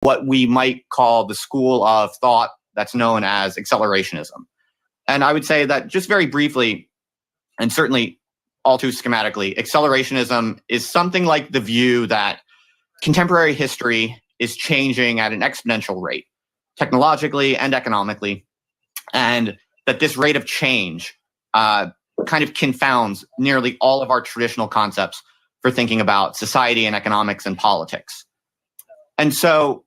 what we might call the school of thought that's known as accelerationism. And I would say that just very briefly, and certainly all too schematically, accelerationism is something like the view that contemporary history is changing at an exponential rate, technologically and economically, and that this rate of change kind of confounds nearly all of our traditional concepts for thinking about society and economics and politics. And so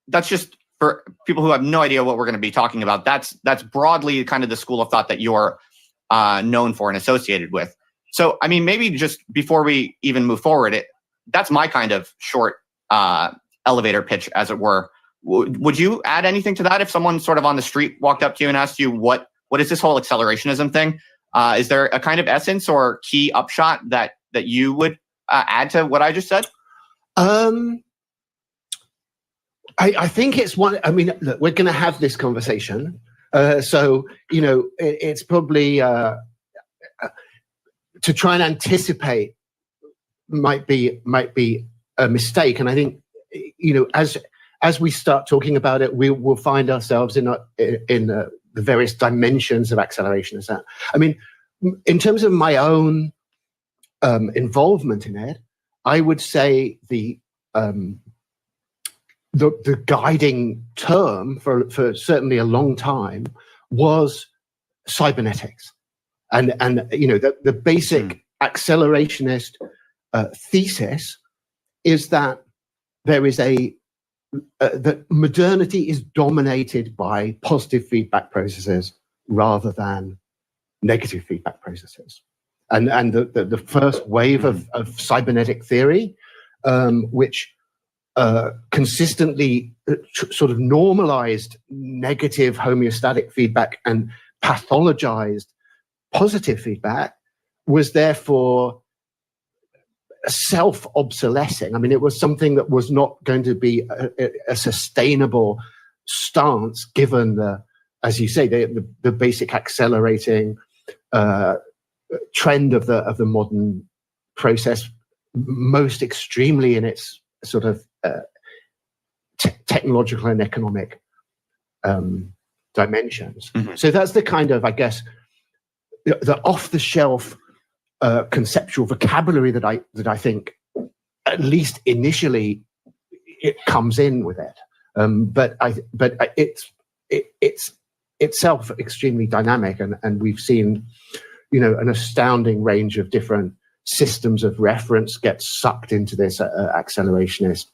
that's just for people who have no idea what we're going to be talking about. That's broadly kind of the school of thought that you're known for and associated with. So, I mean, maybe just before we even move forward, that's my kind of short elevator pitch, as it were. Would you add anything to that if someone sort of on the street walked up to you and asked you, what is this whole accelerationism thing? Is there a kind of essence or key upshot that you would add to what I just said? I think it's one. I mean, look, we're going to have this conversation, so it's probably to try and anticipate might be a mistake. And I think as we start talking about it, we will find ourselves in the various dimensions of acceleration. I mean, in terms of my own involvement in it, I would say the guiding term for certainly a long time was cybernetics, and the basic accelerationist thesis is that there is that modernity is dominated by positive feedback processes rather than negative feedback processes, and the first wave of cybernetic theory, which consistently sort of normalized negative homeostatic feedback and pathologized positive feedback, was therefore self-obsolescing. I mean, it was something that was not going to be a sustainable stance given as you say, the basic accelerating trend of the modern process, most extremely in its sort of technological and economic dimensions. Mm-hmm. So that's the kind of, I guess, the off-the-shelf conceptual vocabulary that I think, at least initially, it comes in with it. But it's itself extremely dynamic, and we've seen, an astounding range of different systems of reference get sucked into this accelerationist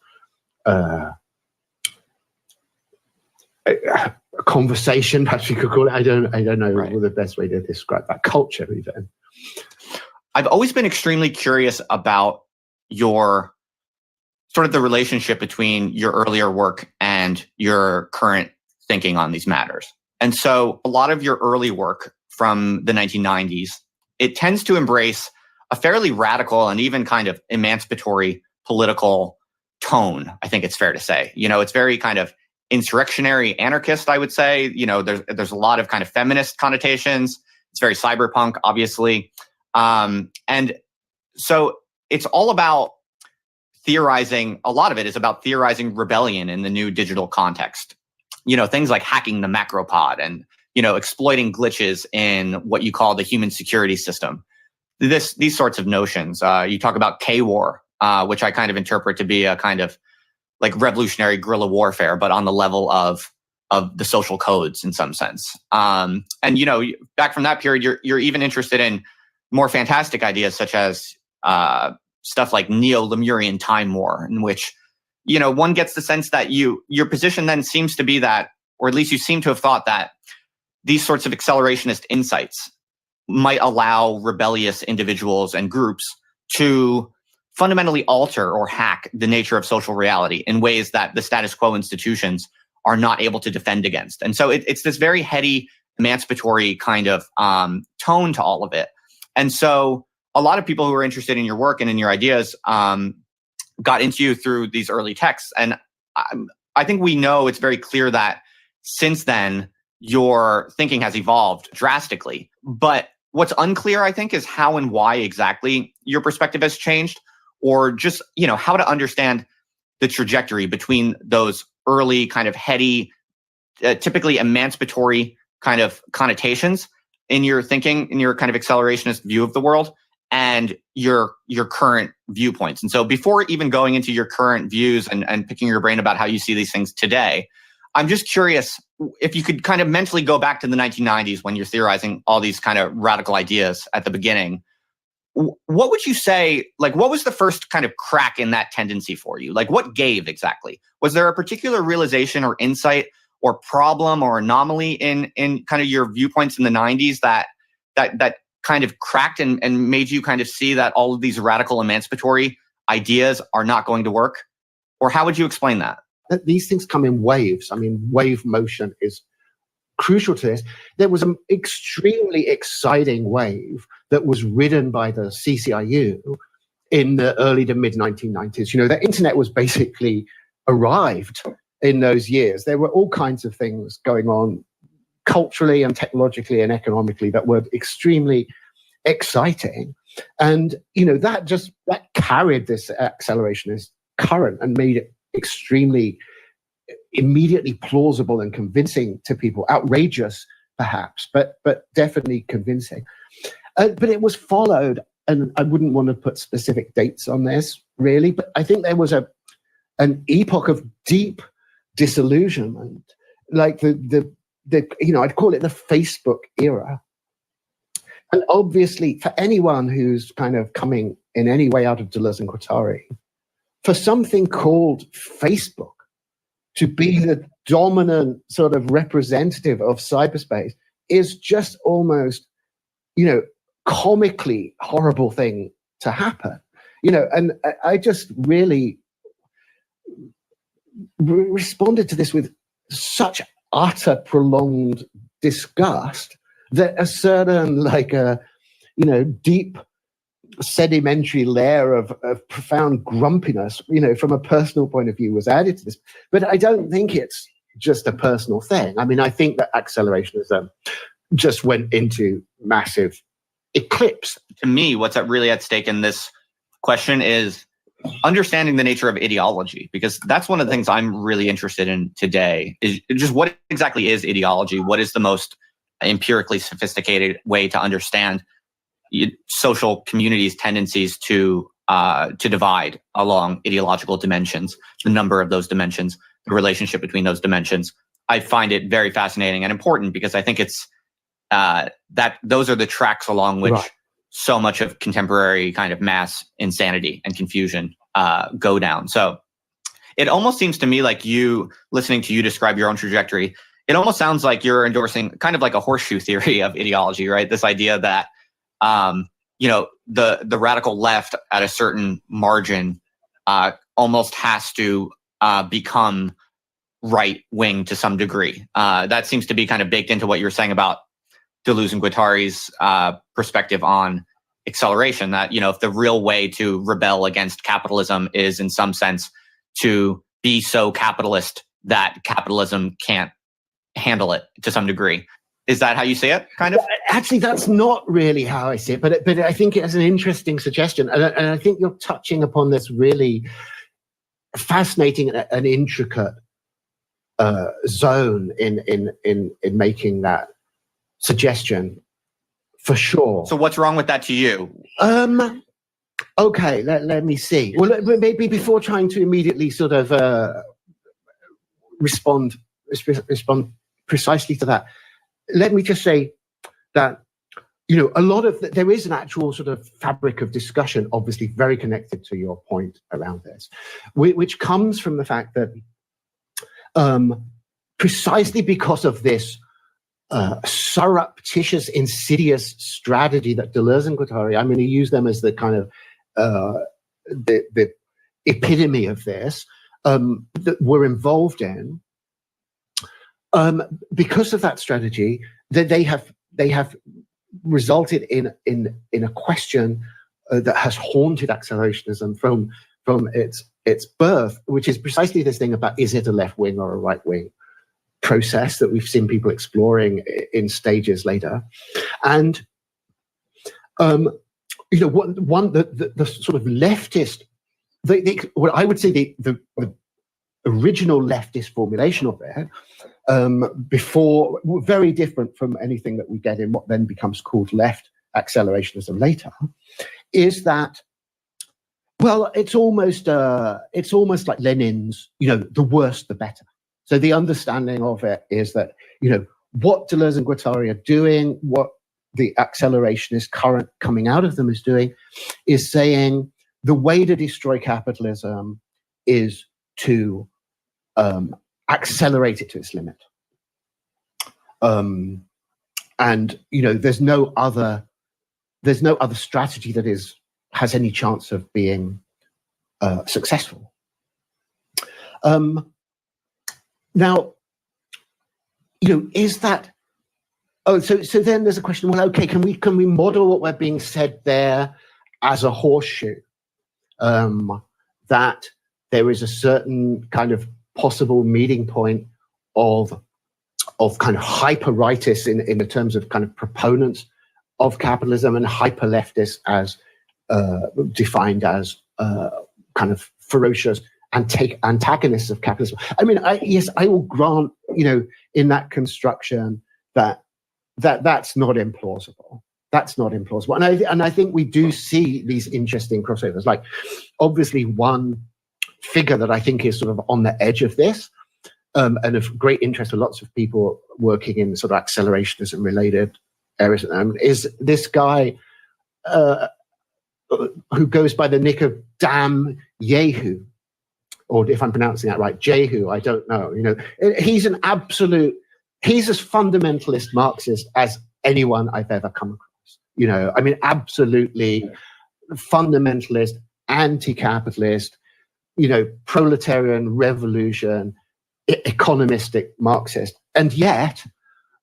conversation, perhaps you could call it. I don't know right. The best way to describe that culture even. I've always been extremely curious about your sort of the relationship between your earlier work and your current thinking on these matters. And so a lot of your early work from the 1990s, it tends to embrace a fairly radical and even kind of emancipatory political tone, I think it's fair to say. It's very kind of insurrectionary anarchist, I would say. There's a lot of kind of feminist connotations. It's very cyberpunk, obviously. And so it's all about theorizing. A lot of it is about theorizing rebellion in the new digital context. Things like hacking the macropod and, exploiting glitches in what you call the human security system. These sorts of notions. You talk about K-war, which I kind of interpret to be a kind of like revolutionary guerrilla warfare, but on the level of the social codes in some sense. And, back from that period, you're even interested in more fantastic ideas such as stuff like neo-Lemurian time war, in which, one gets the sense that your position then seems to be that, or at least you seem to have thought that these sorts of accelerationist insights might allow rebellious individuals and groups to fundamentally alter or hack the nature of social reality in ways that the status quo institutions are not able to defend against. And so it's this very heady, emancipatory kind of tone to all of it. And so a lot of people who are interested in your work and in your ideas got into you through these early texts. And I think we know it's very clear that since then, your thinking has evolved drastically. But what's unclear, I think, is how and why exactly your perspective has changed, or just, how to understand the trajectory between those early kind of heady, typically emancipatory kind of connotations in your thinking, in your kind of accelerationist view of the world, and your current viewpoints. And so before even going into your current views and picking your brain about how you see these things today, I'm just curious if you could kind of mentally go back to the 1990s when you're theorizing all these kind of radical ideas at the beginning. What would you say, like, what was the first kind of crack in that tendency for you? Like, what gave exactly? Was there a particular realization or insight or problem or anomaly in kind of your viewpoints in the 90s that kind of cracked and made you kind of see that all of these radical emancipatory ideas are not going to work? Or how would you explain that? These things come in waves. I mean, wave motion is crucial to this. There was an extremely exciting wave that was ridden by the CCIU in the early to mid 1990s. You know, the internet was basically arrived in those years. There were all kinds of things going on culturally and technologically and economically that were extremely exciting. And, you know, that carried this accelerationist current and made it extremely immediately plausible and convincing to people. Outrageous, perhaps, but definitely convincing. But it was followed, and I wouldn't want to put specific dates on this, really, but I think there was an epoch of deep disillusionment, like the you know, I'd call it the Facebook era. And obviously, for anyone who's kind of coming in any way out of Deleuze and Guattari, for something called Facebook to be the dominant sort of representative of cyberspace is just almost, you know, comically horrible thing to happen. You know, and I just really responded to this with such utter prolonged disgust that a certain, like a, you know, deep sedimentary layer of profound grumpiness, you know, from a personal point of view was added to this. But I don't think it's just a personal thing. I mean, I think that accelerationism just went into massive eclipse. To me, what's really at stake in this question is understanding the nature of ideology, because that's one of the things I'm really interested in today, is just what exactly is ideology? What is the most empirically sophisticated way to understand social communities' tendencies to divide along ideological dimensions, the number of those dimensions, the relationship between those dimensions? I find it very fascinating and important because I think it's that those are the tracks along which so much of contemporary kind of mass insanity and confusion go down. So it almost seems to me like listening to you describe your own trajectory, it almost sounds like you're endorsing kind of like a horseshoe theory of ideology, right? This idea that you know, the radical left at a certain margin almost has to become right wing to some degree. That seems to be kind of baked into what you're saying about Deleuze and Guattari's perspective on acceleration. That, you know, if the real way to rebel against capitalism is in some sense to be so capitalist that capitalism can't handle it to some degree. Is that how you see it, kind of? Actually, that's not really how I see it, but I think it's an interesting suggestion. And I think you're touching upon this really fascinating and intricate zone in making that suggestion, for sure. So what's wrong with that to you? Okay, let me see. Well, maybe before trying to immediately sort of respond precisely to that, let me just say that, you know, a lot of there is an actual sort of fabric of discussion, obviously very connected to your point around this, which comes from the fact that precisely because of this surreptitious, insidious strategy that Deleuze and Guattari, I'm going to use them as the kind of the epitome of this, that we're involved in. Because of that strategy, that they have resulted in a question that has haunted accelerationism from its birth, which is precisely this thing about, is it a left wing or a right wing process that we've seen people exploring in stages later. And you know, the sort of leftist, what I would say the original leftist formulation of it, before, very different from anything that we get in what then becomes called left accelerationism later, is that, well, it's almost like Lenin's, the worse the better. So the understanding of it is that, what Deleuze and Guattari are doing, what the accelerationist current coming out of them is doing, is saying the way to destroy capitalism is to accelerate it to its limit. And there's no other strategy that has any chance of being successful. Now, is that? Oh, so then there's a question. Well, okay, can we model what we're being said there as a horseshoe? That there is a certain kind of possible meeting point of kind of hyper rightists in the terms of kind of proponents of capitalism, and hyper leftists as defined as kind of ferocious antagonists of capitalism. I mean, yes, I will grant, in that construction that's not implausible. That's not implausible. And I think we do see these interesting crossovers. Like, obviously, one figure that I think is sort of on the edge of this, and of great interest to lots of people working in sort of accelerationism related areas, is this guy who goes by the nick of Dᴇʟᴜᴜᴜᴜ, or if I'm pronouncing that right, Jehu, I don't know. He's he's as fundamentalist Marxist as anyone I've ever come across. I mean, absolutely fundamentalist, anti-capitalist, proletarian revolution, economistic Marxist. And yet,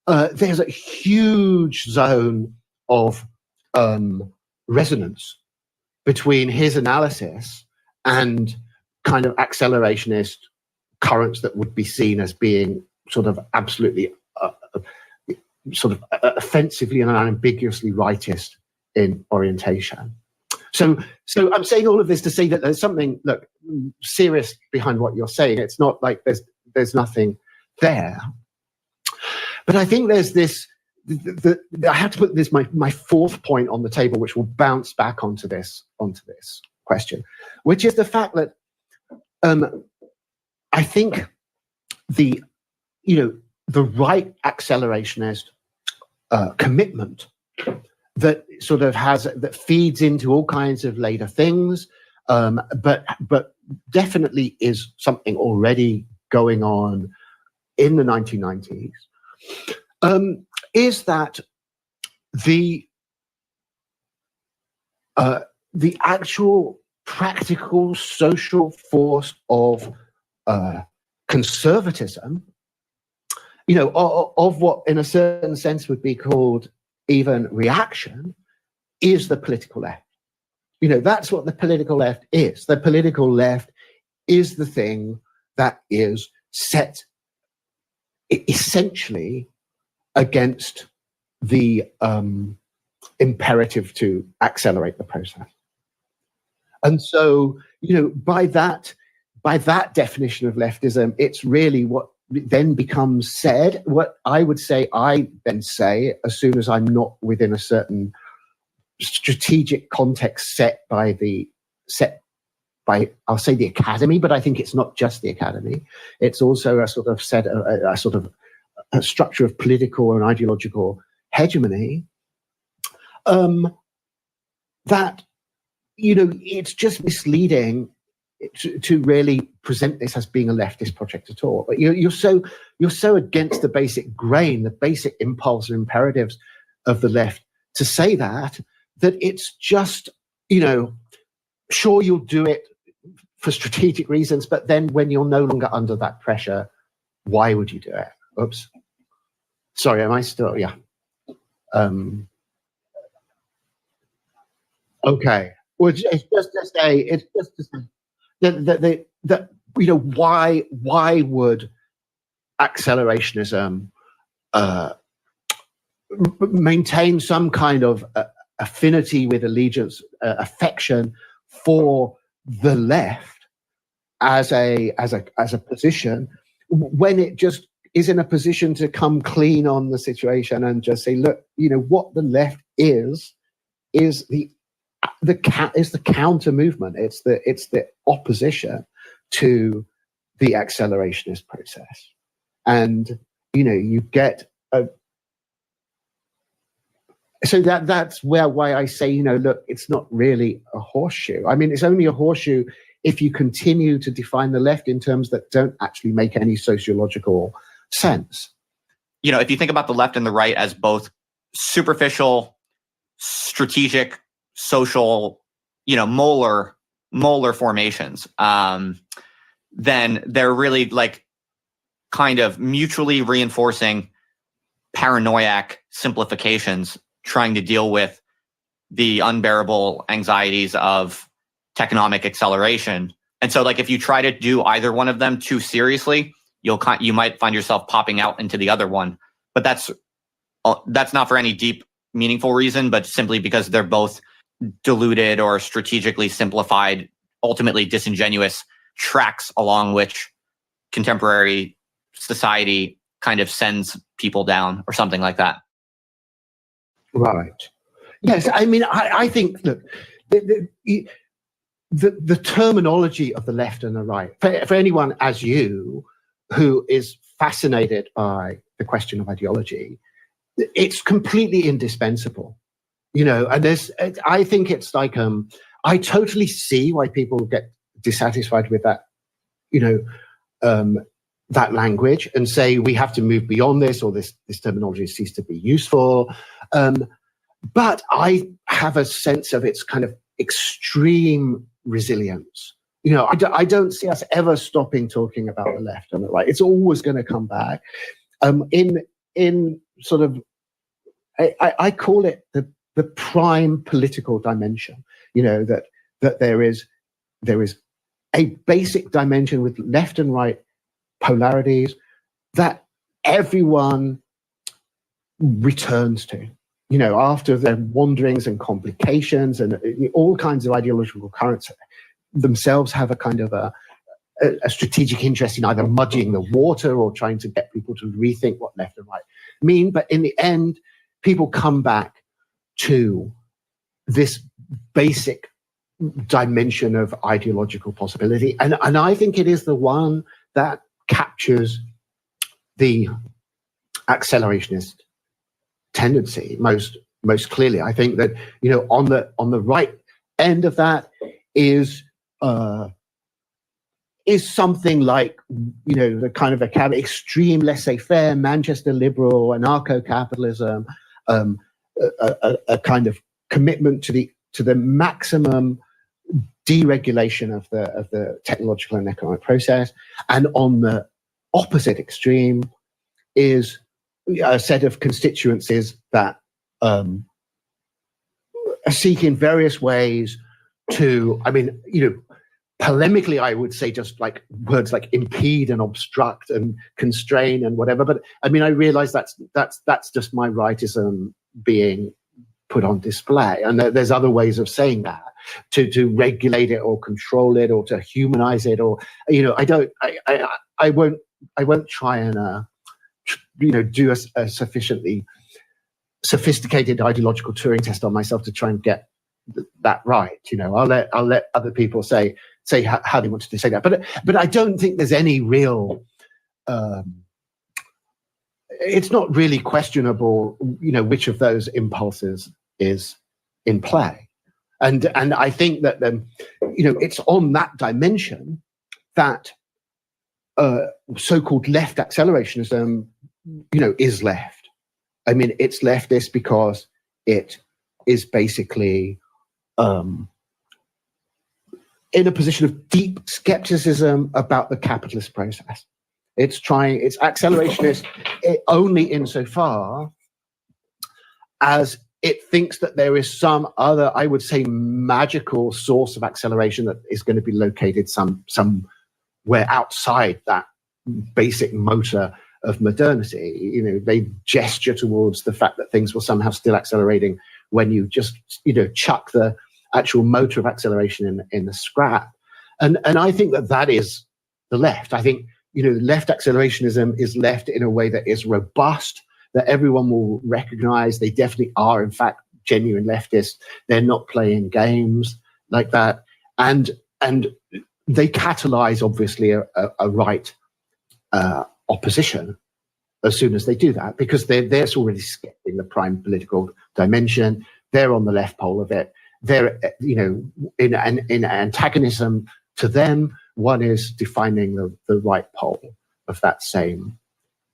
there's a huge zone of resonance between his analysis and kind of accelerationist currents that would be seen as being sort of absolutely sort of offensively and unambiguously rightist in orientation. So I'm saying all of this to say that there's something, look, serious behind what you're saying. It's not like there's nothing there. But I think there's this, I have to put this, my fourth point on the table, which will bounce back onto this question, which is the fact that I think the right accelerationist commitment that sort of that feeds into all kinds of later things, but definitely is something already going on in the 1990s, is that the actual practical social force of conservatism, of what in a certain sense would be called even reaction, is the political left. That's what the political left is. The political left is the thing that is set essentially against the imperative to accelerate the process. And so, by that definition of leftism, it's really what then becomes said, what I would say I then say as soon as I'm not within a certain strategic context set by I'll say the academy, but I think it's not just the academy. It's also a sort of a structure of political and ideological hegemony, that, it's just misleading to really present this as being a leftist project at all. But you're so against the basic grain, the basic impulse and imperatives of the left to say that it's just, sure, you'll do it for strategic reasons, but then when you're no longer under that pressure, why would you do it? Oops. Sorry, am I still? Yeah. Okay. Well, it's just to say that why would accelerationism maintain some kind of affinity with allegiance, affection for the left, as a position, when it just is in a position to come clean on the situation and just say, look, what the left is the counter movement. It's the opposition to the accelerationist process, and you get so that's why I say, look, it's not really a horseshoe. I mean, it's only a horseshoe if you continue to define the left in terms that don't actually make any sociological sense. If you think about the left and the right as both superficial, strategic, social, molar formations, then they're really like kind of mutually reinforcing paranoiac simplifications, trying to deal with the unbearable anxieties of technomic acceleration. And so, like, if you try to do either one of them too seriously, you might find yourself popping out into the other one. But that's not for any deep, meaningful reason, but simply because they're both diluted or strategically simplified, ultimately disingenuous tracks along which contemporary society kind of sends people down, or something like that. Right. Yes. I mean, I think, look, the terminology of the left and the right, for anyone as you who is fascinated by the question of ideology, it's completely indispensable. And I think it's like, I totally see why people get dissatisfied with that, that language, and say we have to move beyond this, or this terminology ceases to be useful. But I have a sense of its kind of extreme resilience. I don't see us ever stopping talking about the left and the right. It's always going to come back. In sort of, I call it the prime political dimension. That there is a basic dimension with left and right polarities that everyone returns to, after their wanderings and complications, and all kinds of ideological currents themselves have a kind of a strategic interest in either muddying the water or trying to get people to rethink what left and right mean. But in the end, people come back to this basic dimension of ideological possibility. And I think it is the one that captures the accelerationist tendency most clearly. I think that, on the right end of that is something like, the kind of a extreme laissez-faire, Manchester liberal, anarcho-capitalism, a kind of commitment to the maximum deregulation of the technological and economic process. And on the opposite extreme is a set of constituencies that seek in various ways to, polemically, I would say just like words like impede and obstruct and constrain and whatever. But I realize that's just my rightism being put on display. And there's other ways of saying that, to regulate it or control it or to humanize it, or, I won't try and, do a sufficiently sophisticated ideological Turing test on myself to try and get that right. I'll let other people say how they wanted to say that. But I don't think there's any real, it's not really questionable, which of those impulses is in play. And I think that it's on that dimension that so-called left accelerationism, is left. It's leftist because it is basically in a position of deep skepticism about the capitalist process. It's accelerationist only insofar as it thinks that there is some other, I would say, magical source of acceleration that is going to be located somewhere outside that basic motor of modernity. They gesture towards the fact that things will somehow still accelerating when you just, chuck the actual motor of acceleration in the scrap. And I think that is the left. I think, left accelerationism is left in a way that is robust, that everyone will recognize. They definitely are, in fact, genuine leftists. They're not playing games like that. And they catalyze, obviously, a right opposition as soon as they do that, because they're already skipping the prime political dimension. They're on the left pole of it. They're, in antagonism to them. One is defining the right pole of that same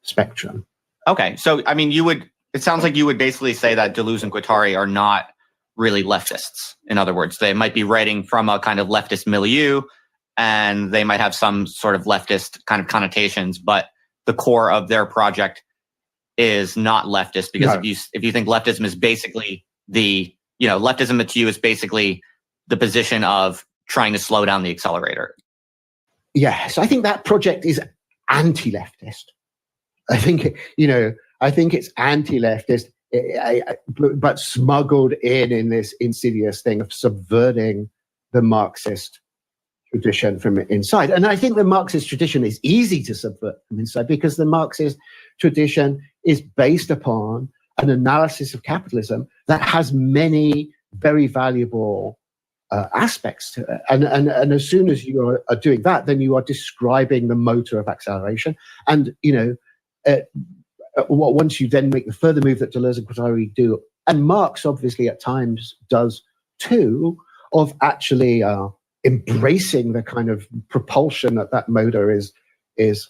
spectrum. Okay, so I mean, it sounds like you would basically say that Deleuze and Guattari are not really leftists. In other words, they might be writing from a kind of leftist milieu, and they might have some sort of leftist kind of connotations, but the core of their project is not leftist, because if you think leftism is basically leftism to you is basically the position of trying to slow down the accelerator. Yes, I think that project is anti-leftist. I think it's anti-leftist, but smuggled in this insidious thing of subverting the Marxist tradition from inside. And I think the Marxist tradition is easy to subvert from inside, because the Marxist tradition is based upon an analysis of capitalism that has many very valuable aspects to it. And as soon as you are doing that, then you are describing the motor of acceleration. And, once you then make the further move that Deleuze and Guattari do, and Marx obviously at times does too, of actually embracing the kind of propulsion that motor is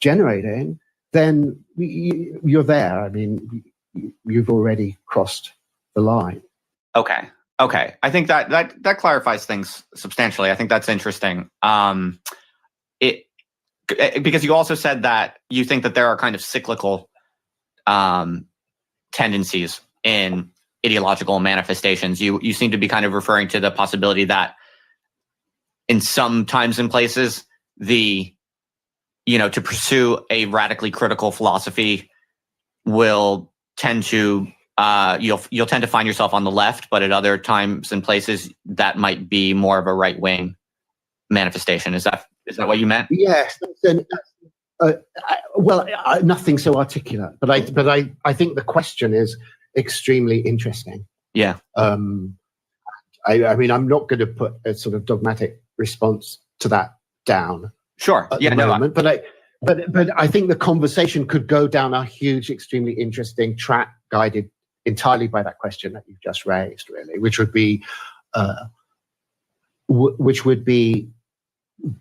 generating, then you're there. I mean, you've already crossed the line. Okay. I think that clarifies things substantially. I think that's interesting. Because you also said that you think that there are kind of cyclical tendencies in ideological manifestations. You seem to be kind of referring to the possibility that in some times and places, to pursue a radically critical philosophy will tend to you'll tend to find yourself on the left, but at other times and places that might be more of a right wing manifestation. Is that what you meant? Yes. Nothing so articulate, but I think the question is extremely interesting. Yeah. I mean, I'm not going to put a sort of dogmatic response to that down. Sure. At the moment, but I think the conversation could go down a huge, extremely interesting track, guided entirely by that question that you've just raised, really, which would be,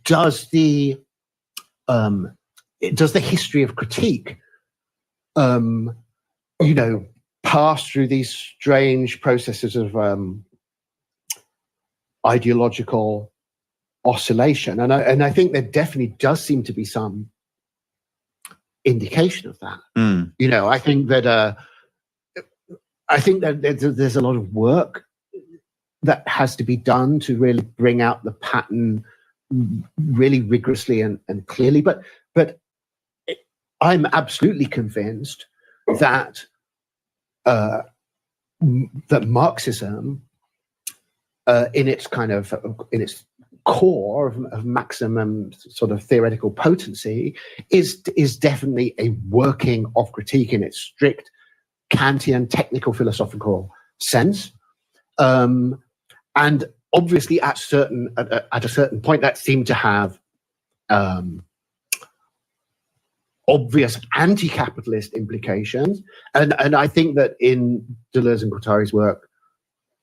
does the history of critique, pass through these strange processes of ideological oscillation? And I think there definitely does seem to be some indication of that. I think that there's a lot of work that has to be done to really bring out the pattern really rigorously and clearly. But I'm absolutely convinced that that Marxism, in its core of maximum sort of theoretical potency, is definitely a working of critique in its strict Kantian technical philosophical sense, and obviously at a certain point that seemed to have obvious anti-capitalist implications, and I think that in Deleuze and Guattari's work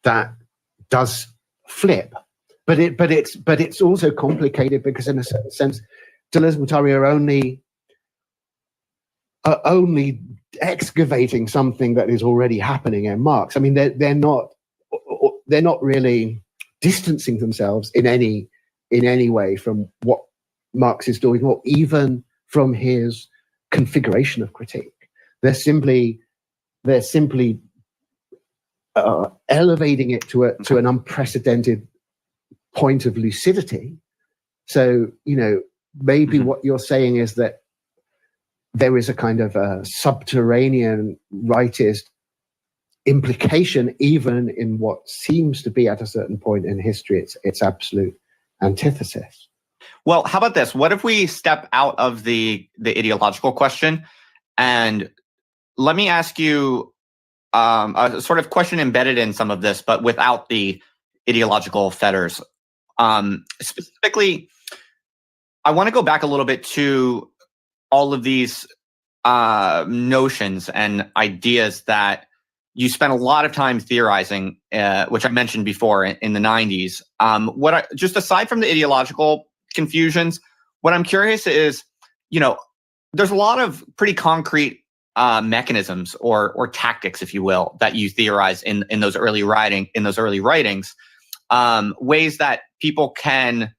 that does flip, but it's also complicated because in a certain sense Deleuze and Guattari are only excavating something that is already happening in Marx. I mean, they're not really distancing themselves in any way from what Marx is doing, or even from his configuration of critique. They're simply elevating it to an unprecedented point of lucidity. So, maybe what you're saying is that there is a kind of a subterranean rightist implication, even in what seems to be at a certain point in history, its absolute antithesis. Well, how about this? What if we step out of the ideological question, and let me ask you a sort of question embedded in some of this, but without the ideological fetters. Specifically, I want to go back a little bit to all of these notions and ideas that you spent a lot of time theorizing, which I mentioned before in the 90s. Just aside from the ideological confusions, what I'm curious is, there's a lot of pretty concrete mechanisms or tactics, if you will, that you theorize in those early writings, ways that people can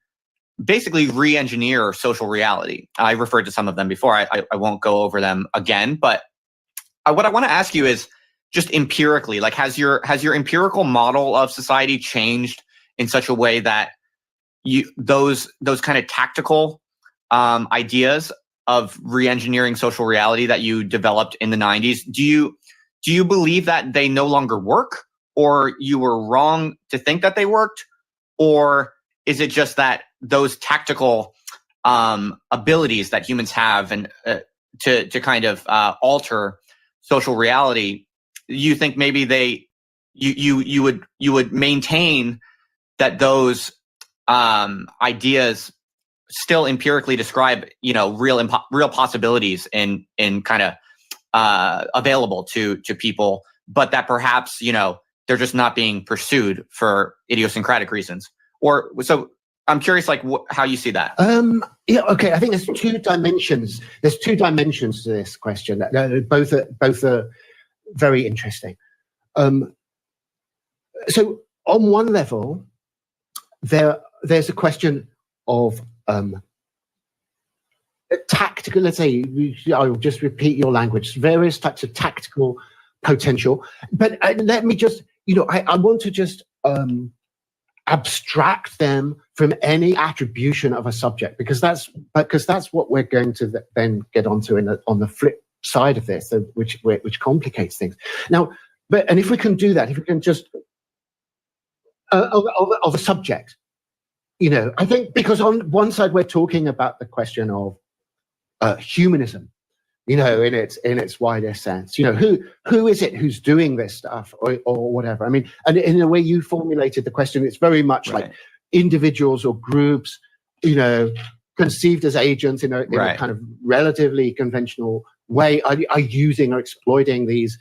basically re-engineer social reality. I referred to some of them before. I won't go over them again, but what I want to ask you is just empirically, like, has your empirical model of society changed in such a way that those kind of tactical ideas of re-engineering social reality that you developed in the 90s, do you believe that they no longer work, or you were wrong to think that they worked? Or is it just that those tactical abilities that humans have and to kind of alter social reality, you think maybe you would maintain that those ideas still empirically describe real possibilities in kind of available to people, but that perhaps they're just not being pursued for idiosyncratic reasons? Or so I'm curious, like, how you see that. Okay. I think there's two dimensions. There's two dimensions to this question. Both are very interesting. So on one level, there's a question of tactical. Let's say, I'll just repeat your language. Various types of tactical potential. But let me just, I want to just abstract them from any attribution of a subject, because that's what we're going to then get onto on the flip side of this, which complicates things. Now, and if we can do that, if we can just of a subject, I think, because on one side we're talking about the question of humanism, in its wider sense. Who is it who's doing this stuff, or whatever? I mean, and in the way you formulated the question, it's very much right. like individuals or groups, conceived as agents in a kind of relatively conventional way, are using or exploiting these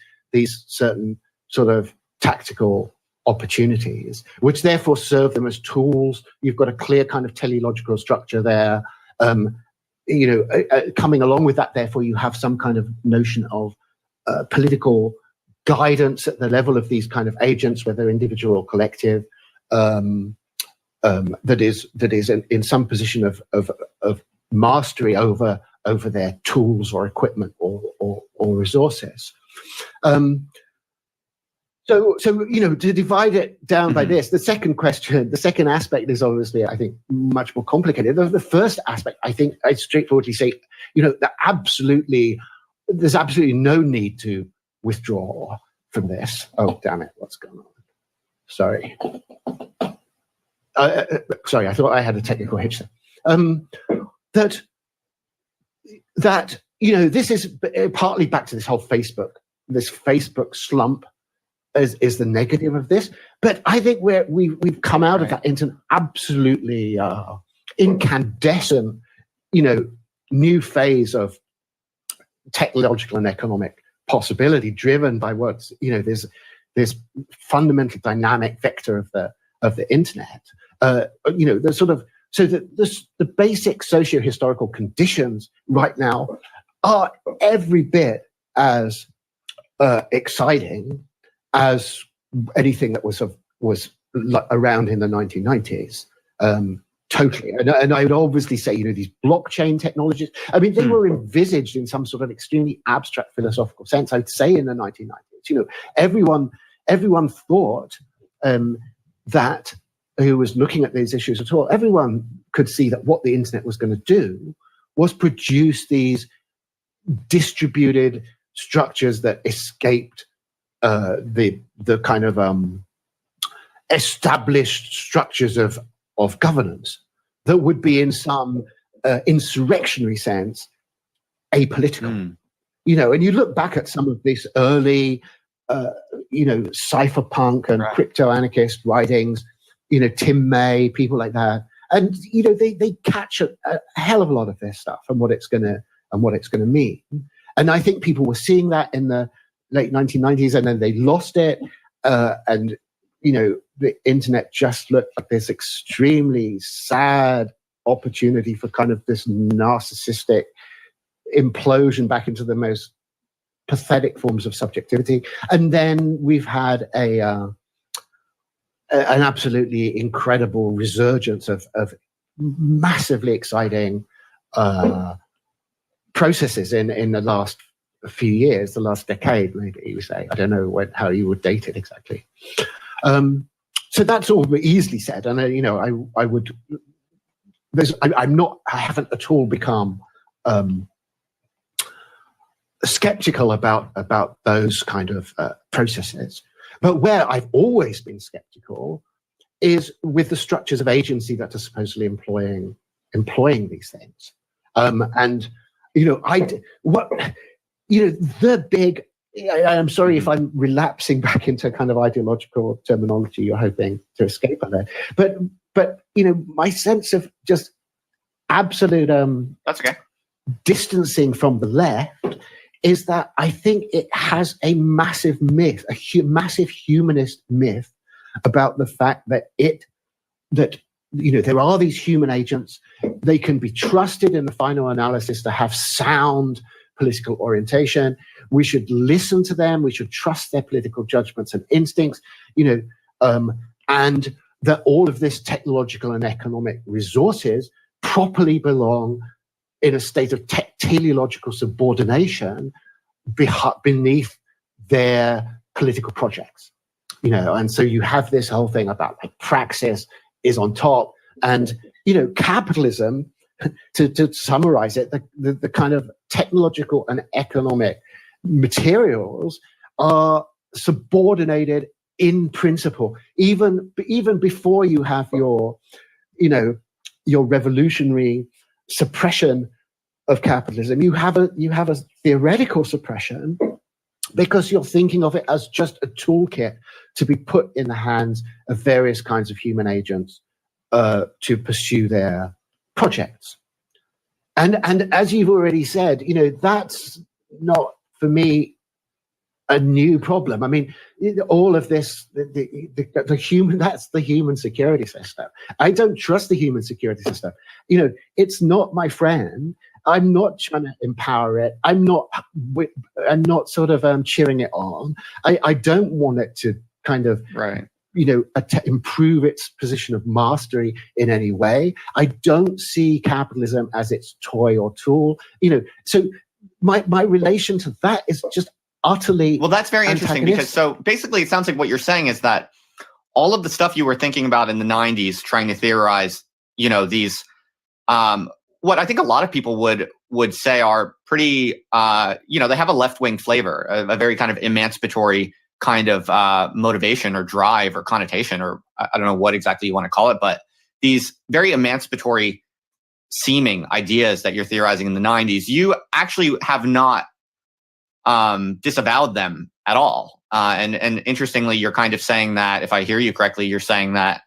certain sort of tactical opportunities, which therefore serve them as tools. You've got a clear kind of teleological structure there. Coming along with that, therefore, you have some kind of notion of political guidance at the level of these kind of agents, whether individual or collective, that is in some position of mastery over their tools or equipment or resources. So to divide it down by this, the second aspect is obviously, I think, much more complicated. The first aspect, I think, I'd straightforwardly say, that there's absolutely no need to withdraw from this. Oh, damn it, what's going on? Sorry. Sorry, I thought I had a technical hitch there. That this is partly back to this whole Facebook slump is the negative of this, but I think we've come out of that into an absolutely incandescent, new phase of technological and economic possibility, driven by what's this fundamental dynamic vector of the internet. The sort of the basic socio-historical conditions right now are every bit as exciting as anything that was around in the 1990s. Totally. And I would obviously say, these blockchain technologies, I mean, they were envisaged in some sort of extremely abstract philosophical sense, I'd say, in the 1990s. Everyone thought that, who was looking at these issues at all, everyone could see that what the internet was going to do was produce these distributed structures that escaped the kind of established structures of governance. that would be in some insurrectionary sense apolitical. And you look back at some of these early, cypherpunk and crypto-anarchist writings, Tim May, people like that, and they catch a hell of a lot of this stuff and what it's gonna mean. And I think people were seeing that in the late 1990s, and then they lost it, and the internet just looked like this extremely sad opportunity for kind of this narcissistic implosion back into the most pathetic forms of subjectivity. And then we've had an absolutely incredible resurgence of massively exciting processes in the last few years, the last decade, maybe you would say. I don't know how you would date it exactly. So that's all easily said, and I would. I haven't at all become skeptical about those kind of processes. But where I've always been skeptical is with the structures of agency that are supposedly employing these things. The big. I'm sorry if I'm relapsing back into kind of ideological terminology you're hoping to escape on there. But my sense of just absolute that's okay. distancing from the left is that I think it has a massive myth, massive humanist myth about the fact that there are these human agents. They can be trusted in the final analysis to have sound political orientation. We should listen to them. We should trust their political judgments and instincts, and that all of this technological and economic resources properly belong in a state of teleological subordination beneath their political projects. And so you have this whole thing about praxis is on top, and capitalism, to summarize it, the kind of technological and economic materials are subordinated in principle, even before you have your revolutionary suppression of capitalism. You have a theoretical suppression because you're thinking of it as just a toolkit to be put in the hands of various kinds of human agents to pursue their projects. And as you've already said, that's not, for me, a new problem. I mean, all of this, the human, that's the human security system. I don't trust the human security system. It's not my friend. I'm not trying to empower it. I'm not sort of cheering it on. I don't want it to kind of, improve its position of mastery in any way. I don't see capitalism as its toy or tool. So my relation to that is just utterly well. That's very interesting, because so basically it sounds like what you're saying is that all of the stuff you were thinking about in the 90s, trying to theorize, these what I think a lot of people would say are pretty, they have a left-wing flavor, a very kind of emancipatory kind of motivation or drive or connotation, or I don't know what exactly you want to call it, but these very emancipatory seeming ideas that you're theorizing in the 90s, you actually have not disavowed them at all. And interestingly, you're kind of saying that, if I hear you correctly, you're saying that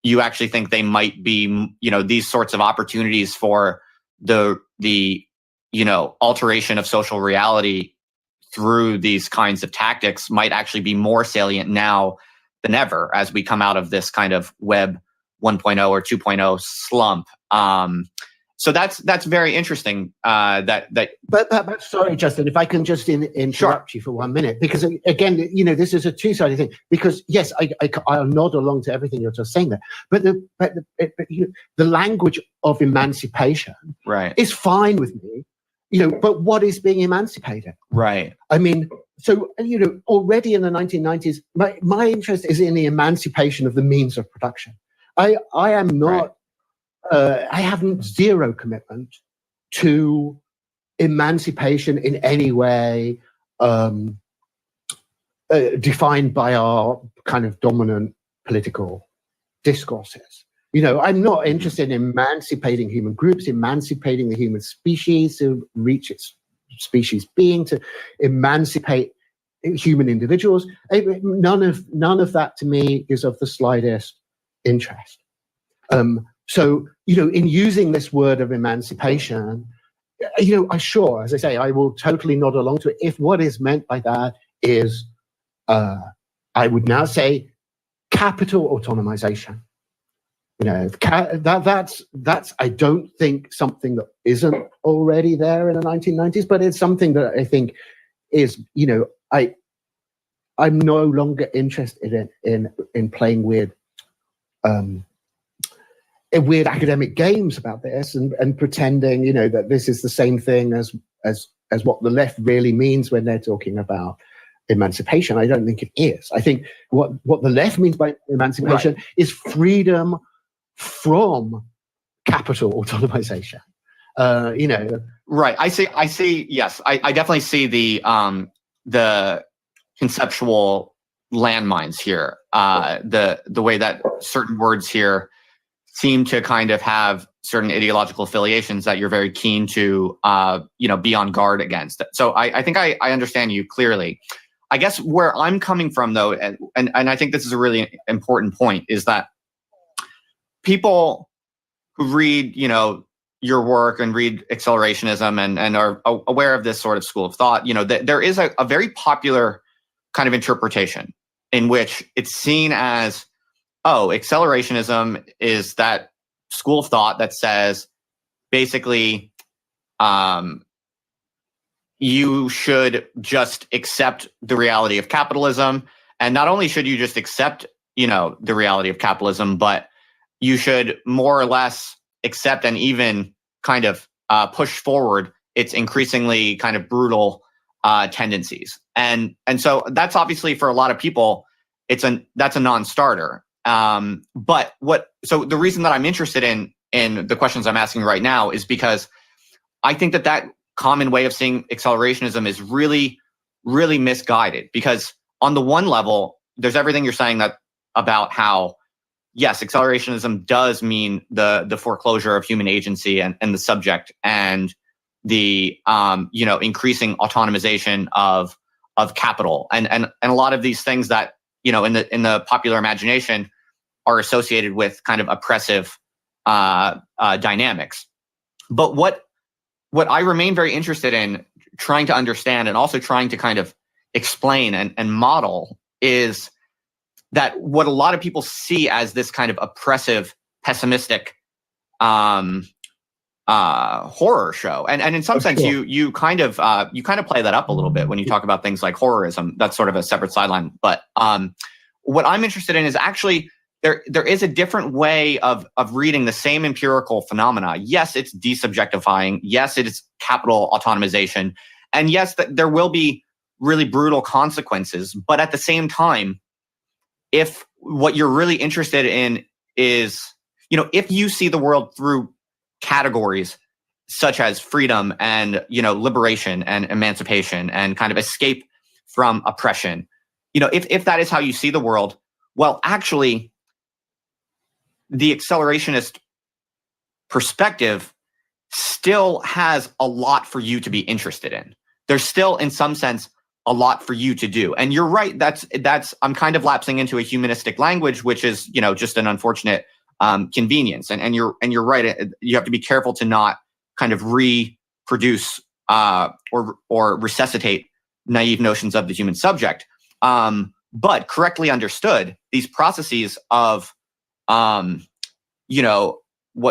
you actually think they might be, these sorts of opportunities for the alteration of social reality through these kinds of tactics might actually be more salient now than ever as we come out of this kind of Web 1.0 or 2.0 slump. So that's very interesting. But sorry, Justin, if I can just interrupt you for 1 minute, because again, this is a two-sided thing. Because yes, I'll nod along to everything you're just saying there. But the language of emancipation is fine with me. But what is being emancipated? Right. I mean, so already in the 1990s, my interest is in the emancipation of the means of production. I am not. Right. I have zero commitment to emancipation in any way defined by our kind of dominant political discourses. I'm not interested in emancipating human groups, emancipating the human species to reach its species being, to emancipate human individuals. None of that to me is of the slightest interest. So, in using this word of emancipation, as I say, I will totally nod along to it. If what is meant by that is, I would now say, capital autonomization. That's I don't think something that isn't already there in the 1990s, but it's something that I think is, I'm no longer interested in playing with weird academic games about this and pretending, that this is the same thing as what the left really means when they're talking about emancipation. I don't think it is. I think what the left means by emancipation is freedom from capital autonomization. Right. I see. Yes, I definitely see the conceptual landmines here. The way that certain words here seem to kind of have certain ideological affiliations that you're very keen to, be on guard against. So I think I understand you clearly. I guess where I'm coming from, though, and I think this is a really important point, is that people who read, your work and read accelerationism and are aware of this sort of school of thought, there is a very popular kind of interpretation in which it's seen as, accelerationism is that school of thought that says basically you should just accept the reality of capitalism. And not only should you just accept, the reality of capitalism, but you should more or less accept and even kind of push forward its increasingly kind of brutal tendencies. And so that's obviously for a lot of people, that's a non-starter. So the reason that I'm interested in the questions I'm asking right now is because I think that common way of seeing accelerationism is really, really misguided. Because on the one level, there's everything you're saying about how, yes, accelerationism does mean the foreclosure of human agency and the subject and the increasing autonomization of capital and a lot of these things that in the popular imagination are associated with kind of oppressive dynamics. But what I remain very interested in trying to understand and also trying to kind of explain and model is that what a lot of people see as this kind of oppressive, pessimistic horror show, and in some sense, you kind of play that up a little bit when you talk about things like horrorism. That's sort of a separate sideline. But what I'm interested in is actually there is a different way of reading the same empirical phenomena. Yes, it's desubjectifying. Yes, it is capital autonomization, and yes, there will be really brutal consequences. But at the same time, if what you're really interested in is, if you see the world through categories such as freedom and, liberation and emancipation and kind of escape from oppression, if that is how you see the world, well, actually, the accelerationist perspective still has a lot for you to be interested in. There's still, in some sense, a lot for you to do. And you're right, I'm kind of lapsing into a humanistic language, which is, just an unfortunate convenience. And you're right, you have to be careful to not kind of reproduce or resuscitate naive notions of the human subject. But correctly understood, these processes of what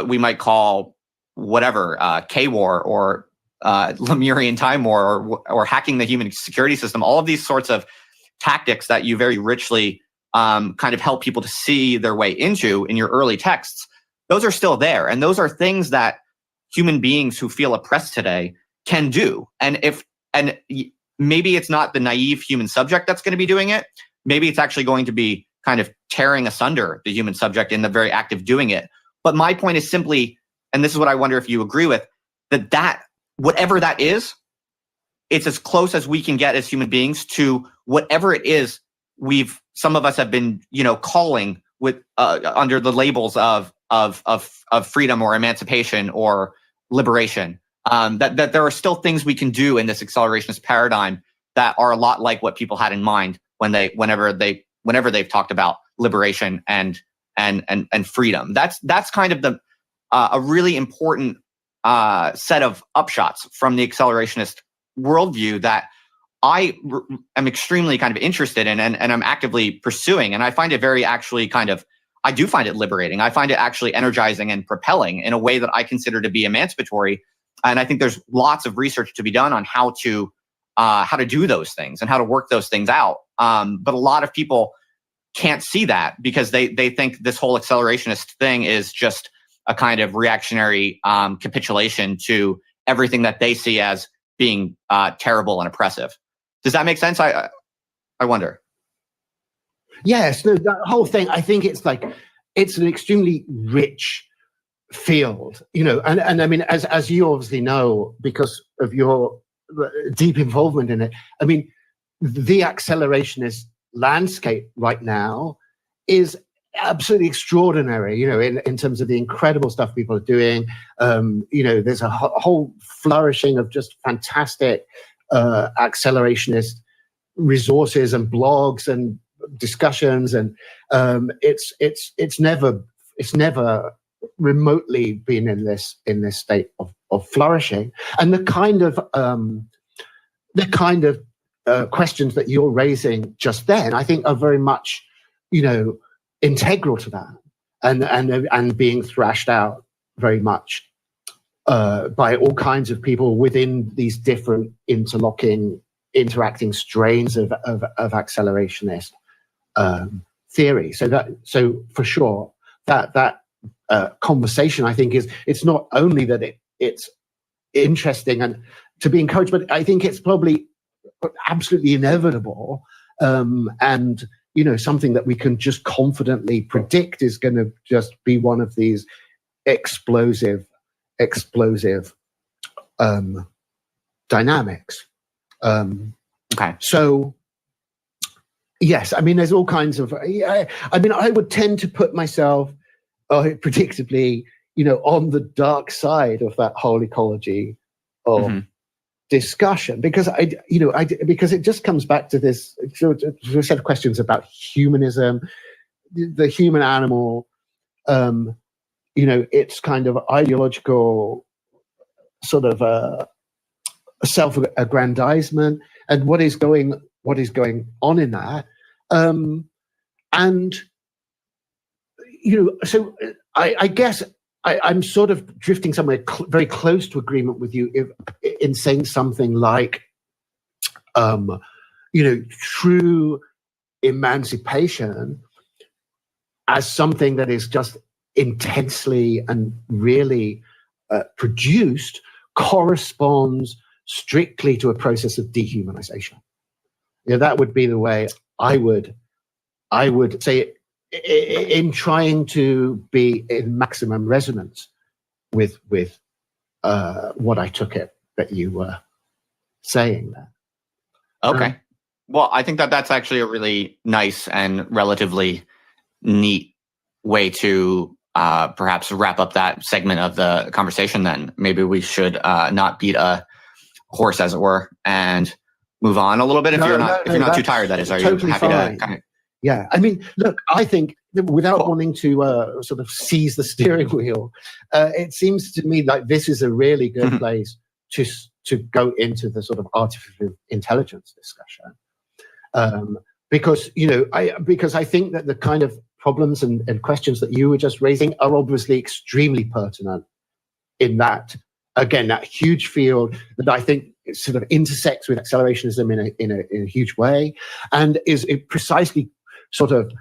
we might call K-war or Lemurian time war or hacking the human security system, all of these sorts of tactics that you very richly kind of help people to see their way into in your early texts, those are still there. And those are things that human beings who feel oppressed today can do. And maybe it's not the naive human subject that's going to be doing it. Maybe it's actually going to be kind of tearing asunder the human subject in the very act of doing it. But my point is simply, and this is what I wonder if you agree with, that whatever that is, it's as close as we can get as human beings to whatever it is some of us have been, calling with under the labels of of freedom or emancipation or liberation. That there are still things we can do in this accelerationist paradigm that are a lot like what people had in mind whenever they've talked about liberation and freedom. That's kind of a really important set of upshots from the accelerationist worldview that I am extremely kind of interested in and I'm actively pursuing. And I find it I do find it liberating. I find it actually energizing and propelling in a way that I consider to be emancipatory. And I think there's lots of research to be done on how to do those things and how to work those things out. But a lot of people can't see that because they think this whole accelerationist thing is just a kind of reactionary capitulation to everything that they see as being terrible and oppressive. Does that make sense? I wonder. Yes, no, that whole thing, I think it's an extremely rich field, and I mean, as you obviously know, because of your deep involvement in it, I mean, the accelerationist landscape right now is absolutely extraordinary, in terms of the incredible stuff people are doing. There's a whole flourishing of just fantastic accelerationist resources and blogs and discussions, and it's never remotely been in this state of flourishing. And the kind of questions that you're raising just then, I think, are very much, integral to that, and being thrashed out very much by all kinds of people within these different interacting strains of accelerationist theory. So for sure, that conversation, I think, it's not only that it's interesting and to be encouraged, but I think it's probably absolutely inevitable, and something that we can just confidently predict is going to just be one of these explosive dynamics. Okay. So yes, I mean, there's all kinds of. I would tend to put myself, predictably, on the dark side of that whole ecology of discussion, because because it just comes back to this set of questions about humanism, the human animal, its kind of ideological sort of self-aggrandizement, and what is going on in that, and so I guess I'm sort of drifting somewhere very close to agreement with you in saying something like, true emancipation as something that is just intensely and really produced corresponds strictly to a process of dehumanization. That would be the way I would say it, in trying to be in maximum resonance with what I took it that you were saying there. Okay. Well, I think that's actually a really nice and relatively neat way to perhaps wrap up that segment of the conversation. Then maybe we should not beat a horse, as it were, and move on a little bit. If you're not too tired, that is. Are totally you happy fine. to kind of? Yeah, I mean, look, I think without wanting to sort of seize the steering wheel, it seems to me like this is a really good place to go into the sort of artificial intelligence discussion, because I think that the kind of problems and questions that you were just raising are obviously extremely pertinent in that, again, that huge field that I think sort of intersects with accelerationism in a huge way, and is precisely sort of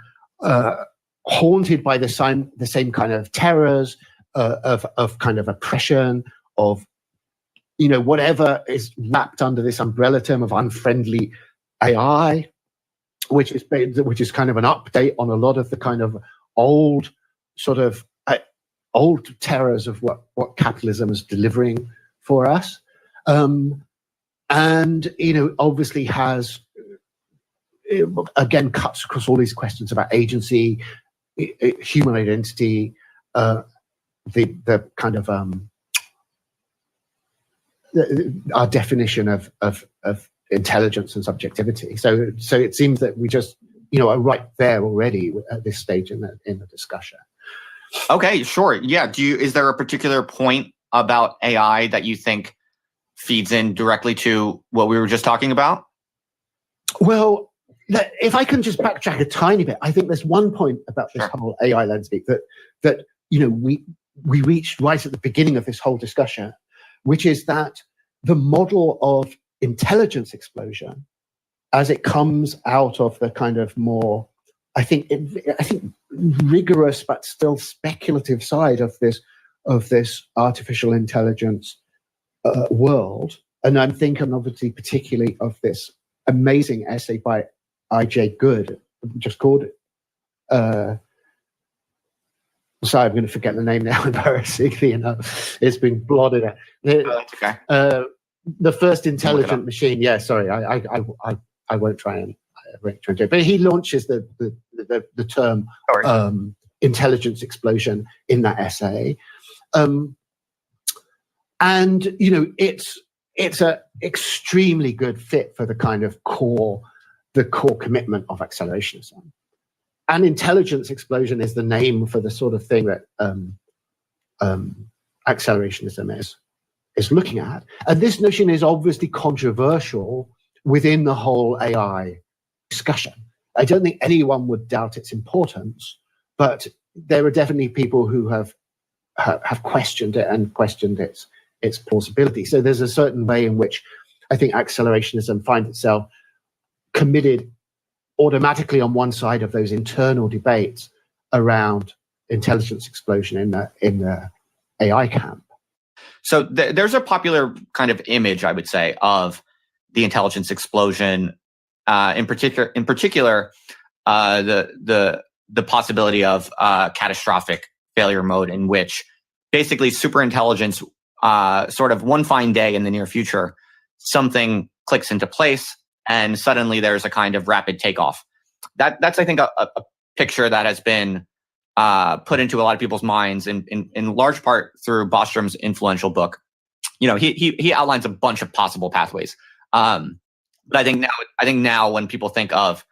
haunted by the same kind of terrors of kind of oppression, of whatever is wrapped under this umbrella term of unfriendly AI, which is kind of an update on a lot of the kind of old terrors of what capitalism is delivering for us, and obviously has, again, cuts across all these questions about agency, human identity, the kind of our definition of intelligence and subjectivity. So it seems that we just are right there already at this stage in the discussion. Okay, sure. Yeah. Is there a particular point about AI that you think feeds in directly to what we were just talking about? Well, if I can just backtrack a tiny bit, I think there's one point about this whole AI landscape that we reached right at the beginning of this whole discussion, which is that the model of intelligence explosion, as it comes out of the kind of more, I think rigorous but still speculative side of this artificial intelligence world, and I'm thinking obviously particularly of this amazing essay by I.J. Good, just called it. Sorry, I'm going to forget the name now. Embarrassingly enough, it's been blotted out. That's okay. The first intelligent machine. Yeah, sorry, I won't try and do it. But he launches the term intelligence explosion in that essay, and it's a extremely good fit for the kind of core commitment of accelerationism. And intelligence explosion is the name for the sort of thing that accelerationism is looking at. And this notion is obviously controversial within the whole AI discussion. I don't think anyone would doubt its importance, but there are definitely people who have questioned it and questioned its plausibility. So there's a certain way in which I think accelerationism finds itself committed automatically on one side of those internal debates around intelligence explosion in the AI camp. So there's a popular kind of image, I would say, of the intelligence explosion. In particular, the possibility of catastrophic failure mode, in which basically superintelligence, sort of one fine day in the near future, something clicks into place, and suddenly there's a kind of rapid takeoff. That's I think a picture that has been put into a lot of people's minds, in large part through Bostrom's influential book. He outlines a bunch of possible pathways. But I think now when people think of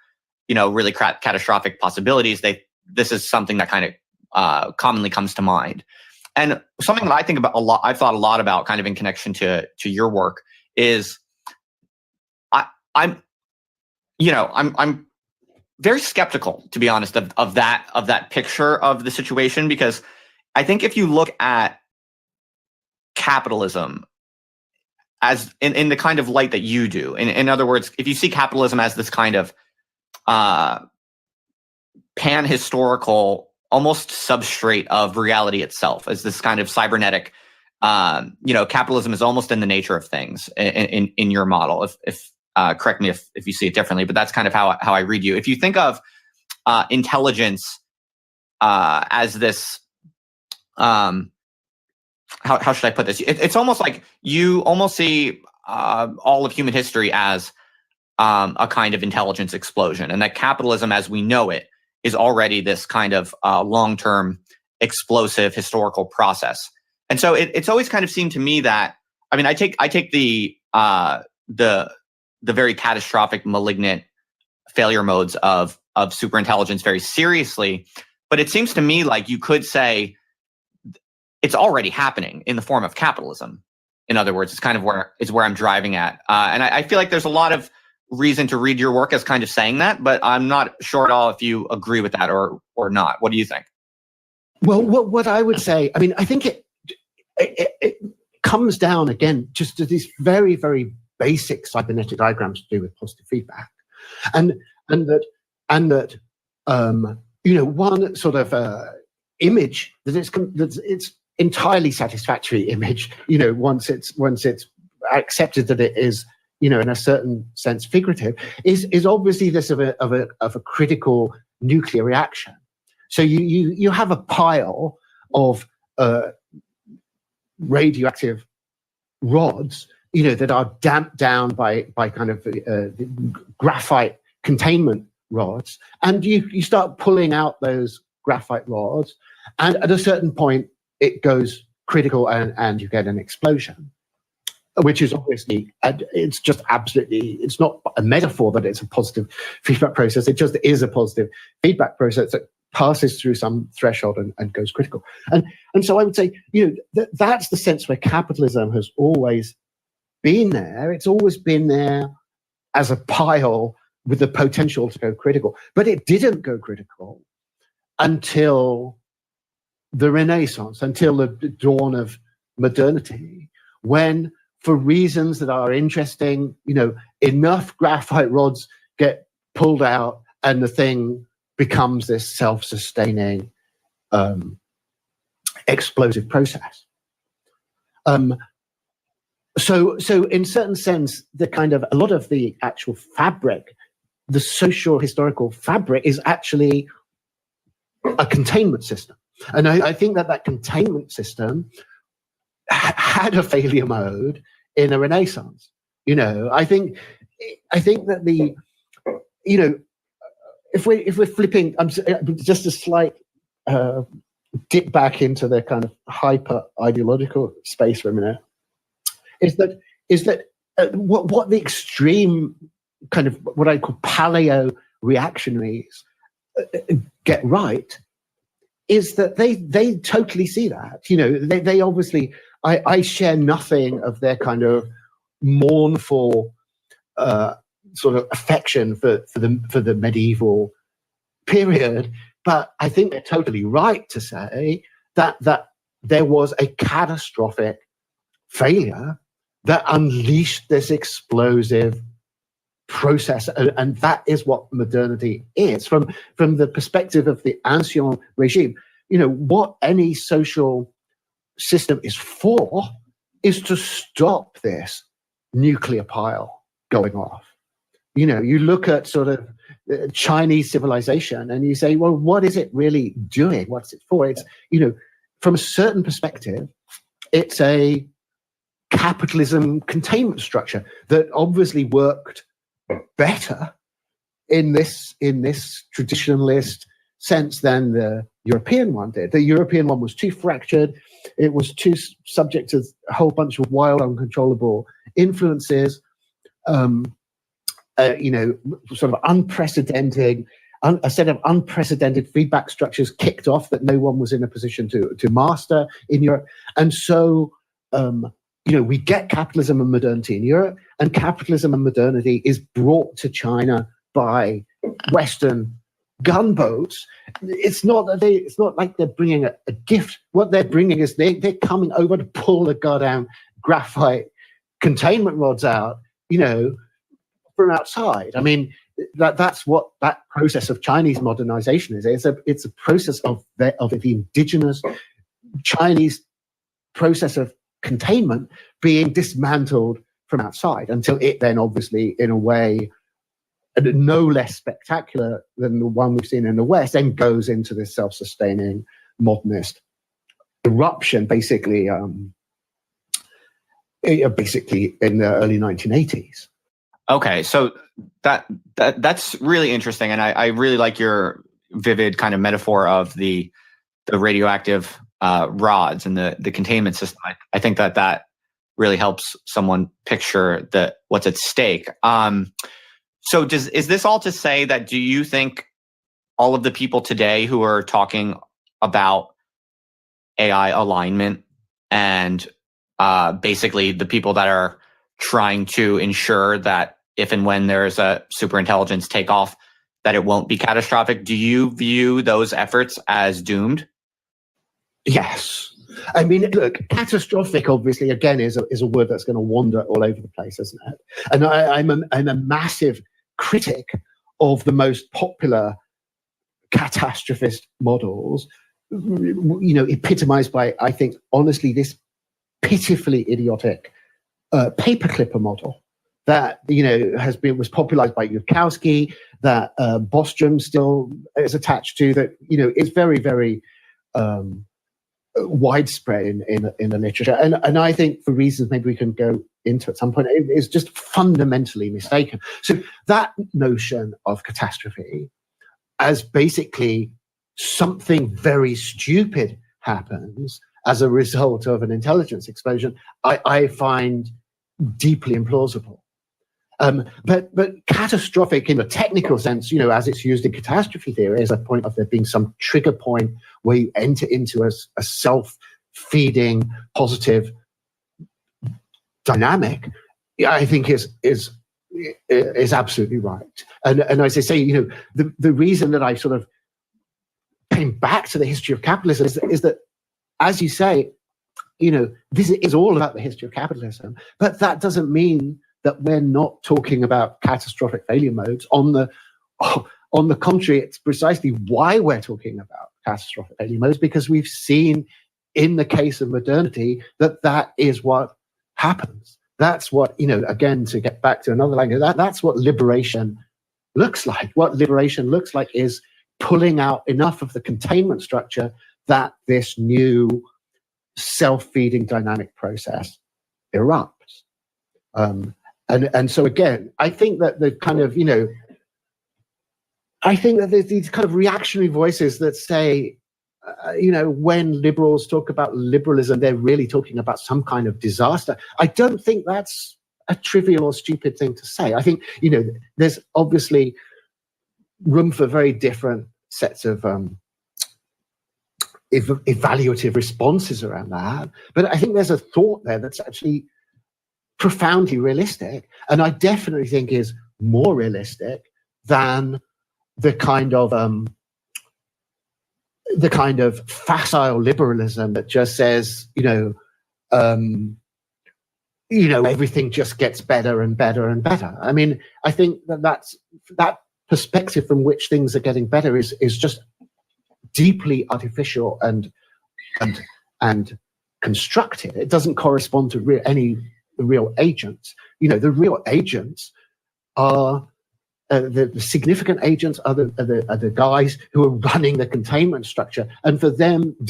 really catastrophic possibilities, this is something that kind of commonly comes to mind. And something that I think about a lot, I've thought a lot about, kind of in connection to your work, is I'm very skeptical, to be honest, of that picture of the situation, because I think if you look at capitalism as in the kind of light that you do, in other words, if you see capitalism as this kind of pan-historical, almost substrate of reality itself, as this kind of cybernetic, capitalism is almost in the nature of things in your model. If correct me if you see it differently, but that's kind of how I read you. If you think of intelligence as this, how should I put this? It's almost like you almost see all of human history as a kind of intelligence explosion, and that capitalism as we know it is already this kind of long-term explosive historical process. And so it's always kind of seemed to me that, I mean, I take the very catastrophic, malignant failure modes of superintelligence very seriously, but it seems to me like you could say it's already happening in the form of capitalism. In other words, it's kind of where I'm driving at, and I feel like there's a lot of reason to read your work as kind of saying that, but I'm not sure at all if you agree with that or not. What do you think? Well, what I would say, I mean, I think it comes down again just to these very, very basic cybernetic diagrams to do with positive feedback, and that one sort of image that it's entirely satisfactory image, once it's accepted that it is, in a certain sense figurative, is obviously this of a critical nuclear reaction. So you have a pile of radioactive rods, that are damped down by kind of graphite containment rods, and you start pulling out those graphite rods, And at a certain point, it goes critical and you get an explosion, which is obviously, it's just absolutely, it's not a metaphor that it's a positive feedback process. It just is a positive feedback process that passes through some threshold and goes critical. And so I would say, that's the sense where capitalism has always been there. It's always been there as a pile with the potential to go critical. But it didn't go critical until the Renaissance, until the dawn of modernity, when, for reasons that are interesting, enough graphite rods get pulled out and the thing becomes this self-sustaining explosive process. So in certain sense, a lot of the actual fabric, the social historical fabric, is actually a containment system. And I think that containment system had a failure mode in the Renaissance. I think that if we're flipping, just a slight dip back into the kind of hyper ideological space for a minute, is that what the extreme kind of what I call paleo reactionaries get right is that they totally see that. They obviously, I share nothing of their kind of mournful sort of affection for the medieval period, but I think they're totally right to say that there was a catastrophic failure that unleashed this explosive process, and that is what modernity is. From the perspective of the ancien regime, what any social system is for is to stop this nuclear pile going off. You look at sort of Chinese civilization and you say, well, what is it really doing? What's it for? It's, from a certain perspective, it's a capitalism containment structure that obviously worked better in this traditionalist sense than the European one did. The European one was too fractured. It was too subject to a whole bunch of wild, uncontrollable influences. Sort of unprecedented, a set of unprecedented feedback structures kicked off that no one was in a position to master in Europe. And so, we get capitalism and modernity in Europe, and capitalism and modernity is brought to China by Western gunboats. It's not like they're bringing a gift. What they're bringing is they're coming over to pull the goddamn graphite containment rods out, from outside. I mean, that's what that process of Chinese modernization is. It's a process of the indigenous Chinese process of containment being dismantled from outside, until it then obviously, in a way no less spectacular than the one we've seen in the West, then goes into this self-sustaining modernist eruption, basically in the early 1980s. Okay, so that's really interesting, and I really like your vivid kind of metaphor of the radioactive rods and the containment system. I think that really helps someone picture what's at stake. So is this all to say that, do you think all of the people today who are talking about AI alignment and basically the people that are trying to ensure that if and when there's a superintelligence takeoff, that it won't be catastrophic, do you view those efforts as doomed? Yes. I mean, look, catastrophic, obviously, again, is a word that's going to wander all over the place, isn't it? And I'm a massive critic of the most popular catastrophist models, epitomized by, I think, honestly, this pitifully idiotic paperclipper model that, was popularized by Yudkowsky, that Bostrom still is attached to, that, is very, very widespread in the literature, and I think, for reasons maybe we can go into at some point, it is just fundamentally mistaken. So that notion of catastrophe as basically something very stupid happens as a result of an intelligence explosion, I find deeply implausible. But catastrophic in a technical sense, as it's used in catastrophe theory, as a point of there being some trigger point where you enter into a self-feeding, positive dynamic, I think is absolutely right. And as I say, the reason that I sort of came back to the history of capitalism is that, as you say, this is all about the history of capitalism, but that doesn't mean that we're not talking about catastrophic failure modes. On the contrary, it's precisely why we're talking about catastrophic failure modes, because we've seen in the case of modernity that is what happens. That's what, again, to get back to another language, that's what liberation looks like. What liberation looks like is pulling out enough of the containment structure that this new self-feeding dynamic process erupts. And so again, I think that the kind of, I think that there's these kind of reactionary voices that say, when liberals talk about liberalism, they're really talking about some kind of disaster. I don't think that's a trivial or stupid thing to say. I think, there's obviously room for very different sets of evaluative responses around that. But I think there's a thought there that's actually profoundly realistic, and I definitely think is more realistic than the kind of facile liberalism that just says, everything just gets better and better and better. I mean, I think that perspective from which things are getting better is just deeply artificial and constructed. It doesn't correspond to any real agents. The real agents are the significant agents are the guys who are running the containment structure, and for them, a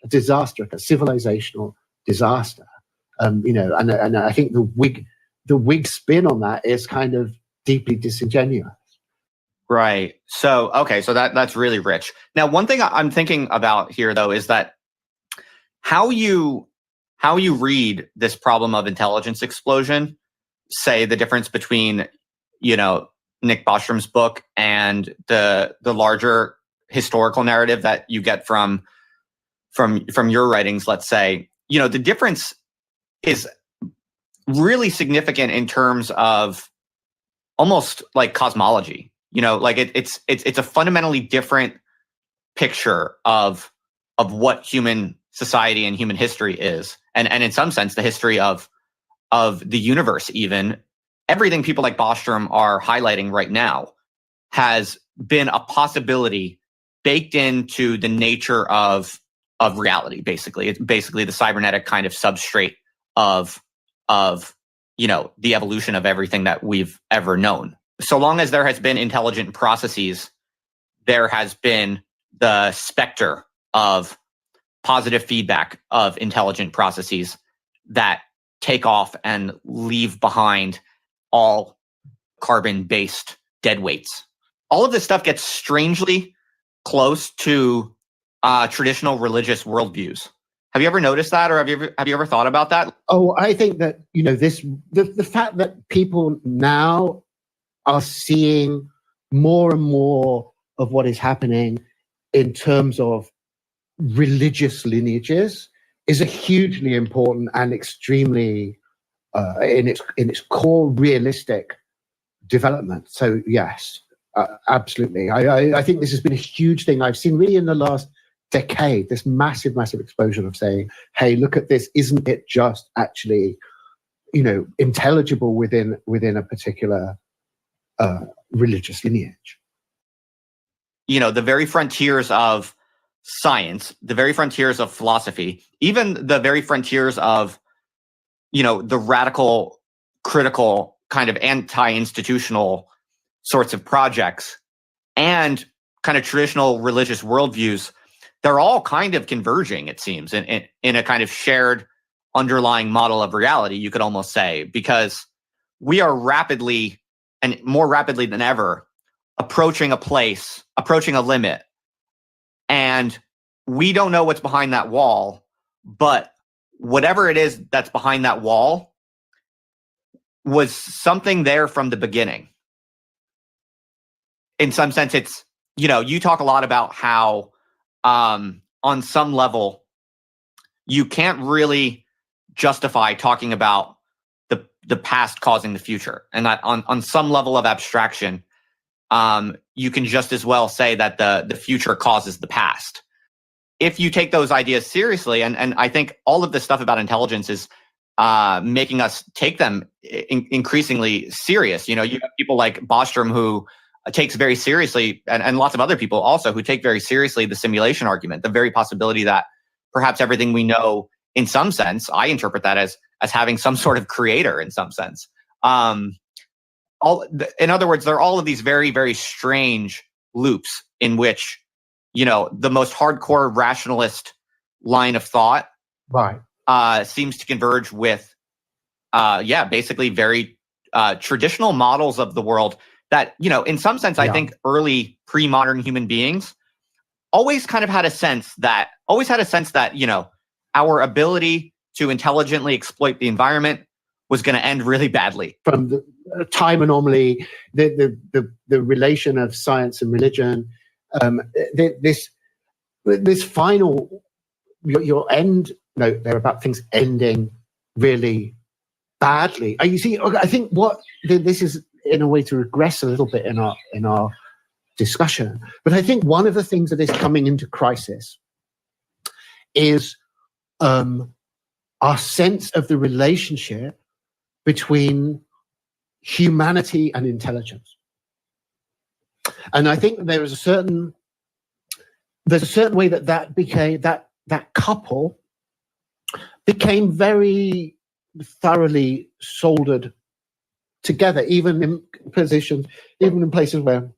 civilizational disaster. And I think the Whig spin on that is kind of deeply disingenuous. Right. So, okay. So that's really rich. Now, one thing I'm thinking about here, though, is that how you read this problem of intelligence explosion, say the difference between, Nick Bostrom's book and the larger historical narrative that you get from your writings, let's say, the difference is really significant in terms of almost like cosmology. It's a fundamentally different picture of what human society and human history is, and in some sense, the history of the universe. Even everything people like Bostrom are highlighting right now has been a possibility baked into the nature of reality. Basically, it's basically the cybernetic kind of substrate of the evolution of everything that we've ever known. So long as there has been intelligent processes, there has been the specter of positive feedback of intelligent processes that take off and leave behind all carbon-based dead weights. All of this stuff gets strangely close to traditional religious worldviews. Have you ever noticed that, or have you ever thought about that? Oh, I think that the fact that people now are seeing more and more of what is happening in terms of religious lineages is a hugely important and extremely in its core realistic development. So yes, absolutely. I think this has been a huge thing I've seen really in the last decade, this massive explosion of saying, hey, look at this, isn't it just actually intelligible within a particular religious lineage? The very frontiers of science, the very frontiers of philosophy, even the very frontiers of the radical, critical, kind of anti-institutional sorts of projects and kind of traditional religious worldviews, they're all kind of converging, it seems, in a kind of shared underlying model of reality, you could almost say, because we are rapidly, and more rapidly than ever, approaching a limit And we don't know what's behind that wall, but whatever it is that's behind that wall was something there from the beginning. In some sense, it's, you talk a lot about how on some level, you can't really justify talking about the past causing the future. And that on some level of abstraction, you can just as well say that the future causes the past. If you take those ideas seriously, and I think all of this stuff about intelligence is making us take them increasingly serious. You have people like Bostrom who takes very seriously, and lots of other people also who take very seriously the simulation argument, the very possibility that perhaps everything we know, in some sense, I interpret that as having some sort of creator in some sense. In other words, there are all of these very, very strange loops in which, the most hardcore rationalist line of thought seems to converge with, basically very traditional models of the world that, in some sense, I think early pre-modern human beings always had a sense that, our ability to intelligently exploit the environment was going to end really badly. From the time anomaly, the relation of science and religion, this final, your end note there about things ending really badly. You see, I think this is in a way to regress a little bit in our discussion. But I think one of the things that is coming into crisis is our sense of the relationship between humanity and intelligence. And I think there's a certain way that became that couple became very thoroughly soldered together, even in places where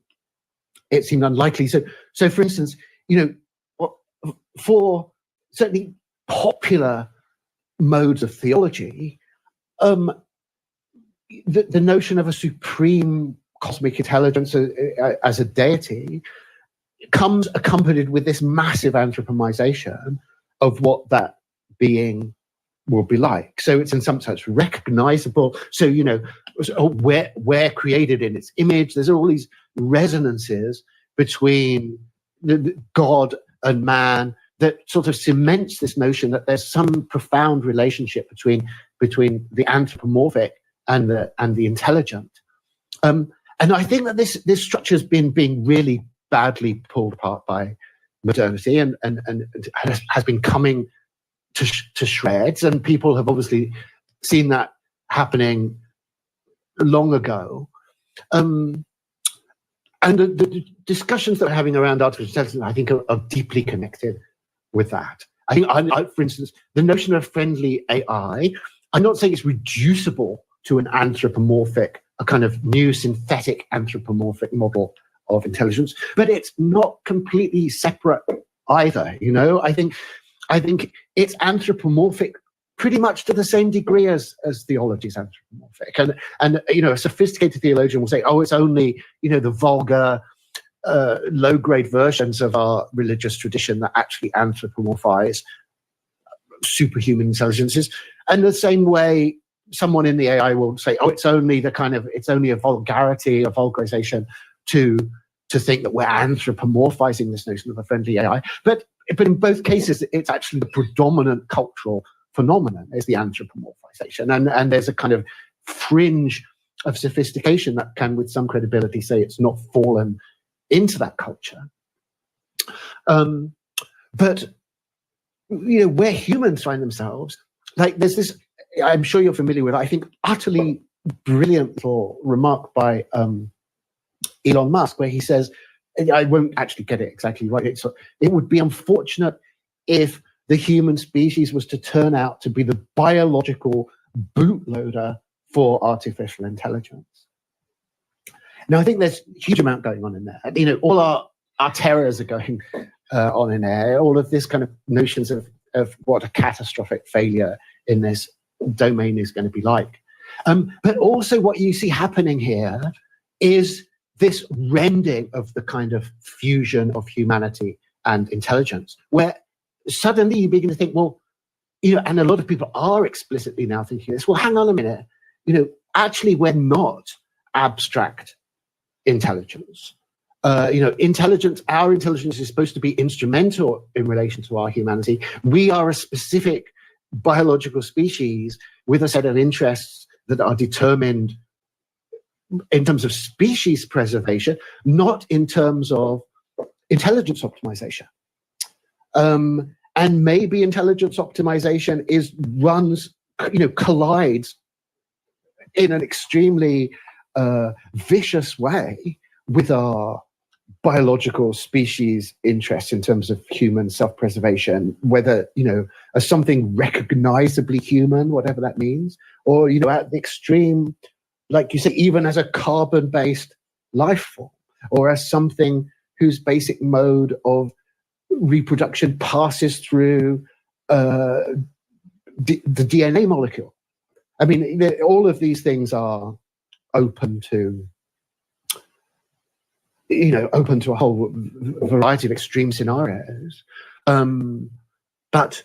it seemed unlikely. So for instance, for certainly popular modes of theology, the notion of a supreme cosmic intelligence as a deity comes accompanied with this massive anthropomization of what that being will be like. So it's in some sense recognizable. So, we're created in its image. There's all these resonances between God and man that sort of cements this notion that there's some profound relationship between the anthropomorphic and the intelligent. And I think that this structure has been being really badly pulled apart by modernity and has been coming to shreds. And people have obviously seen that happening long ago. And the discussions that we're having around artificial intelligence, I think, are deeply connected with that. I think, for instance, the notion of friendly AI, I'm not saying it's reducible to an anthropomorphic, a kind of new synthetic anthropomorphic model of intelligence, but it's not completely separate either. I think it's anthropomorphic pretty much to the same degree as theology is anthropomorphic. And a sophisticated theologian will say, oh, it's only, the vulgar, low-grade versions of our religious tradition that actually anthropomorphize superhuman intelligences. And the same way someone in the AI will say, oh, it's only a vulgarity, a vulgarization to think that we're anthropomorphizing this notion of a friendly AI. But in both cases, it's actually the predominant cultural phenomenon is the anthropomorphization. And there's a kind of fringe of sophistication that can, with some credibility, say it's not fallen into that culture. But, where humans find themselves, like there's this, I'm sure you're familiar with, I think, utterly brilliant little remark by Elon Musk, where he says, I won't actually get it exactly right, it would be unfortunate if the human species was to turn out to be the biological bootloader for artificial intelligence. Now, I think there's a huge amount going on in there. All our terrors are going on in there, all of this kind of notions of what a catastrophic failure in this domain is going to be like. But also what you see happening here is this rending of the kind of fusion of humanity and intelligence, where suddenly you begin to think, well, and a lot of people are explicitly now thinking this, well, hang on a minute, actually we're not abstract intelligence. Our intelligence is supposed to be instrumental in relation to our humanity. We are a specific biological species with a set of interests that are determined in terms of species preservation, not in terms of intelligence optimization. And maybe intelligence optimization collides in an extremely vicious way with our biological species interests in terms of human self-preservation, whether, as something recognizably human, whatever that means, or, at the extreme, like you say, even as a carbon-based life form, or as something whose basic mode of reproduction passes through the DNA molecule. I mean, all of these things are open to a whole variety of extreme scenarios. But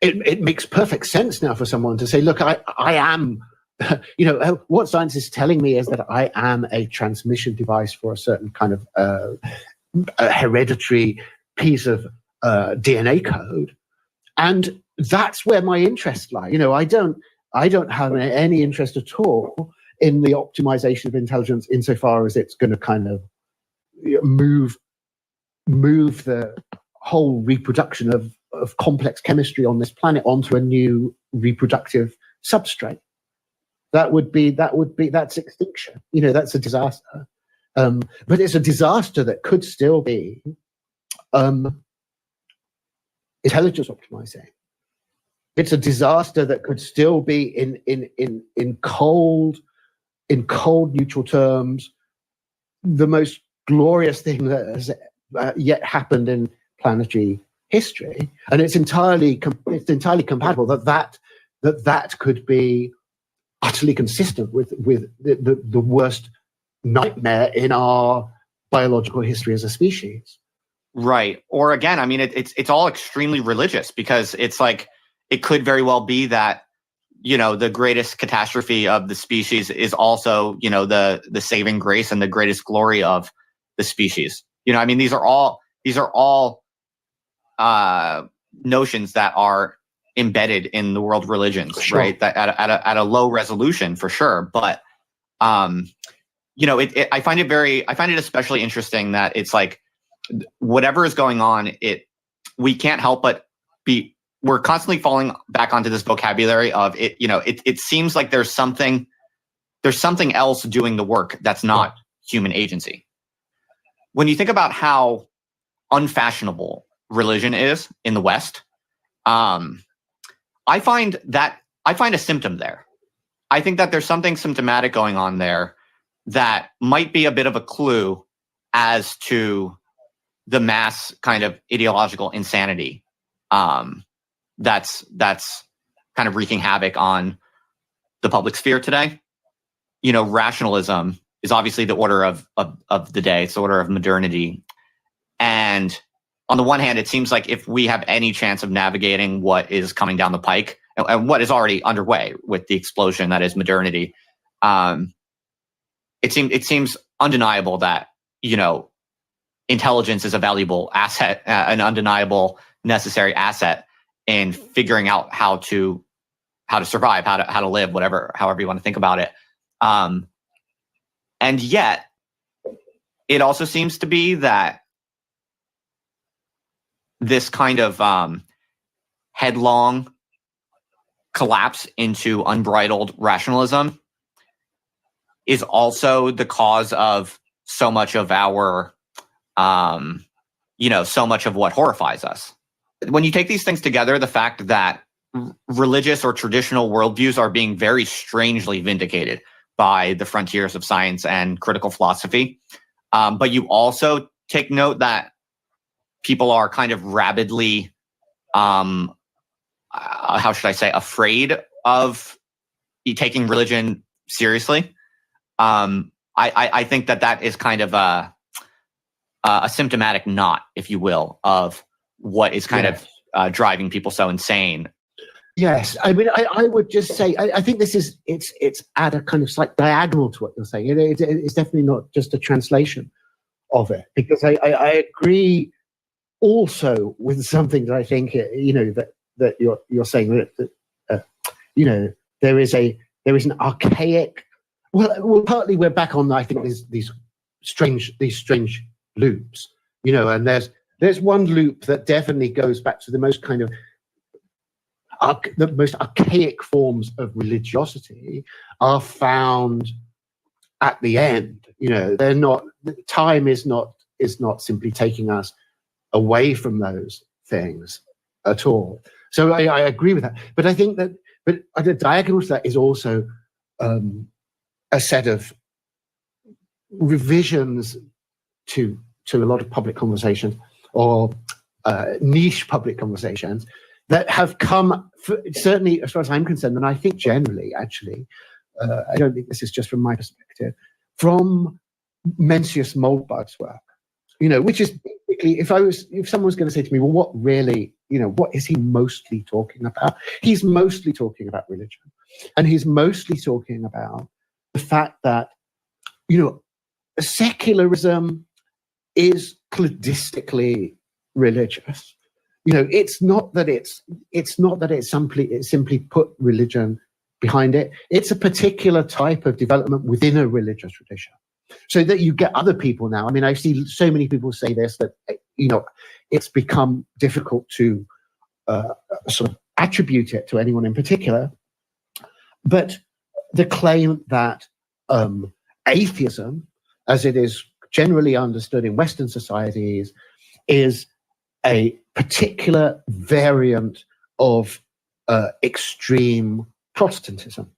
it makes perfect sense now for someone to say, look, I am, what science is telling me is that I am a transmission device for a certain kind of a hereditary piece of DNA code. And that's where my interests lie. I don't have any interest at all in the optimization of intelligence insofar as it's going to kind of move the whole reproduction of complex chemistry on this planet onto a new reproductive substrate. That's extinction. That's a disaster. But it's a disaster that could still be intelligence optimizing. It's a disaster that could still be in cold neutral terms the most glorious thing that has yet happened in planetary history, and it's entirely compatible that could be utterly consistent with the worst nightmare in our biological history as a species. Right. Or again, I mean, it's all extremely religious, because it's like it could very well be that the greatest catastrophe of the species is also the saving grace and the greatest glory of the species. I mean, these are all notions that are embedded in the world religions, sure. Right? That at a low resolution for sure. But I find it especially interesting that it's like whatever is going on, we can't help but we're constantly falling back onto this vocabulary of it. It seems like there's something else doing the work that's not human agency. When you think about how unfashionable religion is in the West, I find a symptom there. I think that there's something symptomatic going on there that might be a bit of a clue as to the mass kind of ideological insanity that's kind of wreaking havoc on the public sphere today. Rationalism is obviously the order of the day. It's the order of modernity. And on the one hand, it seems like if we have any chance of navigating what is coming down the pike and what is already underway with the explosion that is modernity, it seems undeniable that, intelligence is a valuable asset, an undeniable necessary asset in figuring out how to survive, how to live, however you want to think about it. And yet, it also seems to be that this kind of headlong collapse into unbridled rationalism is also the cause of so much of our, so much of what horrifies us. When you take these things together, the fact that religious or traditional worldviews are being very strangely vindicated by the frontiers of science and critical philosophy. But you also take note that people are kind of rabidly, afraid of taking religion seriously. I think that is kind of a symptomatic knot, if you will, of what is kind of driving people so insane. Yes, I mean, I would just say I think this is it's at a kind of slight diagonal to what you're saying. It's definitely not just a translation of it, because I agree also with something that I think that you're saying that there is an archaic. Well, partly we're back on, I think, these strange loops, and there's one loop that definitely goes back to the most kind of the most archaic forms of religiosity are found at the end. They're not. Time is not simply taking us away from those things at all. So I agree with that. But I think that, but the diagonal to that is also a set of revisions to a lot of public conversations, or niche public conversations, that have come, certainly as far as I'm concerned, and I think generally, actually, I don't think this is just from my perspective, from Mencius Moldbug's work, which is basically, if someone was going to say to me, well, what really, what is he mostly talking about? He's mostly talking about religion. And he's mostly talking about the fact that, secularism is cladistically religious. It's not that it's simply put religion behind it. It's a particular type of development within a religious tradition. So that you get other people now. I mean, I see so many people say this, that, it's become difficult to sort of attribute it to anyone in particular. But the claim that atheism, as it is generally understood in Western societies, is a particular variant of extreme Protestantism.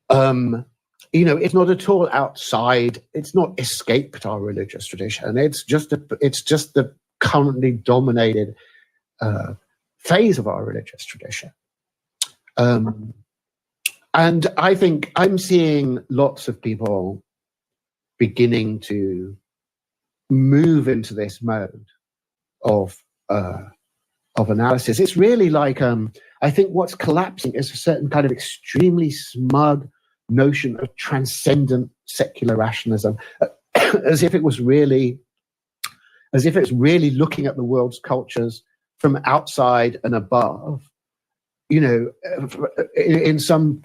It's not at all outside. It's not escaped our religious tradition. It's just the currently dominated phase of our religious tradition. And I think I'm seeing lots of people beginning to move into this mode of analysis. It's really like, I think what's collapsing is a certain kind of extremely smug notion of transcendent secular rationalism, as if it's really looking at the world's cultures from outside and above, in some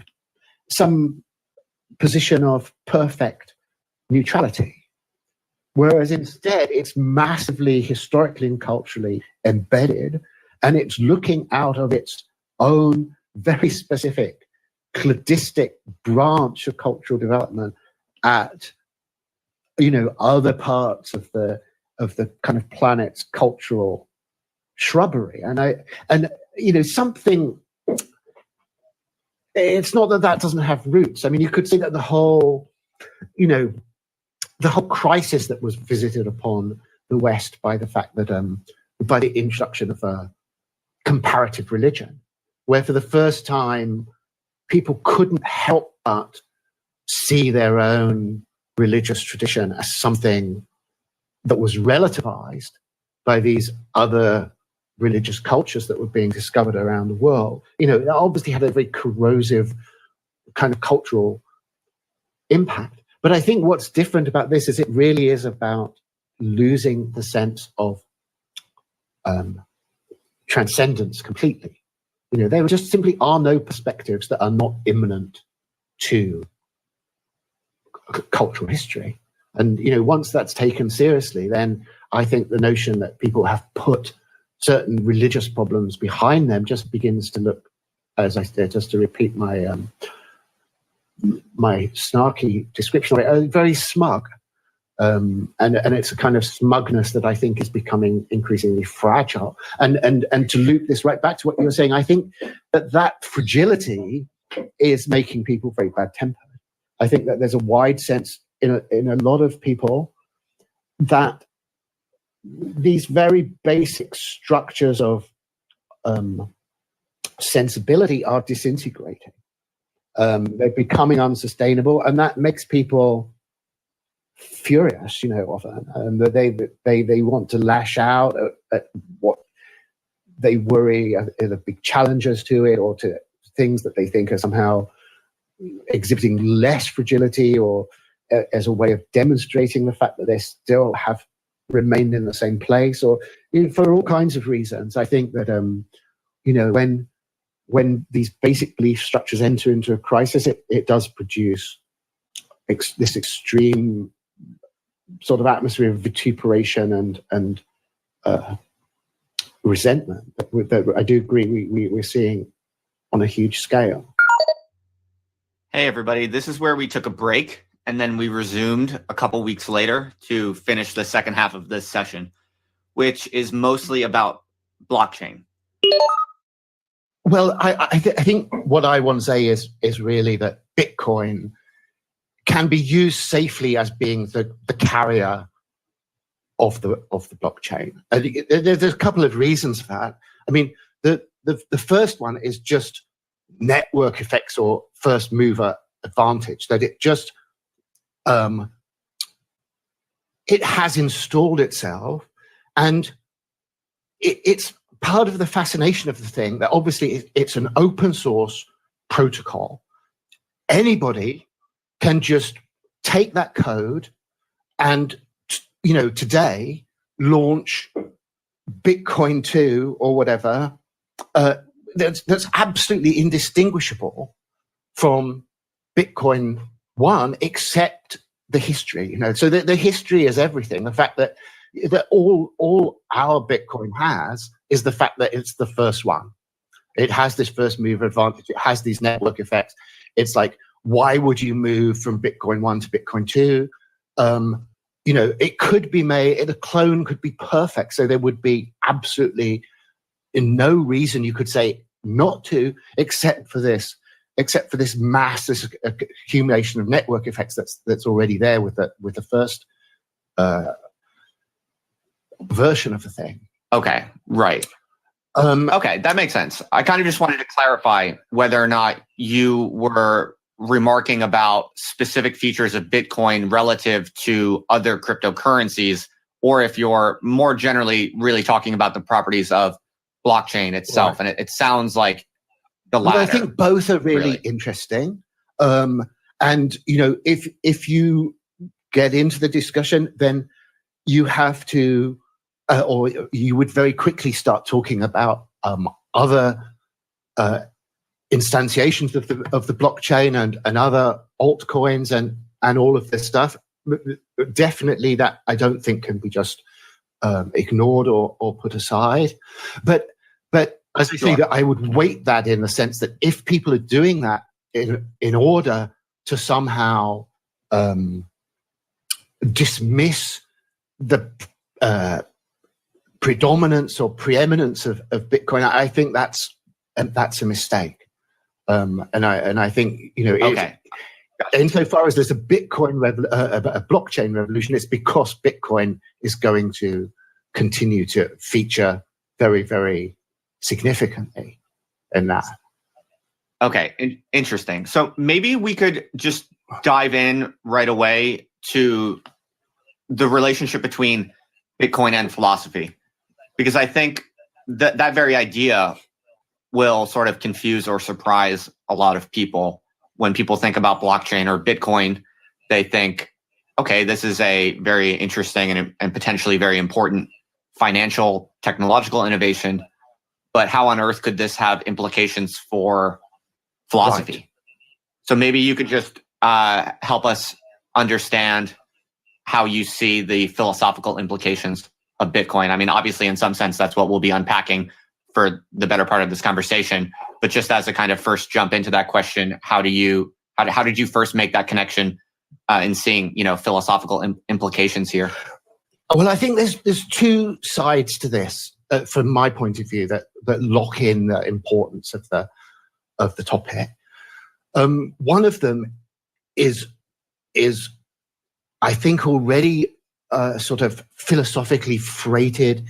position of perfect neutrality. Whereas instead, it's massively historically and culturally embedded, and it's looking out of its own very specific cladistic branch of cultural development at, other parts of the kind of planet's cultural shrubbery. And something. It's not that doesn't have roots. I mean, you could say that the whole crisis that was visited upon the West by the fact that by the introduction of a comparative religion, where for the first time people couldn't help but see their own religious tradition as something that was relativized by these other religious cultures that were being discovered around the world. It obviously had a very corrosive kind of cultural impact. But I think what's different about this is it really is about losing the sense of transcendence completely. There just simply are no perspectives that are not immanent to cultural history. And, once that's taken seriously, then I think the notion that people have put certain religious problems behind them just begins to look, as I said, just to repeat my my snarky description of it, very smug. And it's a kind of smugness that I think is becoming increasingly fragile. And to loop this right back to what you were saying, I think that fragility is making people very bad-tempered. I think that there's a wide sense in a lot of people that these very basic structures of sensibility are disintegrating. They're becoming unsustainable, and that makes people furious, often, and that they want to lash out at what they worry are the big challenges to it, or to things that they think are somehow exhibiting less fragility, or as a way of demonstrating the fact that they still have remained in the same place, or for all kinds of reasons. I think that when these basic belief structures enter into a crisis, it does produce this extreme sort of atmosphere of vituperation and resentment that I do agree we're seeing on a huge scale. Hey, everybody. This is where we took a break, and then we resumed a couple weeks later to finish the second half of this session, which is mostly about blockchain. Well, I think what I want to say is really that Bitcoin can be used safely as being the carrier of the blockchain. There's a couple of reasons for that. I mean, the first one is just network effects or first mover advantage, that it just it has installed itself, and it's part of the fascination of the thing that obviously it's an open source protocol. Anybody can just take that code and, today launch Bitcoin 2 or whatever, that's absolutely indistinguishable from Bitcoin 1, except the history. So the history is everything. The fact that all our Bitcoin has is the fact that it's the first one. It has this first mover advantage. It has these network effects. It's like, why would you move from Bitcoin 1 to Bitcoin 2? It could be made, a clone could be perfect. So there would be absolutely no reason you could say not to, except for this mass, this accumulation of network effects that's already there with the first version of the thing. Okay, right. Okay, that makes sense. I kind of just wanted to clarify whether or not you were remarking about specific features of Bitcoin relative to other cryptocurrencies, or if you're more generally really talking about the properties of blockchain itself. Right. And it sounds like the latter. Well, I think both are really interesting. And if you get into the discussion, then you have to, or you would very quickly start talking about other instantiations of the blockchain and other altcoins and all of this stuff. Definitely, that I don't think can be just ignored or put aside. But as I say, that I would weight that in the sense that if people are doing that in order to somehow dismiss the predominance or preeminence of Bitcoin, I think that's a mistake. And I think okay. Insofar as there's a blockchain revolution, it's because Bitcoin is going to continue to feature very, very significantly in that. Okay, interesting. So maybe we could just dive in right away to the relationship between Bitcoin and philosophy, because I think that very idea will sort of confuse or surprise a lot of people. When people think about blockchain or Bitcoin, they think, okay, this is a very interesting and potentially very important financial, technological innovation, but how on earth could this have implications for philosophy? Right. So maybe you could just help us understand how you see the philosophical implications of Bitcoin. I mean, obviously, in some sense, that's what we'll be unpacking for the better part of this conversation. But just as a kind of first jump into that question, how did you first make that connection in seeing philosophical implications here? Well, I think there's two sides to this from my point of view that lock in the importance of the topic. One of them is I think already a sort of philosophically freighted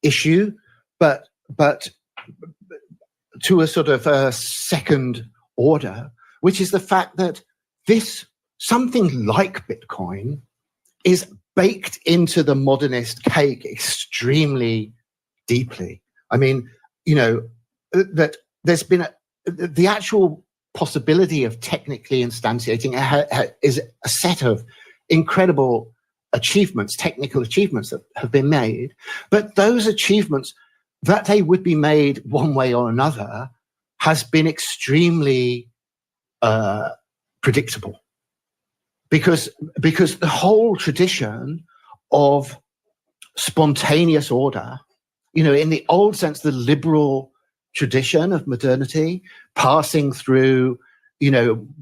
issue, but to a sort of a second order, which is the fact that something like Bitcoin is baked into the modernist cake extremely deeply. I mean, that there's been the actual possibility of technically instantiating is a set of incredible achievements, technical achievements that have been made. But those achievements, that they would be made one way or another, has been extremely predictable. Because the whole tradition of spontaneous order, in the old sense, the liberal tradition of modernity, passing through,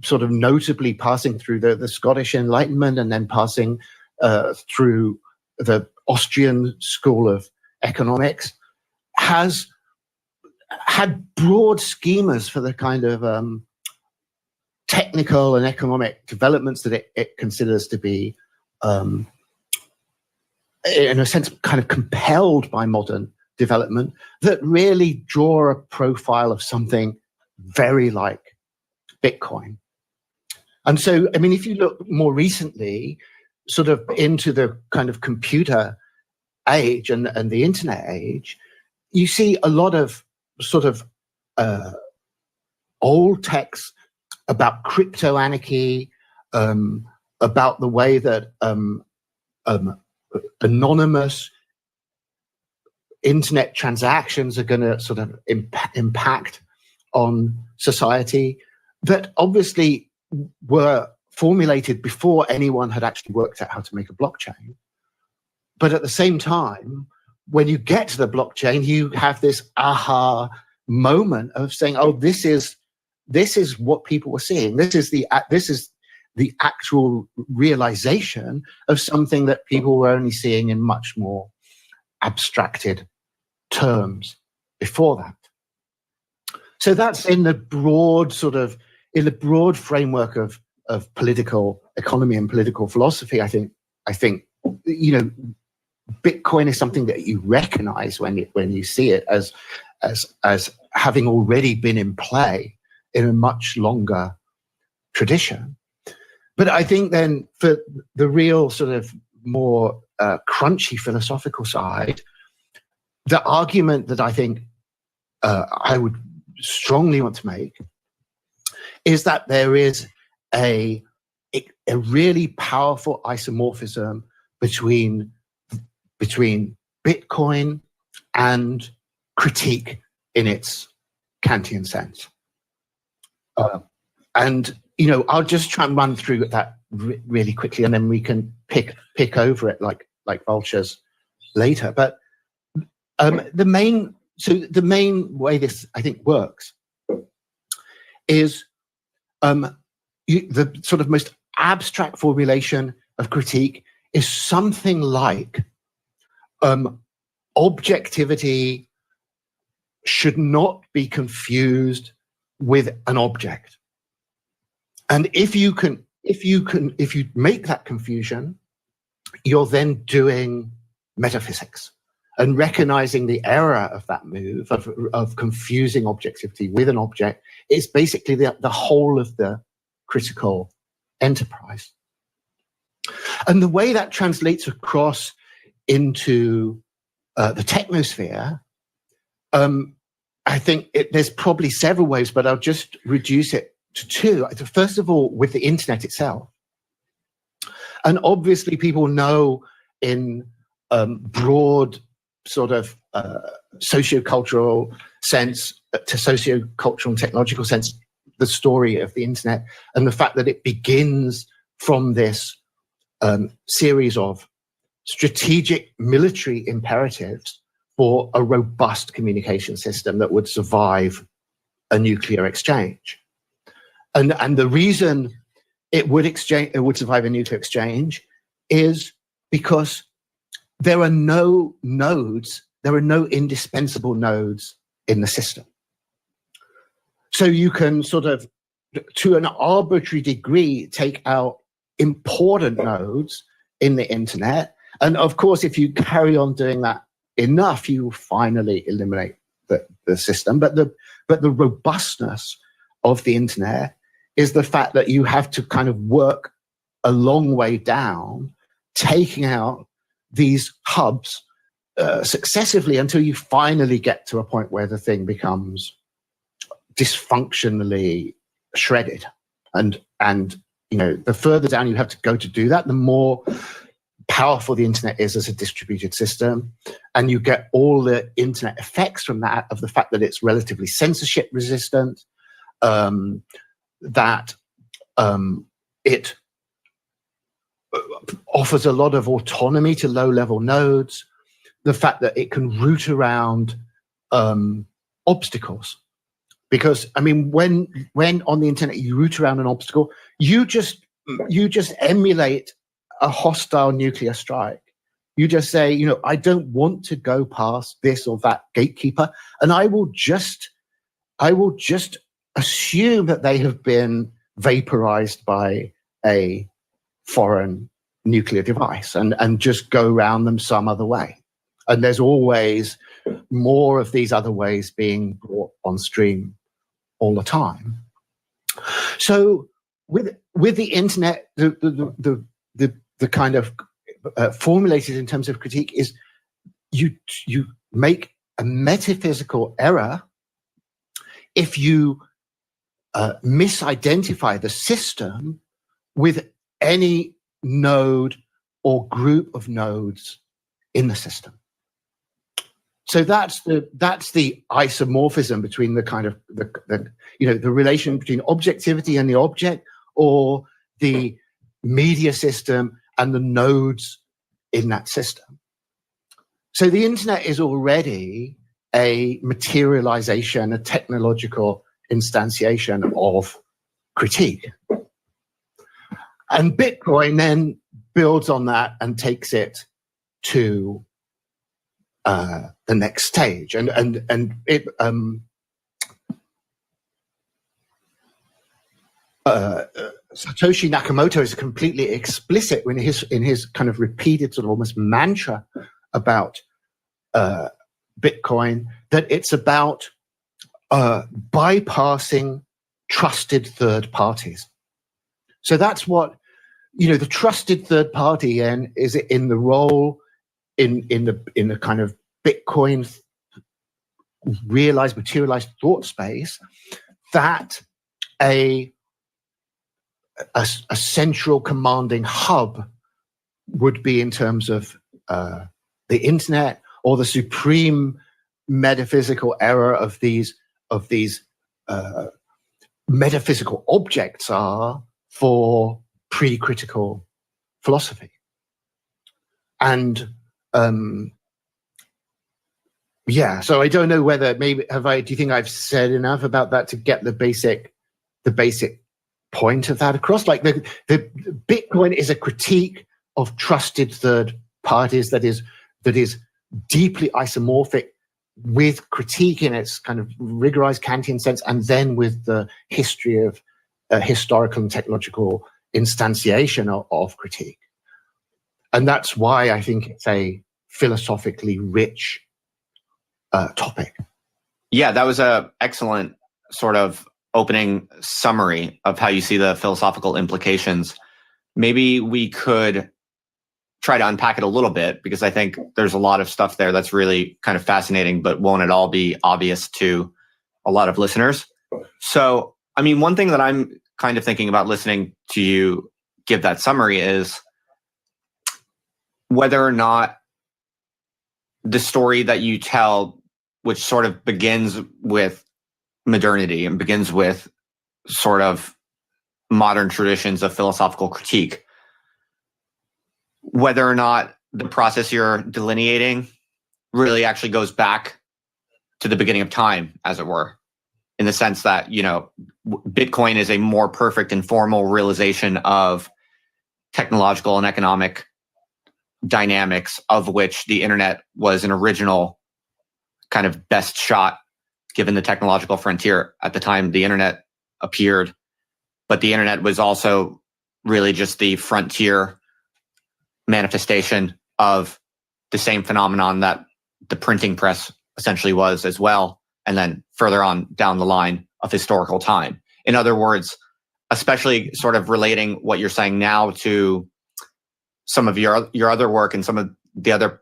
sort of notably passing through the Scottish Enlightenment and then passing through the Austrian school of economics, has had broad schemas for the kind of technical and economic developments that it considers to be, in a sense, kind of compelled by modern development, that really draw a profile of something very like Bitcoin. And so, I mean, if you look more recently, sort of into the kind of computer age and the internet age, you see a lot of sort of old texts about crypto anarchy, about the way that anonymous internet transactions are going to sort of impact on society, that obviously were formulated before anyone had actually worked out how to make a blockchain. But at the same time, when you get to the blockchain, you have this aha moment of saying, oh, this is what people were seeing. This is the actual realization of something that people were only seeing in much more abstracted terms before that. So that's in the broad framework of political economy and political philosophy. I think Bitcoin is something that you recognize when you see it as having already been in play in a much longer tradition. But I think then for the real sort of more crunchy philosophical side, the argument that I think I would strongly want to make is that there is a really powerful isomorphism between Bitcoin and critique in its Kantian sense. And I'll just try and run through that really quickly, and then we can pick over it like vultures later. But the main way this, I think, works is the sort of most abstract formulation of critique is something like objectivity should not be confused with an object. And if you make that confusion, you're then doing metaphysics and recognizing the error of that move of confusing objectivity with an object is basically the whole of the critical enterprise. And the way that translates across into the technosphere, I think there's probably several ways, but I'll just reduce it to two. First of all, with the internet itself. And obviously people know in broad sort of sociocultural sense, to sociocultural and technological sense, the story of the internet and the fact that it begins from this series of strategic military imperatives for a robust communication system that would survive a nuclear exchange. And the reason it would survive a nuclear exchange is because there are no nodes, there are no indispensable nodes in the system. So you can sort of, to an arbitrary degree, take out important nodes in the internet. And of course, if you carry on doing that enough, you will finally eliminate the system. But the robustness of the internet is the fact that you have to kind of work a long way down taking out these hubs successively until you finally get to a point where the thing becomes dysfunctionally shredded. And the further down you have to go to do that, the more powerful the internet is as a distributed system. And you get all the internet effects from that, of the fact that it's relatively censorship resistant, that it offers a lot of autonomy to low-level nodes, the fact that it can route around obstacles. Because, I mean, when on the internet you route around an obstacle, you just emulate a hostile nuclear strike. You just say, I don't want to go past this or that gatekeeper, and I will just assume that they have been vaporized by a foreign nuclear device and just go around them some other way. And there's always more of these other ways being brought on stream all the time. So with the internet, the kind of formulated in terms of critique is you make a metaphysical error if you misidentify the system with any node or group of nodes in the system. So that's the isomorphism between the kind of the relation between objectivity and the object, or the media system and the nodes in that system. So the internet is already a materialization, a technological instantiation of critique. And Bitcoin then builds on that and takes it to the next stage. And it Satoshi Nakamoto is completely explicit in his kind of repeated sort of almost mantra about Bitcoin, that it's about bypassing trusted third parties. So that's what, the trusted third party then is in the role in the kind of Bitcoin realized, materialized thought space, that a central commanding hub would be in terms of the internet, or the supreme metaphysical error of these metaphysical objects are for pre-critical philosophy. And so I don't know whether do you think I've said enough about that to get the basic point of that across? Like the Bitcoin is a critique of trusted third parties that is deeply isomorphic, with critique in its kind of rigorized Kantian sense, and then with the history of historical and technological instantiation of critique. And that's why I think it's a philosophically rich topic. Yeah, that was an excellent sort of opening summary of how you see the philosophical implications. Maybe we could try to unpack it a little bit, because I think there's a lot of stuff there that's really kind of fascinating, but won't at all be obvious to a lot of listeners. So, I mean, one thing that I'm kind of thinking about listening to you give that summary is whether or not the story that you tell, which sort of begins with modernity and begins with sort of modern traditions of philosophical critique, whether or not the process you're delineating really actually goes back to the beginning of time, as it were, in the sense that, Bitcoin is a more perfect and formal realization of technological and economic dynamics, of which the internet was an original kind of best shot, given the technological frontier at the time the internet appeared. But the internet was also really just the frontier manifestation of the same phenomenon that the printing press essentially was as well, and then further on down the line of historical time. In other words, especially sort of relating what you're saying now to some of your other work and some of the other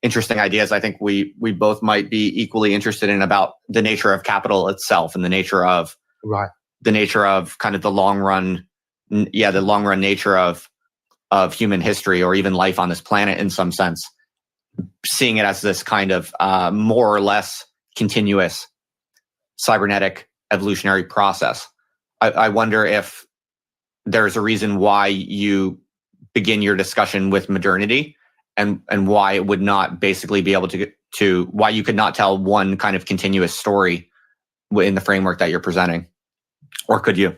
interesting ideas I think we both might be equally interested in about the nature of capital itself and the nature of kind of the long run nature of human history, or even life on this planet in some sense, seeing it as this kind of more or less continuous cybernetic evolutionary process. I wonder if there's a reason why you begin your discussion with modernity, and why it would not basically be able to why you could not tell one kind of continuous story in the framework that you're presenting, or could you?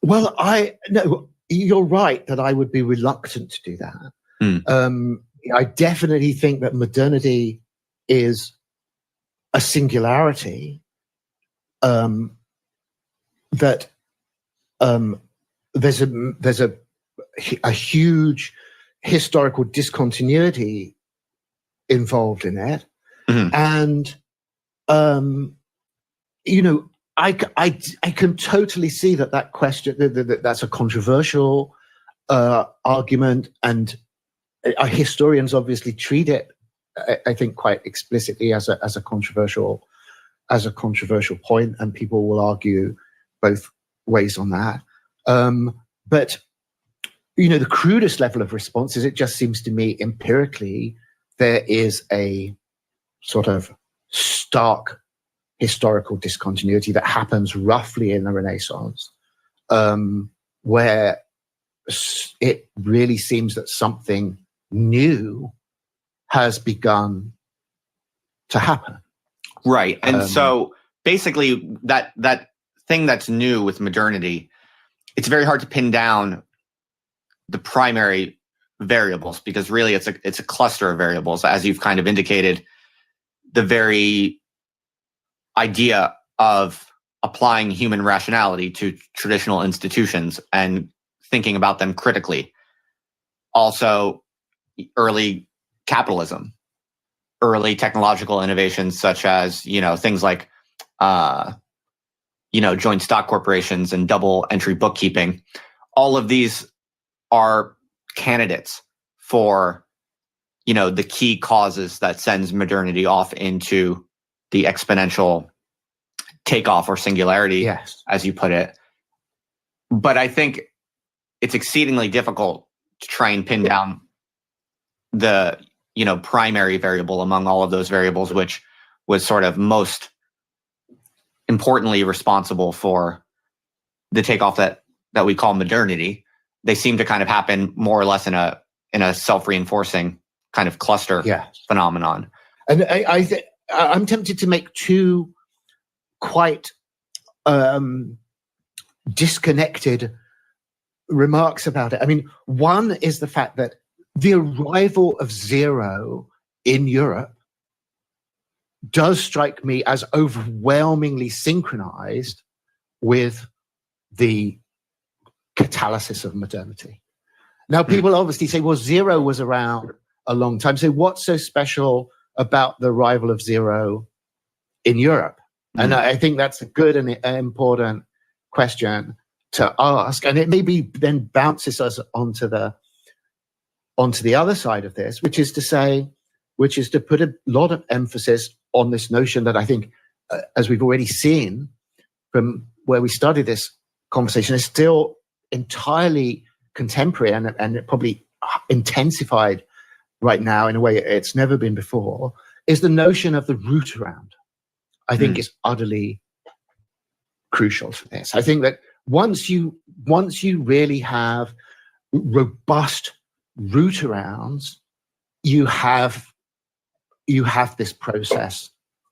Well, no, you're right that I would be reluctant to do that. I definitely think that modernity is a singularity, that there's a huge historical discontinuity involved in it. And I can totally see that question, that's a controversial argument, and historians obviously treat it, I think, quite explicitly as a controversial point, and people will argue both ways on that. But the crudest level of response is, it just seems to me empirically there is a sort of stark historical discontinuity that happens roughly in the Renaissance, where it really seems that something new has begun to happen. Right. And so basically that thing that's new with modernity, it's very hard to pin down the primary variables, because really it's a cluster of variables, as you've kind of indicated. The very idea of applying human rationality to traditional institutions and thinking about them critically. Also, early capitalism, early technological innovations such as, things like, joint stock corporations and double entry bookkeeping. All of these are candidates for, the key causes that sends modernity off into the exponential takeoff or singularity, yes, as you put it. But I think it's exceedingly difficult to try and pin down the, primary variable among all of those variables, which was sort of most importantly responsible for the takeoff that we call modernity. They seem to kind of happen more or less in a self-reinforcing kind of cluster phenomenon. And I'm tempted to make two quite disconnected remarks about it. I mean, one is the fact that the arrival of zero in Europe does strike me as overwhelmingly synchronized with the catalysis of modernity. Now, people obviously say, well, zero was around a long time. So what's so special about the arrival of zero in Europe? And I think that's a good and important question to ask. And it maybe then bounces us onto the other side of this, which is to put a lot of emphasis on this notion that I think, as we've already seen from where we started this conversation, is still entirely contemporary and it probably intensified right now in a way it's never been before, is the notion of the route around. I think is utterly crucial for this. I think that once you really have robust route arounds, you have this process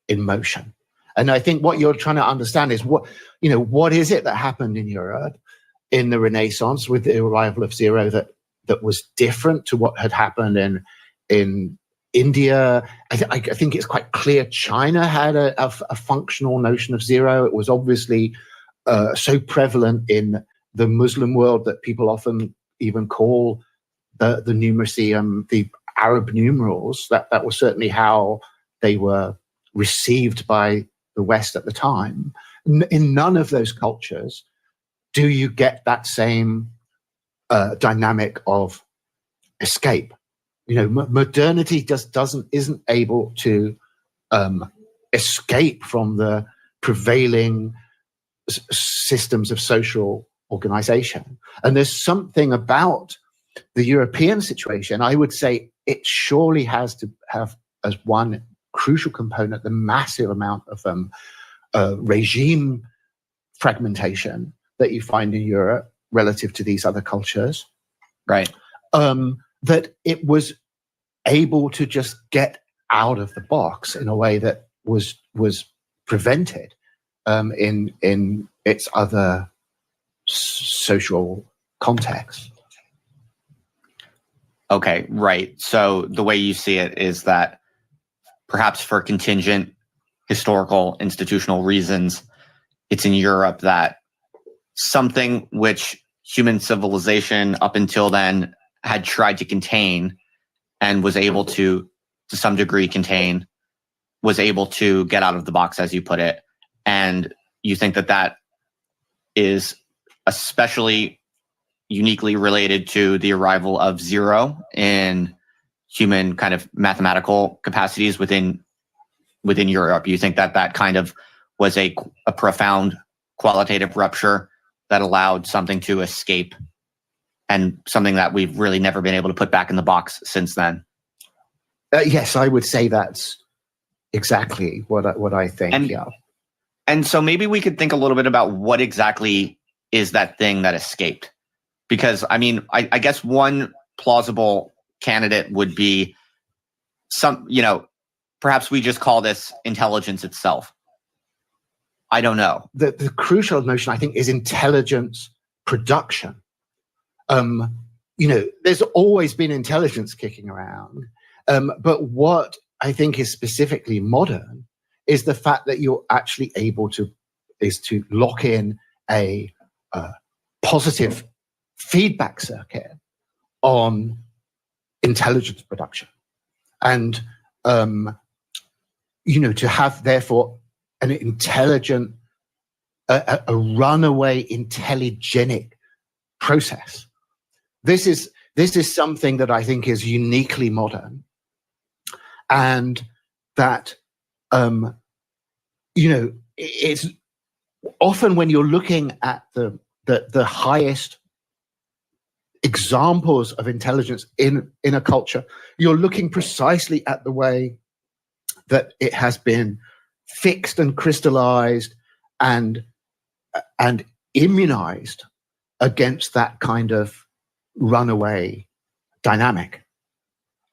in motion. And I think what you're trying to understand is what is it that happened in Europe in the Renaissance with the arrival of zero that was different to what had happened in India. I think it's quite clear China had a functional notion of zero. It was obviously so prevalent in the Muslim world that people often even call the numeracy the Arab numerals. That was certainly how they were received by the West at the time. In none of those cultures do you get that same dynamic of escape. Modernity just isn't able to escape from the prevailing systems of social organization. And there's something about the European situation, I would say it surely has to have as one crucial component the massive amount of regime fragmentation that you find in Europe relative to these other cultures. Right. That it was able to just get out of the box in a way that was prevented in its other social context. Okay, right. So the way you see it is that perhaps for contingent historical institutional reasons, it's in Europe that something which human civilization up until then had tried to contain and was able to some degree contain, was able to get out of the box, as you put it. And you think that that is especially uniquely related to the arrival of zero in human kind of mathematical capacities within Europe. You think that that kind of was a profound qualitative rupture that allowed something to escape, and something that we've really never been able to put back in the box since then? Yes, I would say that's exactly what I think. And so maybe we could think a little bit about what exactly is that thing that escaped. Because, I mean, I guess one plausible candidate would be perhaps we just call this intelligence itself. I don't know. The crucial notion, I think, is intelligence production. There's always been intelligence kicking around. But what I think is specifically modern is the fact that you're actually able to lock in a positive feedback circuit on intelligence production, and to have therefore an intelligent, a runaway intelligenic process. This is something that I think is uniquely modern, and that it's often when you're looking at the highest examples of intelligence in a culture, you're looking precisely at the way that it has been fixed and crystallized and immunized against that kind of runaway dynamic.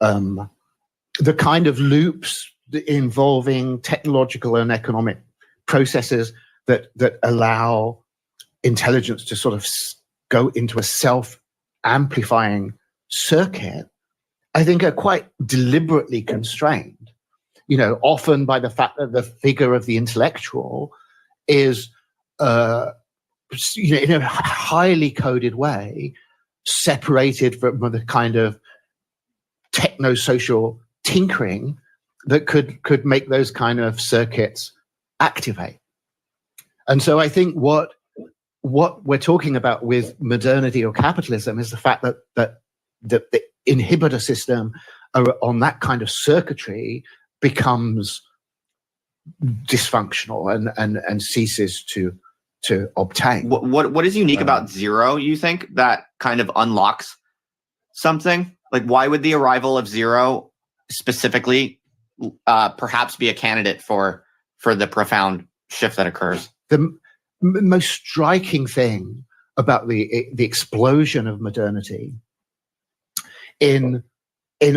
The kind of loops involving technological and economic processes that allow intelligence to sort of go into a self-amplifying circuit, I think are quite deliberately constrained, often by the fact that the figure of the intellectual is, in a highly coded way, separated from the kind of techno-social tinkering that could make those kind of circuits activate. And so I think what we're talking about with modernity or capitalism is the fact that the inhibitor system on that kind of circuitry becomes dysfunctional and ceases to obtain. What is unique about zero, you think, that kind of unlocks something? Like, why would the arrival of zero specifically perhaps be a candidate for the profound shift that occurs? The most striking thing about the explosion of modernity in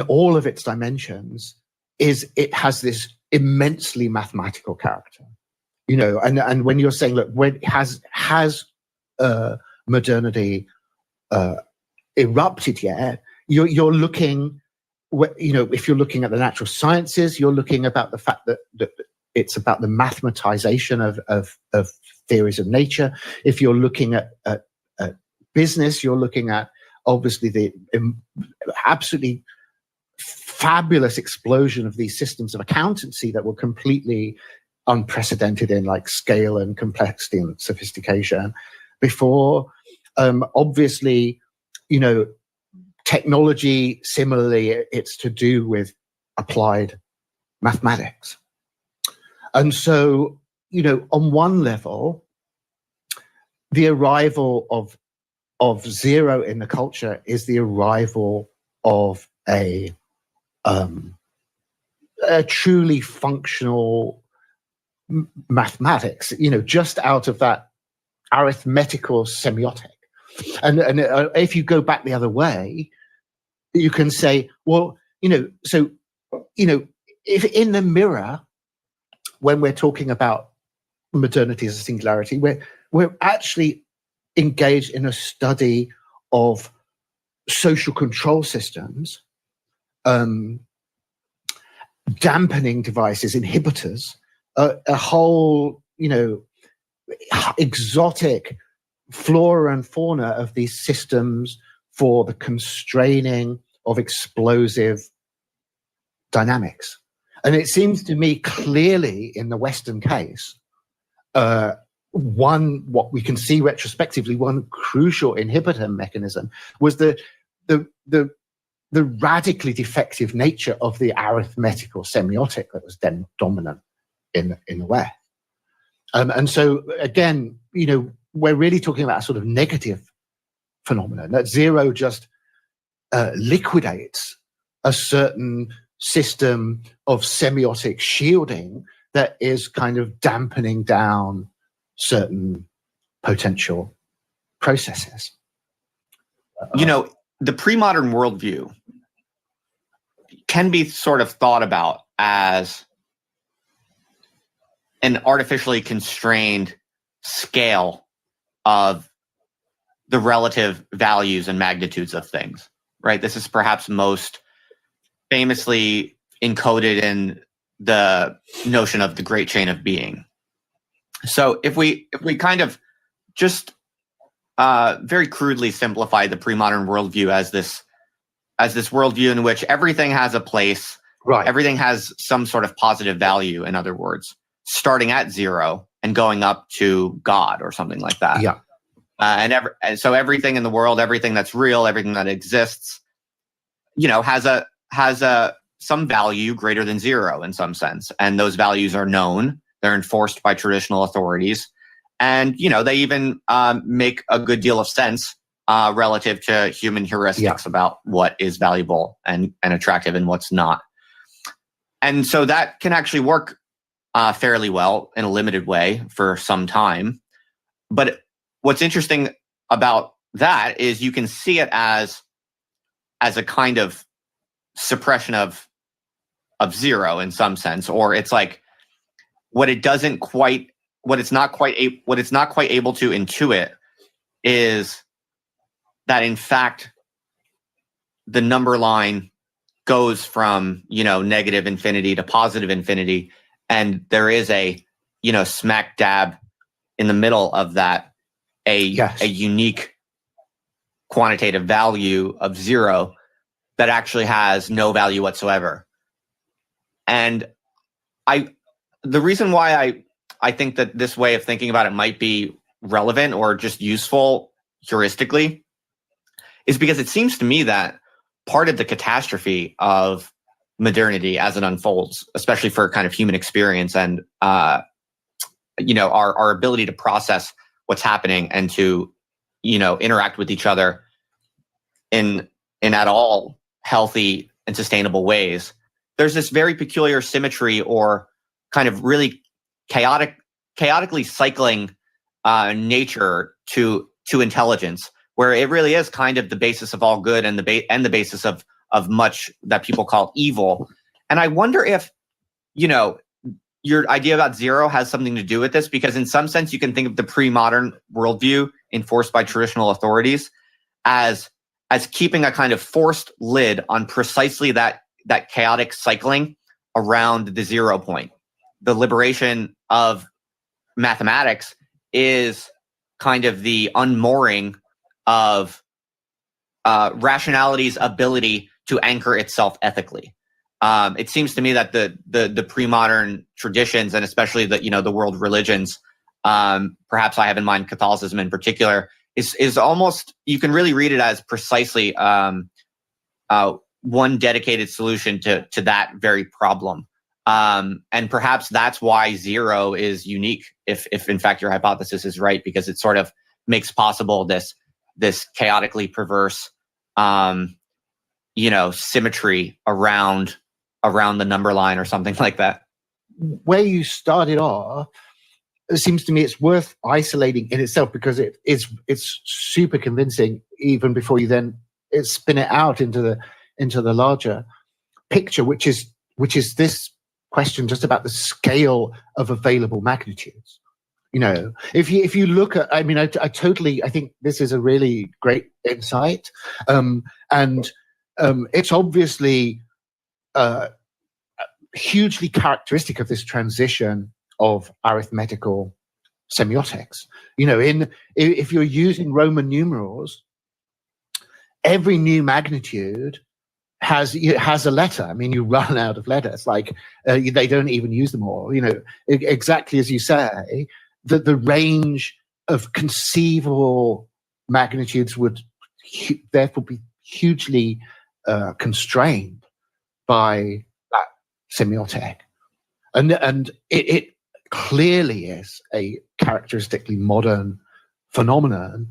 all of its dimensions is it has this immensely mathematical character. And when you're saying, look, when has modernity erupted yet? You're looking, if you're looking at the natural sciences, you're looking about the fact that it's about the mathematization of theories of nature. If you're looking at business, you're looking at obviously the absolutely fabulous explosion of these systems of accountancy that were completely unprecedented in like scale and complexity and sophistication before. Obviously, technology, similarly, it's to do with applied mathematics. And so, on one level, the arrival of zero in the culture is the arrival of a truly functional mathematics, just out of that arithmetical semiotic. And if you go back the other way, you can say, well, if in the mirror, when we're talking about modernity as a singularity, we're actually engaged in a study of social control systems, dampening devices, inhibitors, a whole, exotic flora and fauna of these systems for the constraining of explosive dynamics. And it seems to me clearly in the Western case, what we can see retrospectively, one crucial inhibitor mechanism was the radically defective nature of the arithmetical semiotic that was then dominant in the West. And so again, we're really talking about a sort of negative phenomenon, that zero just liquidates a certain system of semiotic shielding that is kind of dampening down certain potential processes. The pre-modern worldview can be sort of thought about as an artificially constrained scale of the relative values and magnitudes of things, right? This is perhaps most famously encoded in the notion of the great chain of being. So if we kind of just very crudely simplify the pre-modern worldview as this worldview in which everything has a place, right? Everything Everything has some sort of positive value, in other words, starting at zero and going up to God or something like that. Yeah. And so everything in the world, everything that's real, everything that exists, has some value greater than zero in some sense. And those values are known. They're enforced by traditional authorities. And, they even make a good deal of sense relative to human heuristics about what is valuable and attractive and what's not. And so that can actually work fairly well in a limited way for some time. But what's interesting about that is you can see it as a kind of suppression of zero in some sense, or it's like what it's not quite able to intuit is that in fact the number line goes from negative infinity to positive infinity, and there is a smack dab in the middle of that a unique quantitative value of zero that actually has no value whatsoever. And the reason why I think that this way of thinking about it might be relevant or just useful heuristically is because it seems to me that part of the catastrophe of modernity as it unfolds, especially for kind of human experience and our ability to process what's happening and to interact with each other in at all healthy and sustainable ways, there's this very peculiar symmetry or kind of really chaotically cycling nature to intelligence, where it really is kind of the basis of all good and the basis of much that people call evil. And I wonder if your idea about zero has something to do with this, because in some sense you can think of the pre-modern worldview enforced by traditional authorities as keeping a kind of forced lid on precisely that chaotic cycling around the 0 point. The liberation of mathematics is kind of the unmooring of rationality's ability to anchor itself ethically. It seems to me that the pre-modern traditions, and especially the world religions, perhaps I have in mind Catholicism in particular, is almost, you can really read it as precisely one dedicated solution to that very problem. And perhaps that's why zero is unique, if in fact your hypothesis is right, because it sort of makes possible this chaotically perverse symmetry around the number line or something like that. Where you started off, it seems to me it's worth isolating in itself, because it's super convincing even before you then spin it out into the larger picture, which is this question just about the scale of available magnitudes. If you look at, I think this is a really great insight, and it's obviously hugely characteristic of this transition of arithmetical semiotics. If you're using Roman numerals, every new magnitude has a letter. You run out of letters. They don't even use them all. Exactly as you say, that the range of conceivable magnitudes would therefore be hugely constrained by that semiotic, and it clearly is a characteristically modern phenomenon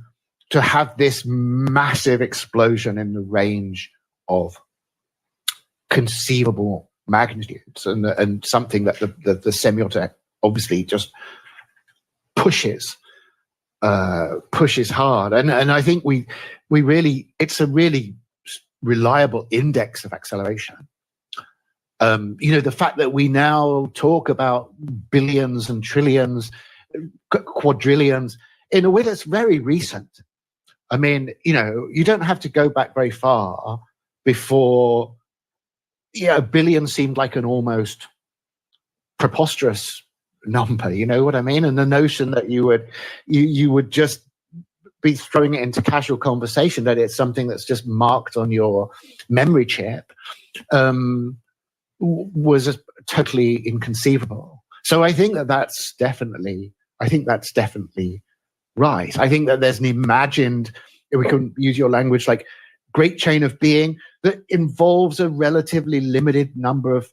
to have this massive explosion in the range of conceivable magnitudes, and something that the semiotic obviously just pushes hard, and I think we really, it's a really reliable index of acceleration. The fact that we now talk about billions and trillions, quadrillions, in a way that's very recent. You don't have to go back very far before, a billion seemed like an almost preposterous number. You know what I mean? And the notion that you would just be throwing it into casual conversation, that it's something that's just marked on your memory chip, was totally inconceivable. So I think that's definitely right. I think that there's an imagined, if we can use your language, like great chain of being that involves a relatively limited number of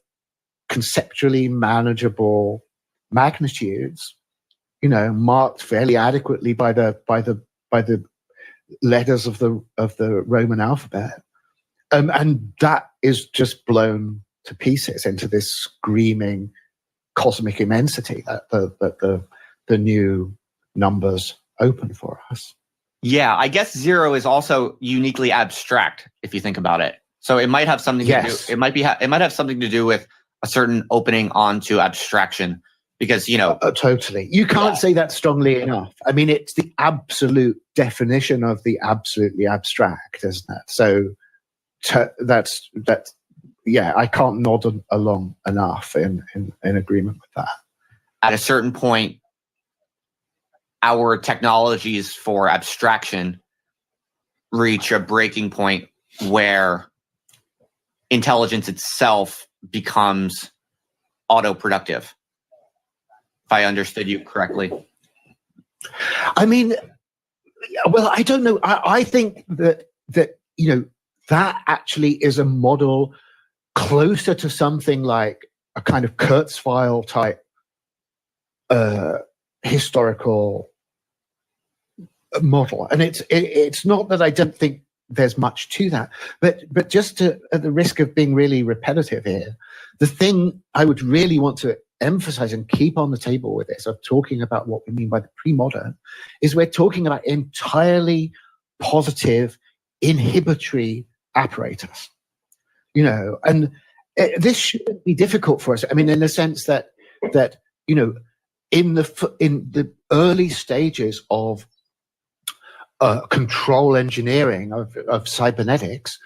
conceptually manageable magnitudes, marked fairly adequately by the letters of the Roman alphabet, and that is just blown to pieces into this screaming cosmic immensity that the new numbers open for us. Yeah, I guess zero is also uniquely abstract if you think about it. So it might have something to do. It might have something to do with a certain opening onto abstraction, because totally. You can't say that strongly enough. It's the absolute definition of the absolutely abstract, isn't it? So that's. Yeah, I can't nod along enough in agreement with that. At a certain point, our technologies for abstraction reach a breaking point where intelligence itself becomes autoproductive, if I understood you correctly. Well, I don't know. I think that that actually is a model closer to something like a kind of Kurzweil type historical model. And it's not that I don't think there's much to that, but just at the risk of being really repetitive here, the thing I would really want to emphasize and keep on the table with this, of talking about what we mean by the pre-modern, is we're talking about entirely positive inhibitory apparatus. And this shouldn't be difficult for us. In the sense that in the early stages of control engineering of cybernetics,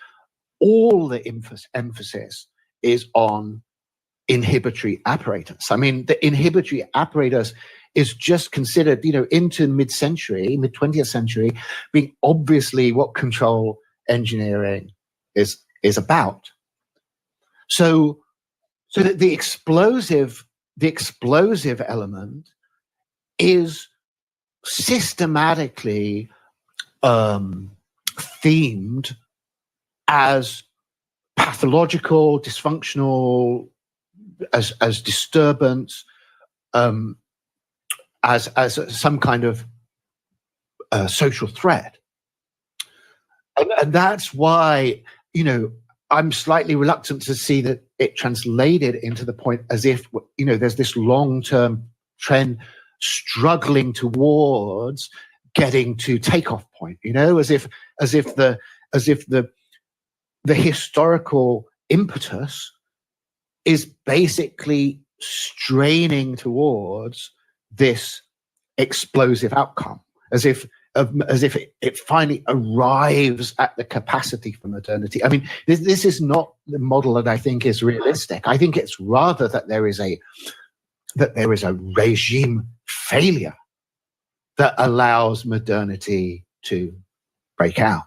all the emphasis is on inhibitory apparatus. The inhibitory apparatus is just considered, into mid-20th century, being obviously what control engineering is about. So that the explosive element is systematically themed as pathological, dysfunctional, as disturbance, as some kind of social threat. And that's why, I'm slightly reluctant to see that it translated into the point as if, there's this long-term trend struggling towards getting to takeoff point, as if the historical impetus is basically straining towards this explosive outcome, as if it finally arrives at the capacity for modernity. I mean, this is not the model that I think is realistic. I think it's rather that there is a regime failure that allows modernity to break out.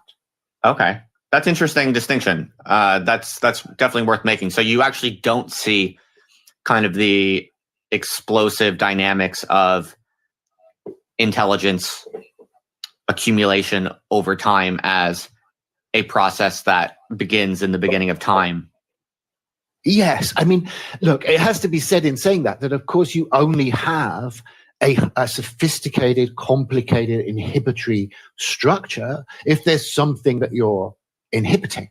Okay. That's interesting distinction. That's definitely worth making. So you actually don't see kind of the explosive dynamics of intelligence accumulation over time as a process that begins in the beginning of time. Yes. I mean, look, it has to be said in saying that of course you only have a sophisticated, complicated, inhibitory structure if there's something that you're inhibiting.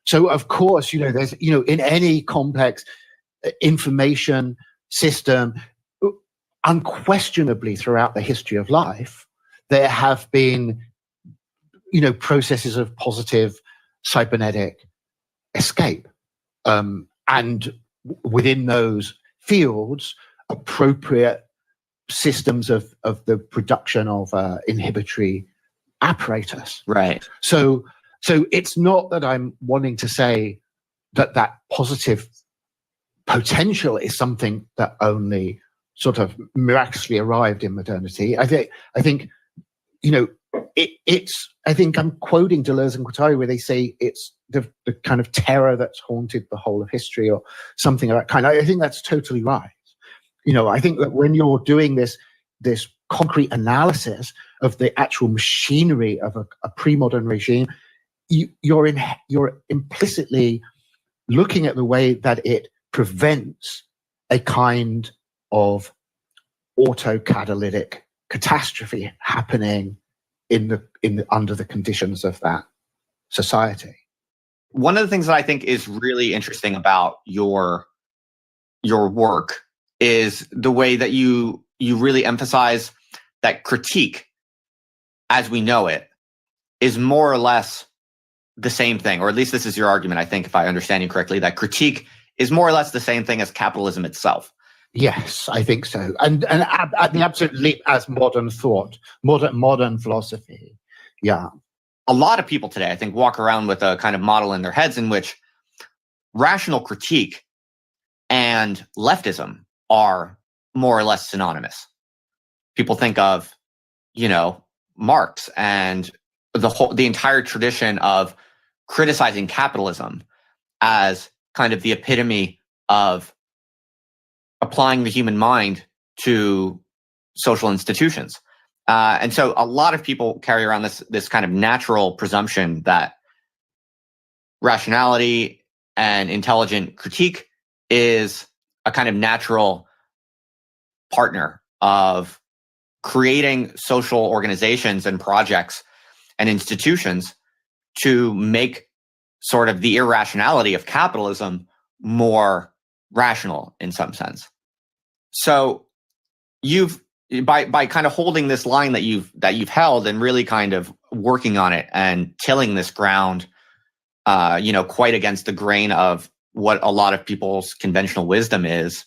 So of course, there's, in any complex information system, unquestionably throughout the history of life, there have been, processes of positive cybernetic escape. And within those fields, appropriate systems of the production of inhibitory apparatus. Right. So it's not that I'm wanting to say that positive potential is something that only sort of miraculously arrived in modernity. I think I think I'm quoting Deleuze and Guattari where they say it's the kind of terror that's haunted the whole of history or something of that kind. I think that's totally right. I think that when you're doing this concrete analysis of the actual machinery of a pre-modern regime, you're implicitly looking at the way that it prevents a kind of autocatalytic catastrophe happening under the conditions of that society. One of the things that I think is really interesting about your work is the way that you really emphasize that critique, as we know it, is more or less the same thing, or at least this is your argument, I think, if I understand you correctly, that critique is more or less the same thing as capitalism itself. Yes, I think so. And at the absolute leap as modern thought, modern philosophy. Yeah. A lot of people today, I think, walk around with a kind of model in their heads in which rational critique and leftism are more or less synonymous. People think of, Marx and the entire tradition of criticizing capitalism as kind of the epitome of applying the human mind to social institutions. And so a lot of people carry around this kind of natural presumption that rationality and intelligent critique is a kind of natural partner of creating social organizations and projects and institutions to make sort of the irrationality of capitalism more rational in some sense. So you've by kind of holding this line that you've held and really kind of working on it and tilling this ground, quite against the grain of what a lot of people's conventional wisdom is.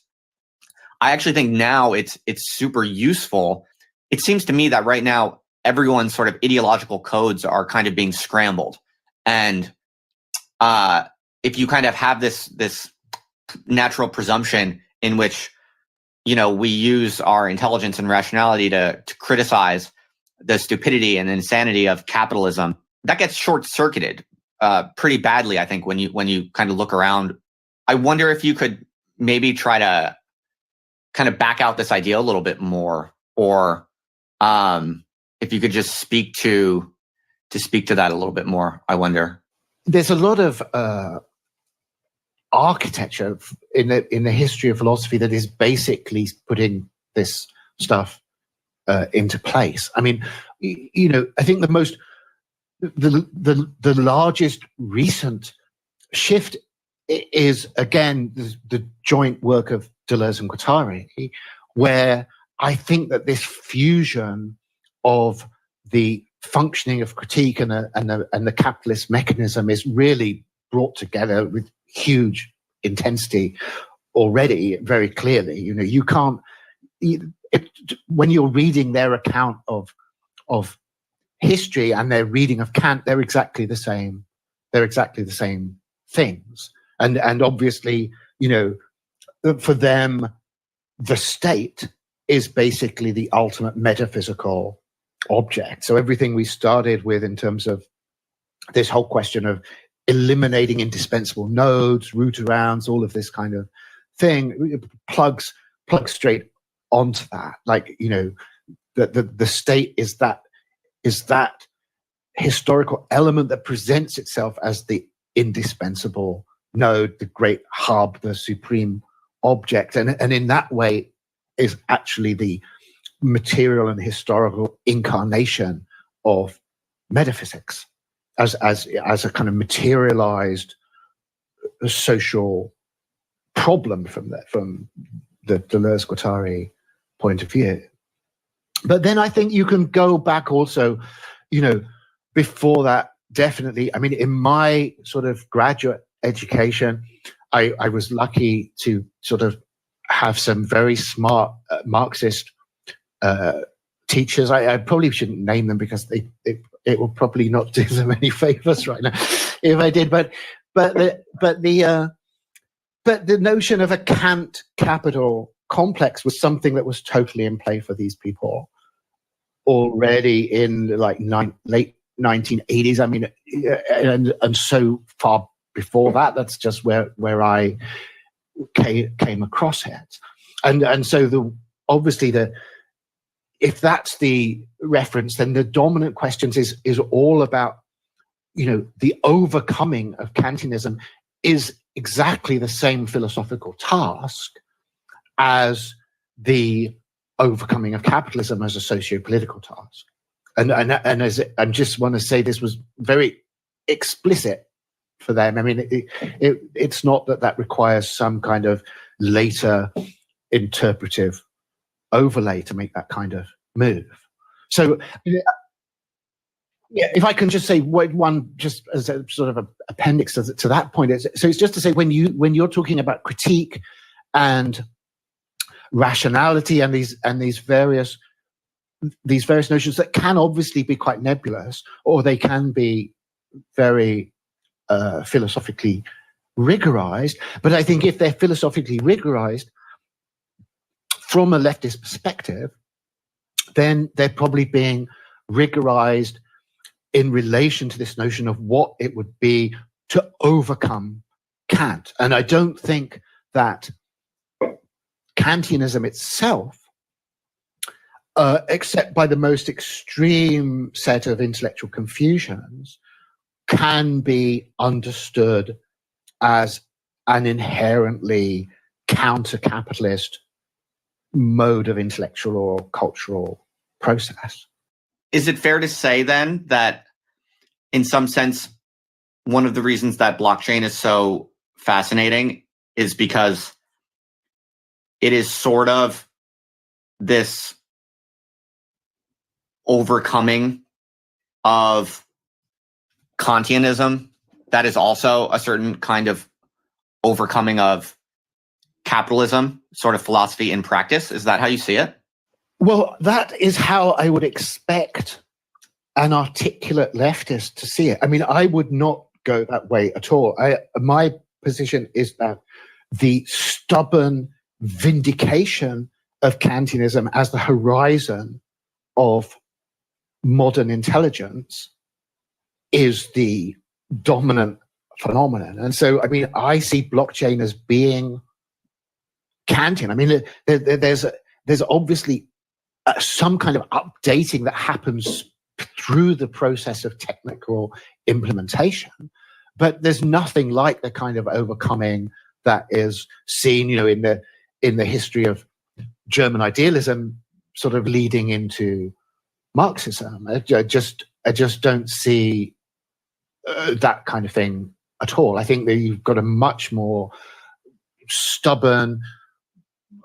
I actually think now it's super useful. It seems to me that right now everyone's sort of ideological codes are kind of being scrambled, and if you kind of have this natural presumption in which we use our intelligence and rationality to criticize the stupidity and insanity of capitalism, that gets short-circuited pretty badly, I think, when you kind of look around. I wonder if you could maybe try to kind of back out this idea a little bit more, or if you could just speak to to speak to that a little bit more, I wonder. There's a lot of architecture in the history of philosophy that is basically putting this stuff into place. I mean, I think the largest recent shift is, again, the joint work of Deleuze and Guattari, where I think that this fusion of the functioning of critique and the capitalist mechanism is really brought together with huge intensity already, very clearly. You can't, when you're reading their account of history and their reading of Kant, they're exactly the same. They're exactly the same things. And obviously, for them, the state is basically the ultimate metaphysical object. So everything we started with in terms of this whole question of eliminating indispensable nodes, root arounds, all of this kind of thing, plugs straight onto that. Like, the state is that historical element that presents itself as the indispensable node, the great hub, the supreme object, and in that way is actually the material and historical incarnation of metaphysics as a kind of materialized social problem from the Deleuze-Guattari point of view. But then I think you can go back also, before that, definitely. I mean, in my sort of graduate education, I was lucky to sort of have some very smart Marxist teachers. I probably shouldn't name them because it will probably not do them any favors right now if I did. But the notion of a Kant capital complex was something that was totally in play for these people already in like late 1980s. I mean, and so far before that, that's just where I came across it. And so obviously if that's the reference, then the dominant questions is all about, the overcoming of Kantianism is exactly the same philosophical task as the overcoming of capitalism as a socio-political task. And as I just want to say, this was very explicit for them. I mean, it's not that requires some kind of later interpretive overlay to make that kind of move. So, yeah, if I can just say one, just as a sort of an appendix to that point, so it's just to say when you're talking about critique and rationality and these various notions that can obviously be quite nebulous, or they can be very philosophically rigorized. But I think if they're philosophically rigorized from a leftist perspective, then they're probably being rigorized in relation to this notion of what it would be to overcome Kant. And I don't think that Kantianism itself, except by the most extreme set of intellectual confusions, can be understood as an inherently counter-capitalist mode of intellectual or cultural process. Is it fair to say then that, in some sense, one of the reasons that blockchain is so fascinating is because it is sort of this overcoming of Kantianism that is also a certain kind of overcoming of capitalism, sort of philosophy in practice? Is that how you see it? Well, that is how I would expect an articulate leftist to see it. I mean, I would not go that way at all. My position is that the stubborn vindication of Kantianism as the horizon of modern intelligence is the dominant phenomenon. And so, I mean, I see blockchain as being Kantian. I mean, there's obviously some kind of updating that happens through the process of technical implementation. But there's nothing like the kind of overcoming that is seen, in the history of German idealism, sort of leading into Marxism. I just don't see that kind of thing at all. I think that you've got a much more stubborn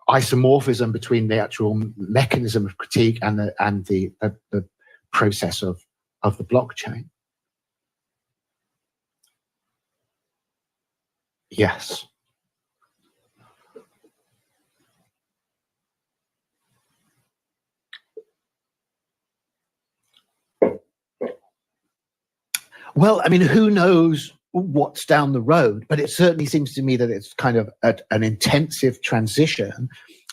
isomorphism between the actual mechanism of critique and the process of the blockchain. Yes. Well, I mean, who knows what's down the road, but it certainly seems to me that it's kind of an intensive transition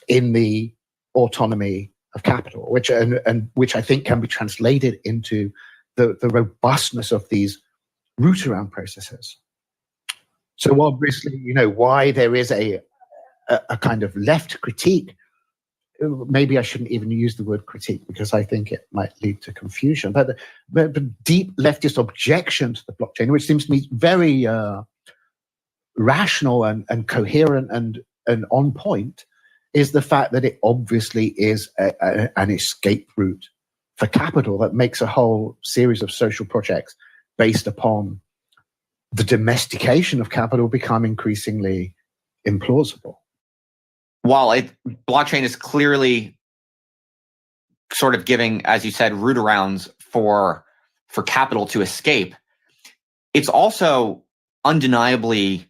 in the autonomy of capital, which I think can be translated into the robustness of these root-around processes. So obviously, why there is a kind of left critique. Maybe I shouldn't even use the word critique because I think it might lead to confusion. But the deep leftist objection to the blockchain, which seems to me very rational and coherent and on point, is the fact that it obviously is an escape route for capital that makes a whole series of social projects based upon the domestication of capital become increasingly implausible. While blockchain is clearly sort of giving, as you said, root-arounds for capital to escape, it's also undeniably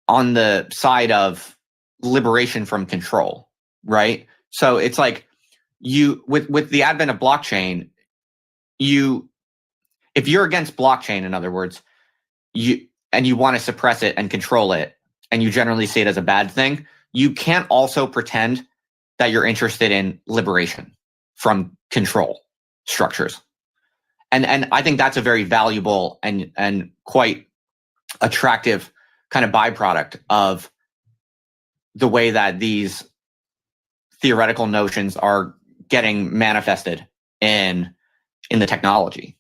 on the side of liberation from control, right? So it's like with the advent of blockchain, if you're against blockchain, in other words, you want to suppress it and control it, and you generally see it as a bad thing, you can't also pretend that you're interested in liberation from control structures. And I think that's a very valuable and quite attractive kind of byproduct of the way that these theoretical notions are getting manifested in the technology.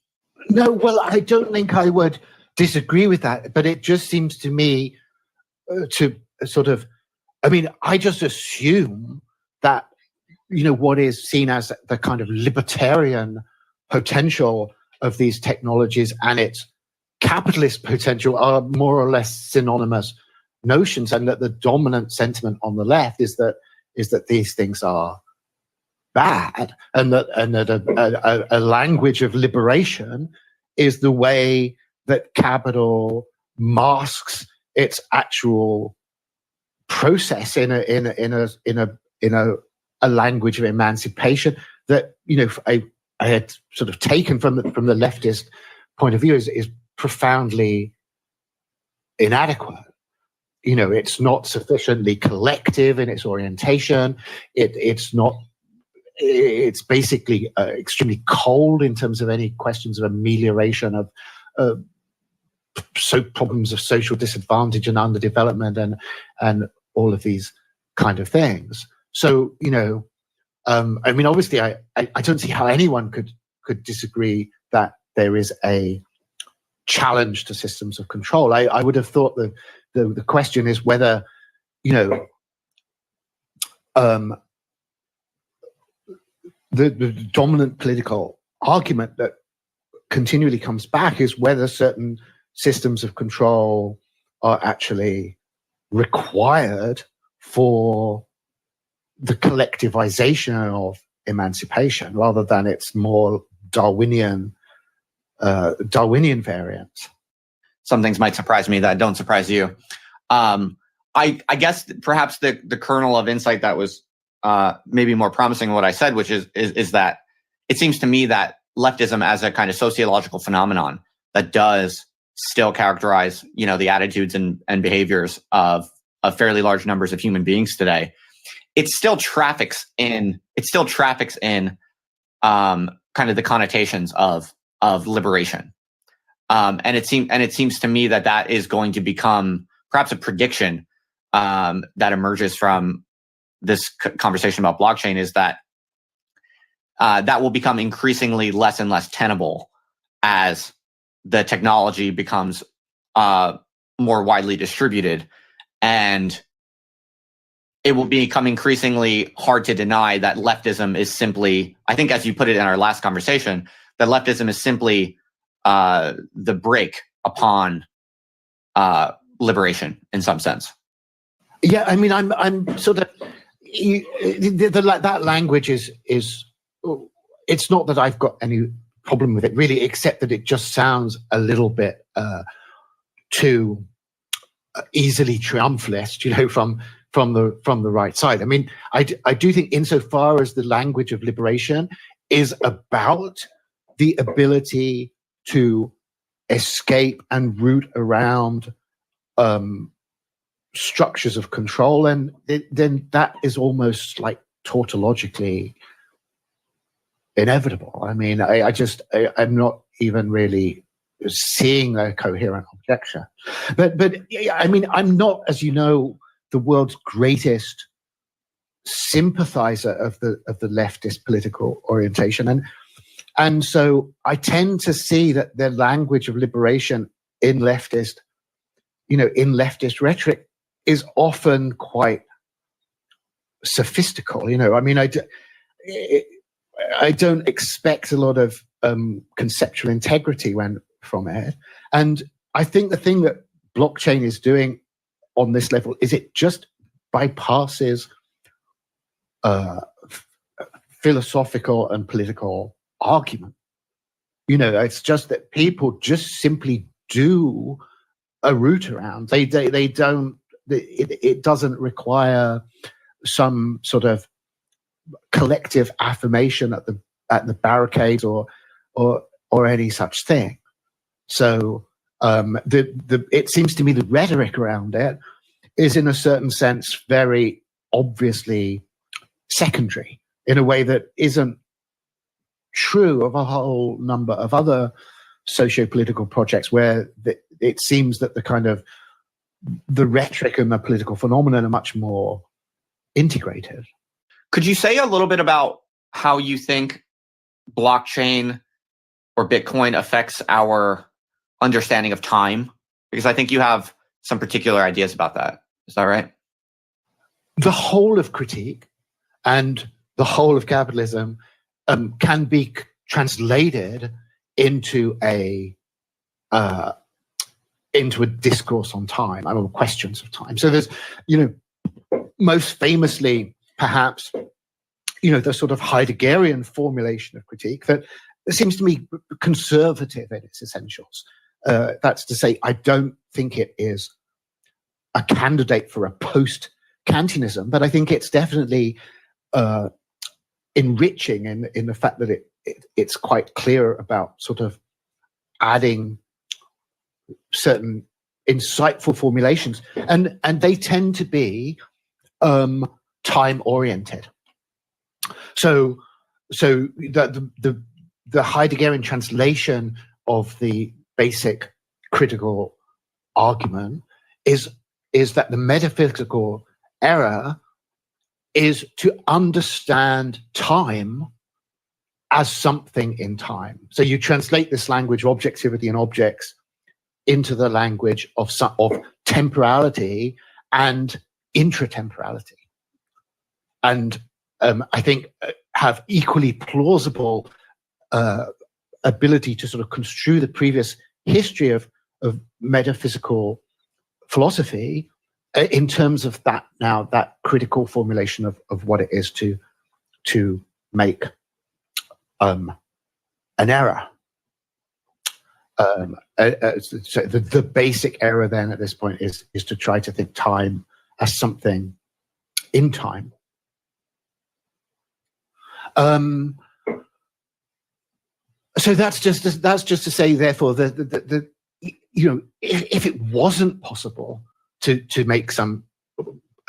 No, well, I don't think I would disagree with that, but it just seems to me to sort of, I just assume that, what is seen as the kind of libertarian potential of these technologies and its capitalist potential are more or less synonymous notions, and that the dominant sentiment on the left is that these things are bad, and that a language of liberation is the way that capital masks its actual process in a language of emancipation that I had sort of taken from the leftist point of view is profoundly inadequate. It's not sufficiently collective in its orientation. It's basically extremely cold in terms of any questions of amelioration of problems of social disadvantage and underdevelopment and all of these kind of things. So, obviously I don't see how anyone could disagree that there is a challenge to systems of control. I would have thought that the question is whether, the dominant political argument that continually comes back is whether certain systems of control are actually required for the collectivization of emancipation, rather than its more Darwinian variant. Some things might surprise me that don't surprise you. I guess perhaps the kernel of insight that was maybe more promising than what I said, which is that it seems to me that leftism as a kind of sociological phenomenon that does still characterize, the attitudes and behaviors of fairly large numbers of human beings today, it still traffics in kind of the connotations of liberation. And it seems to me that is going to become perhaps a prediction that emerges from this conversation about blockchain, is that that will become increasingly less and less tenable as the technology becomes more widely distributed. And it will become increasingly hard to deny that leftism is simply, I think as you put it in our last conversation, that leftism is simply the brake upon liberation in some sense. Yeah, I mean, I'm sort of, that language is, it's not that I've got any problem with it really, except that it just sounds a little bit too easily triumphalist, from the right side. I mean, I do think insofar as the language of liberation is about the ability to escape and root around structures of control, and then that is almost like tautologically inevitable. I mean, I'm not even really seeing a coherent objection. But I mean, I'm not, as you know, the world's greatest sympathizer of the leftist political orientation, and so I tend to see that the language of liberation in leftist rhetoric is often quite sophistical. I mean, I don't expect a lot of conceptual integrity from it, and I think the thing that blockchain is doing on this level is it just bypasses philosophical and political argument. It's just that people just simply do a route around. They don't. It doesn't require some sort of collective affirmation at the barricades or any such thing. So it seems to me the rhetoric around it is, in a certain sense, very obviously secondary in a way that isn't true of a whole number of other socio-political projects where it seems that the rhetoric and the political phenomenon are much more integrated. Could you say a little bit about how you think blockchain or Bitcoin affects our understanding of time? Because I think you have some particular ideas about that. Is that right? The whole of critique and the whole of capitalism can be translated into a discourse on time, or questions of time. So there's, most famously, perhaps, the sort of Heideggerian formulation of critique that seems to me conservative in its essentials. That's to say, I don't think it is a candidate for a post-Kantianism, but I think it's definitely enriching in the fact that it's quite clear about sort of adding certain insightful formulations, and they tend to be time-oriented. So the Heideggerian translation of the basic critical argument is that the metaphysical error is to understand time as something in time. So you translate this language of objectivity and objects into the language of temporality and intratemporality, and I think have equally plausible ability to sort of construe the previous history of metaphysical philosophy in terms of that critical formulation of what it is to make an error. So the basic error then at this point is to try to think time as something in time. So that's just to say, therefore, that if it wasn't possible to make some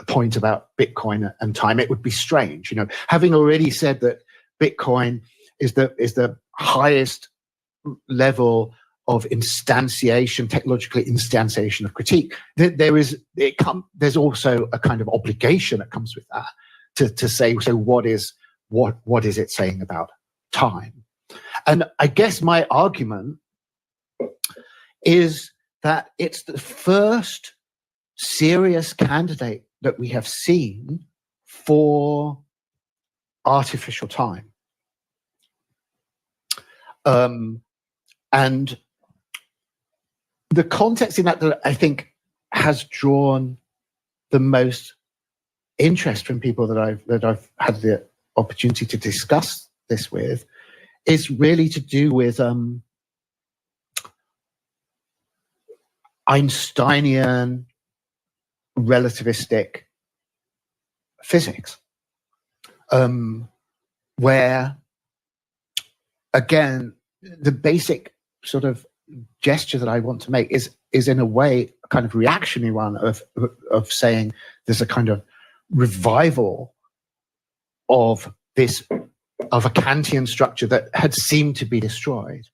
point about Bitcoin and time, it would be strange. Having already said that Bitcoin is the highest level of instantiation, technological instantiation of critique, there's also a kind of obligation that comes with that to say, so what is it saying about time. And I guess my argument is that it's the first serious candidate that we have seen for artificial time. And the context in that I think has drawn the most interest from people that I've had the opportunity to discuss this with is really to do with Einsteinian relativistic physics, where, again, the basic sort of gesture that I want to make is in a way a kind of reactionary one of saying there's a kind of revival of a Kantian structure that had seemed to be destroyed.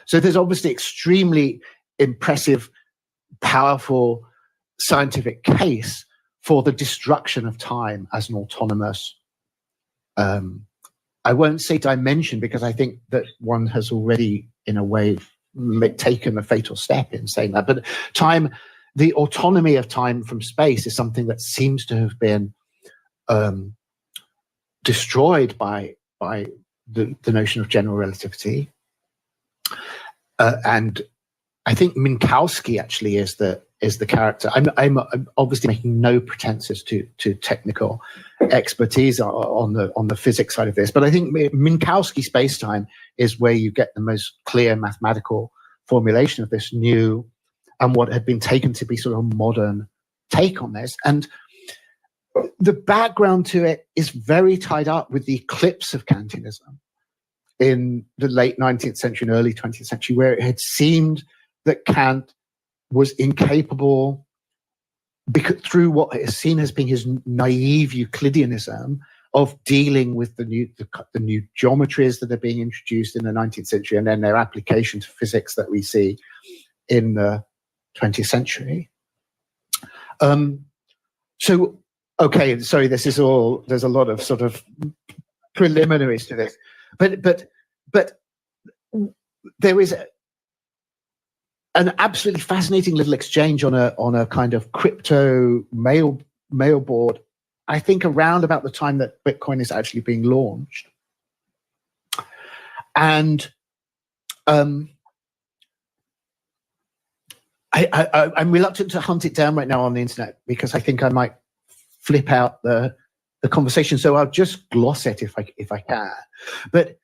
So there's obviously extremely impressive, powerful scientific case for the destruction of time as an autonomous, I won't say dimension, because I think that one has already, in a way, taken a fatal step in saying that. But time, the autonomy of time from space, is something that seems to have been destroyed by the notion of general relativity. And I think Minkowski actually is the character. I'm obviously making no pretenses to technical expertise on the physics side of this, but I think Minkowski spacetime is where you get the most clear mathematical formulation of this new and what had been taken to be sort of modern take on this. And the background to it is very tied up with the eclipse of Kantianism in the late 19th century and early 20th century, where it had seemed that Kant was incapable, because through what is seen as being his naive Euclideanism, of dealing with the new geometries that are being introduced in the 19th century and then their application to physics that we see in the 20th century. So, okay, sorry, this is all, there's a lot of sort of preliminaries to this, but there is an absolutely fascinating little exchange on a kind of crypto mail board, I think around about the time that Bitcoin is actually being launched. And I'm reluctant to hunt it down right now on the internet, because I think I might flip out the conversation. So I'll just gloss it if I can. But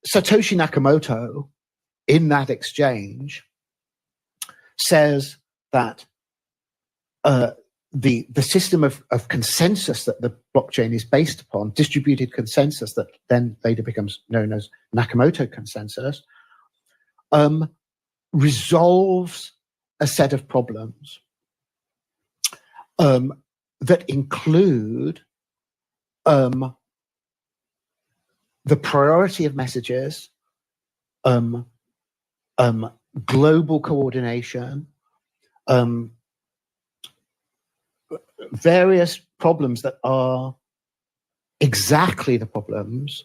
Satoshi Nakamoto, in that exchange, says that the system of consensus that the blockchain is based upon, distributed consensus that then later becomes known as Nakamoto consensus, resolves a set of problems that include the priority of messages, global coordination, various problems that are exactly the problems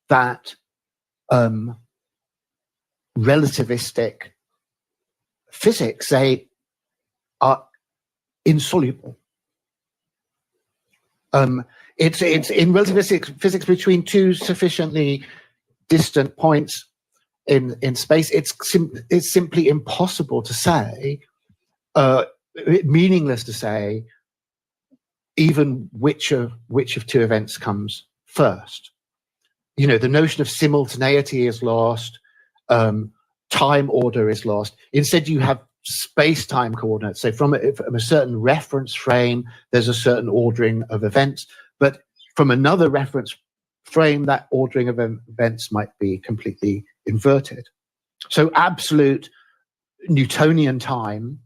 that relativistic physics say are insoluble. It's in relativistic physics between two sufficiently distant points in space. It's simply impossible to say, meaningless to say, even which of two events comes first. The notion of simultaneity is lost. Time order is lost. Instead, you have space-time coordinates. So from a certain reference frame, there's a certain ordering of events, but from another reference frame, that ordering of events might be completely inverted. So absolute Newtonian time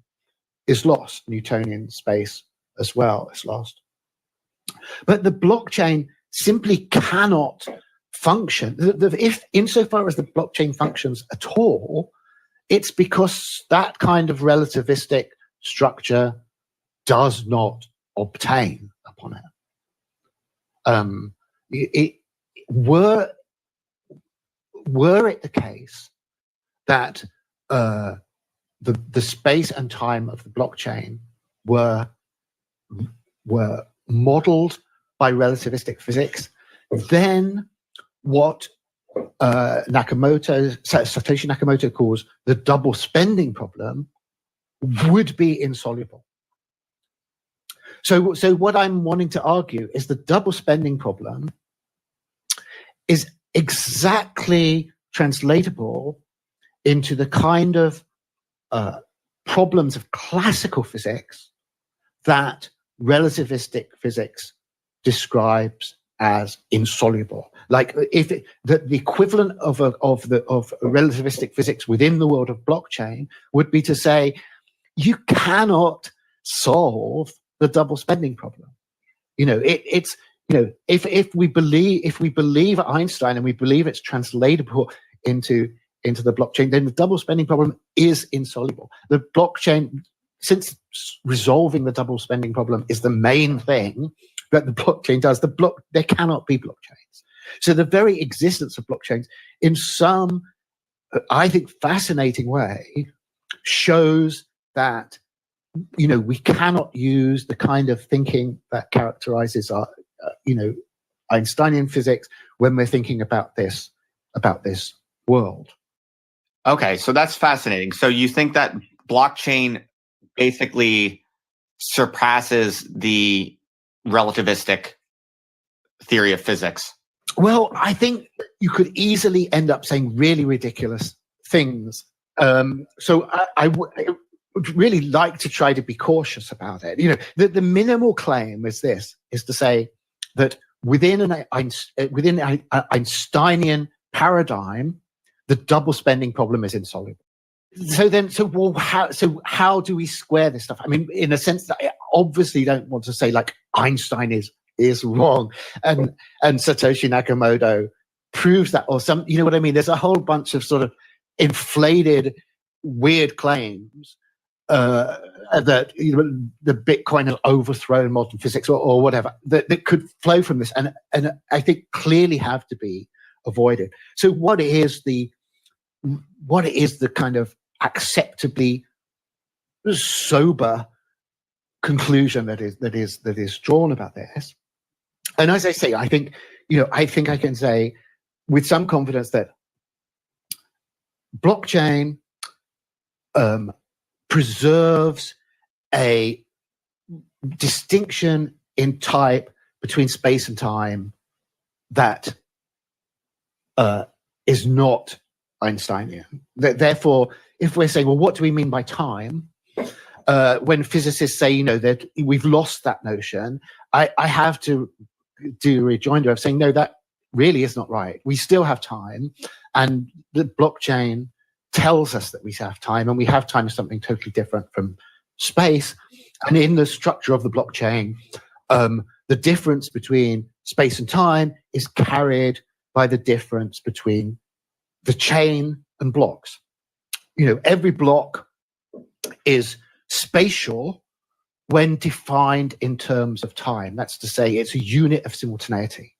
is lost. Newtonian space as well is lost. But the blockchain simply cannot function. If insofar as the blockchain functions at all, it's because that kind of relativistic structure does not obtain upon it. were it the case that the space and time of the blockchain were modeled by relativistic physics, then what Satoshi Nakamoto calls the double spending problem would be insoluble. So what I'm wanting to argue is the double spending problem is exactly translatable into the kind of problems of classical physics that relativistic physics describes as insoluble. Like if the equivalent of relativistic physics within the world of blockchain would be to say you cannot solve the double spending problem. It's if we believe Einstein and we believe it's translatable into the blockchain, then the double spending problem is insoluble. The blockchain, since resolving the double spending problem is the main thing that the blockchain does, there cannot be blockchains. So the very existence of blockchains, in some, I think, fascinating way, shows that we cannot use the kind of thinking that characterizes our, Einsteinian physics when we're thinking about this world. Okay, so that's fascinating. So you think that blockchain basically surpasses the relativistic theory of physics? Well, I think you could easily end up saying really ridiculous things. So I would really like to try to be cautious about it. The minimal claim is to say that within an Einsteinian paradigm, the double spending problem is insoluble. How do we square this stuff? I mean, in a sense that I obviously don't want to say like Einstein is wrong and Satoshi Nakamoto proves that, or some, you know what I mean? There's a whole bunch of sort of inflated, weird claims that the Bitcoin has overthrown modern physics or whatever that could flow from this, and I think clearly have to be avoided. So what is the kind of acceptably sober conclusion that is drawn about this? And as I say, I think I can say with some confidence that blockchain preserves a distinction in type between space and time that is not Einsteinian. Therefore, if we're saying, well, what do we mean by time? When physicists say, that we've lost that notion, I have to do a rejoinder of saying, no, that really is not right. We still have time, and the blockchain tells us that we have time, and we have time as something totally different from space. And in the structure of the blockchain, the difference between space and time is carried by the difference between the chain and blocks. Every block is spatial when defined in terms of time. That's to say, it's a unit of simultaneity.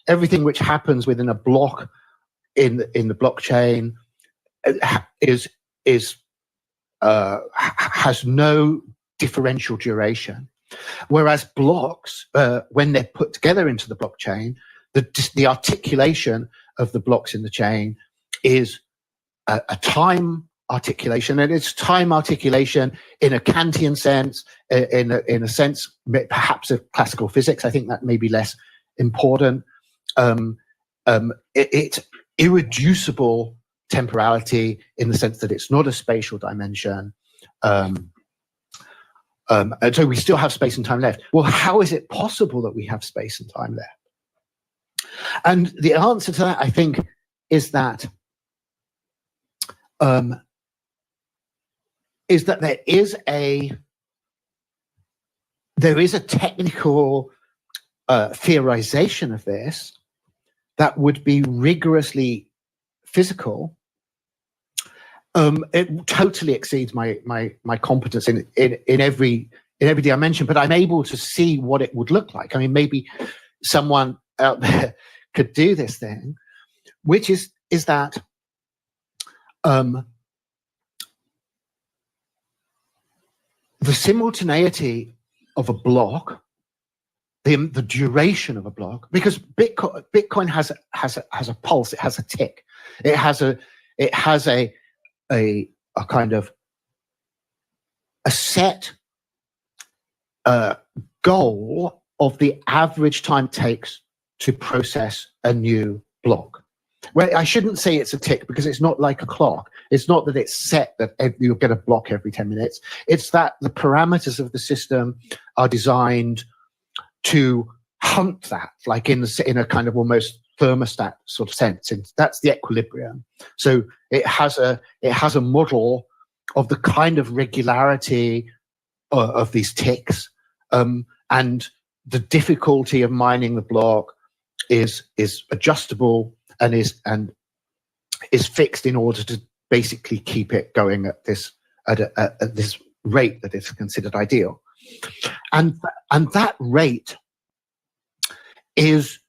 Everything which happens within a block in the blockchain has no differential duration, whereas blocks, when they're put together into the blockchain, the articulation of the blocks in the chain is a time articulation, and it's time articulation in a Kantian sense, in a sense perhaps of classical physics. I think that may be less important. It's irreducible temporality in the sense that it's not a spatial dimension. And so we still have space and time left. Well, how is it possible that we have space and time left? And the answer to that, I think, is that there is a technical theorization of this that would be rigorously physical. It totally exceeds my competence in every dimension, but I'm able to see what it would look like. I mean, maybe someone out there could do this thing, which is that the simultaneity of a block, the duration of a block, because Bitcoin has a pulse, it has a tick, it has a kind of a set goal of the average time it takes to process a new block. Well, I shouldn't say it's a tick because it's not like a clock. It's not that it's set that you'll get a block every 10 minutes. It's that the parameters of the system are designed to hunt that, like in a kind of almost thermostat sort of sense. And that's the equilibrium. So it has a model of the kind of regularity of these ticks, and the difficulty of mining the block is adjustable and is fixed in order to basically keep it going at this rate that is considered ideal, and that rate is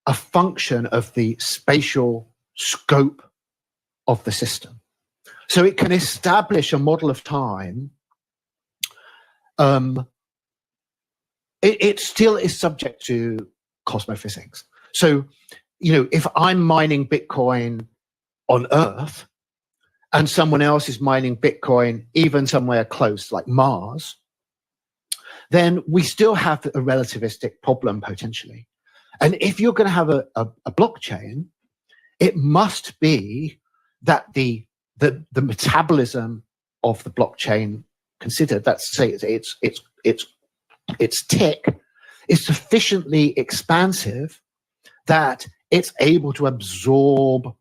a function of the spatial scope of the system. So it can establish a model of time. It still is subject to cosmophysics. So, if I'm mining Bitcoin on Earth and someone else is mining Bitcoin even somewhere close like Mars, then we still have a relativistic problem potentially. And if you're going to have a blockchain, it must be that the metabolism of the blockchain considered, that's say its tick, is sufficiently expansive that it's able to absorb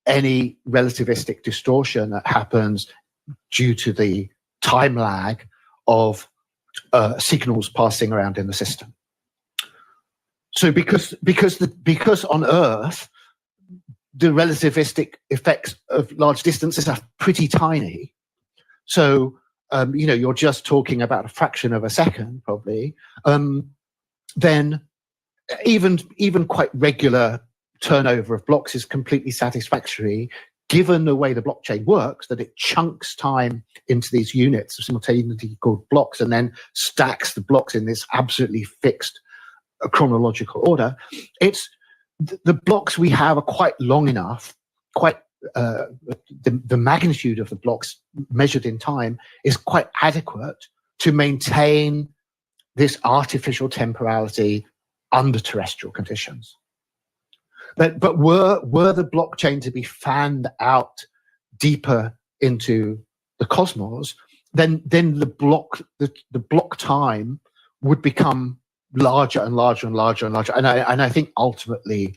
any relativistic distortion that happens due to the time lag of signals passing around in the system. So because on Earth the relativistic effects of large distances are pretty tiny, so you're just talking about a fraction of a second probably, then even quite regular turnover of blocks is completely satisfactory, given the way the blockchain works, that it chunks time into these units of simultaneity called blocks and then stacks the blocks in this absolutely fixed chronological order. It's the blocks we have are quite long enough, quite the magnitude of the blocks measured in time is quite adequate to maintain this artificial temporality under terrestrial conditions. But were the blockchain to be fanned out deeper into the cosmos, then the block time would become larger and larger and larger and larger. And I think ultimately,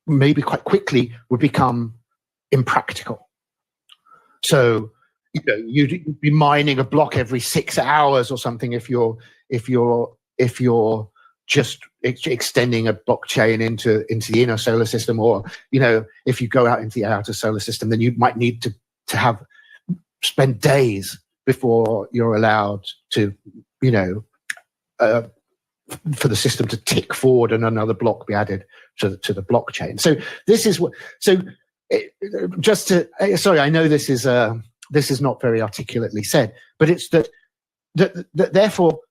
maybe quite quickly, would become impractical. So you'd be mining a block every 6 hours or something if you're just extending a blockchain into the inner solar system, or if you go out into the outer solar system, then you might need to spend days before you're allowed to for the system to tick forward and another block be added to the blockchain. So this is what. So just to sorry, I know this is not very articulately said, but it's that therefore,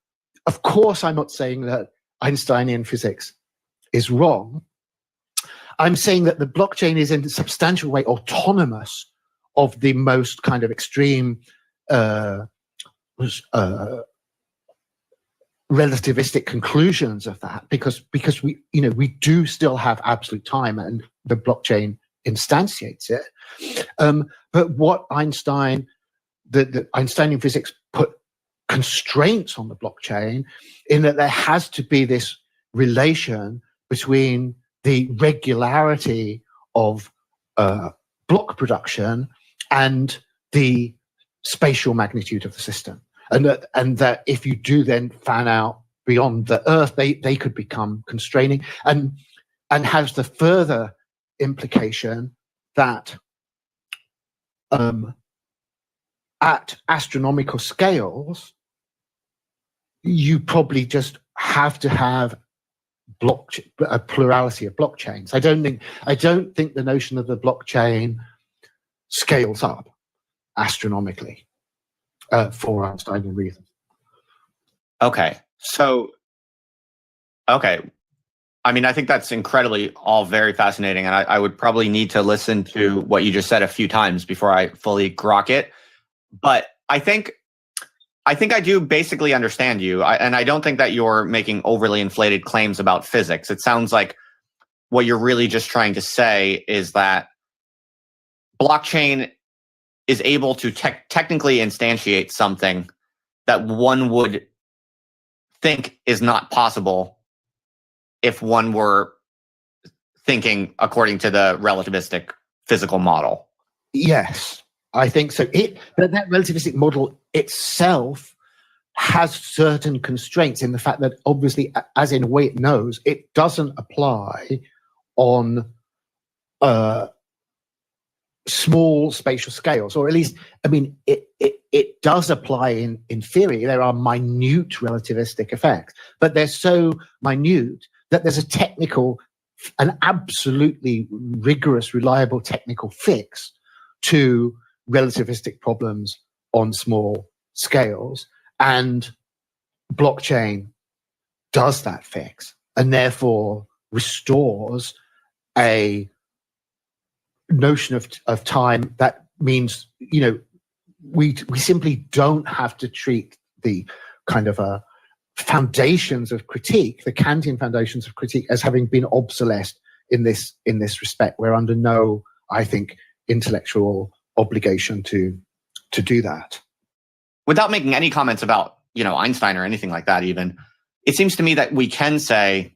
of course, I'm not saying that Einsteinian physics is wrong. I'm saying that the blockchain is in a substantial way autonomous of the most kind of extreme relativistic conclusions of that, because we do still have absolute time and the blockchain instantiates it. But what the Einsteinian physics put constraints on the blockchain in that there has to be this relation between the regularity of block production and the spatial magnitude of the system, and that if you do then fan out beyond the Earth, they could become constraining, and has the further implication that at astronomical scales, you probably just have to have a plurality of blockchains. I don't think the notion of the blockchain scales up astronomically for Einsteinian reasons. Okay. I mean, I think that's incredibly all very fascinating, and I would probably need to listen to what you just said a few times before I fully grok it. But I think I do basically understand you, and I don't think that you're making overly inflated claims about physics. It sounds like what you're really just trying to say is that blockchain is able to technically instantiate something that one would think is not possible if one were thinking according to the relativistic physical model. Yes, I think so. But that relativistic model itself has certain constraints in the fact that obviously, as in a way it knows, it doesn't apply on small spatial scales, or at least, I mean, it does apply in theory. There are minute relativistic effects, but they're so minute that there's an absolutely rigorous, reliable technical fix to relativistic problems on small scales. And blockchain does that fix, and therefore restores a notion of time that means, we simply don't have to treat the kind of foundations of critique, the Kantian foundations of critique, as having been obsolete in this respect. We're under no, I think, intellectual obligation to do that. Without making any comments about, Einstein or anything like that even, it seems to me that we can say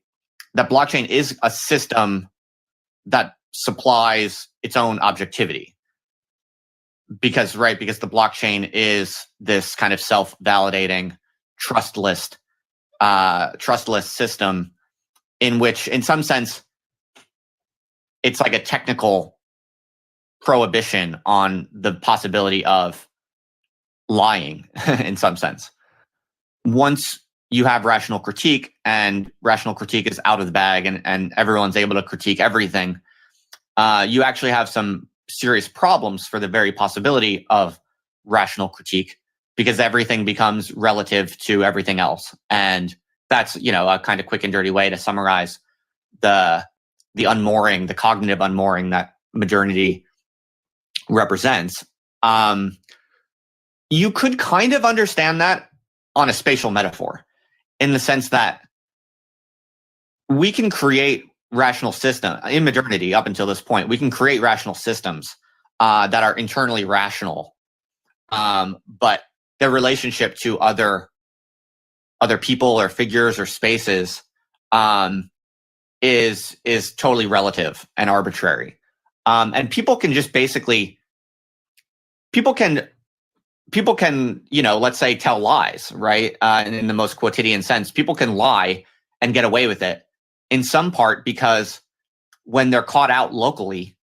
that blockchain is a system that supplies its own objectivity. Because the blockchain is this kind of self-validating, trustless system in which, in some sense, it's like a technical prohibition on the possibility of lying in some sense. Once you have rational critique, and rational critique is out of the bag, and everyone's able to critique everything, you actually have some serious problems for the very possibility of rational critique, because everything becomes relative to everything else. And that's, a kind of quick and dirty way to summarize the unmooring, the cognitive unmooring that modernity represents. You could kind of understand that on a spatial metaphor, in the sense that we can create rational system in modernity. Up until this point, we can create rational systems that are internally rational, but their relationship to other people or figures or spaces is totally relative and arbitrary. And people can just basically, people can, let's say, tell lies, right? In the most quotidian sense, people can lie and get away with it, in some part because when they're caught out locally,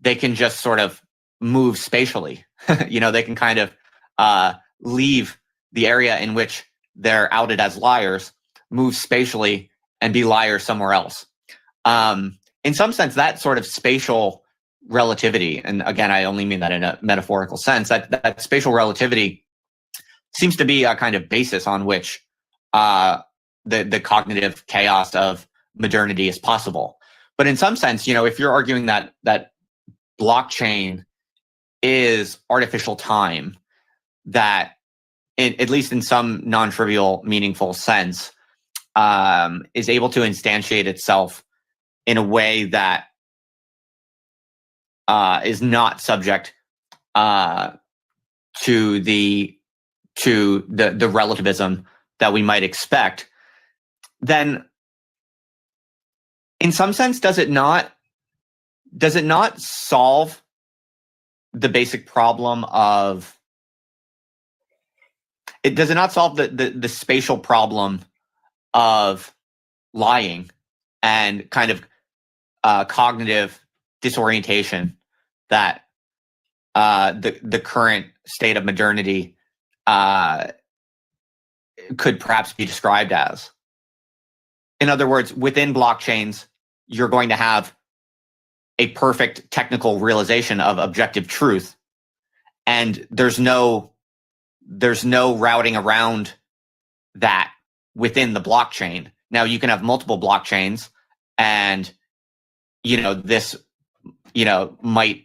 they can just sort of move spatially. They can kind of leave the area in which they're outed as liars, move spatially, and be liars somewhere else. In some sense, that sort of spatial relativity, and again, I only mean that in a metaphorical sense, that spatial relativity seems to be a kind of basis on which the cognitive chaos of modernity is possible. But in some sense, if you're arguing that blockchain is artificial time, that at least in some non-trivial, meaningful sense, is able to instantiate itself in a way that is not subject to the relativism that we might expect, then in some sense, does it not solve the basic problem of it? Does it not solve the spatial problem of lying and kind of cognitive disorientation that the current state of modernity could perhaps be described as? in other words, within blockchains, you're going to have a perfect technical realization of objective truth, and there's no routing around that within the blockchain. Now you can have multiple blockchains, and this might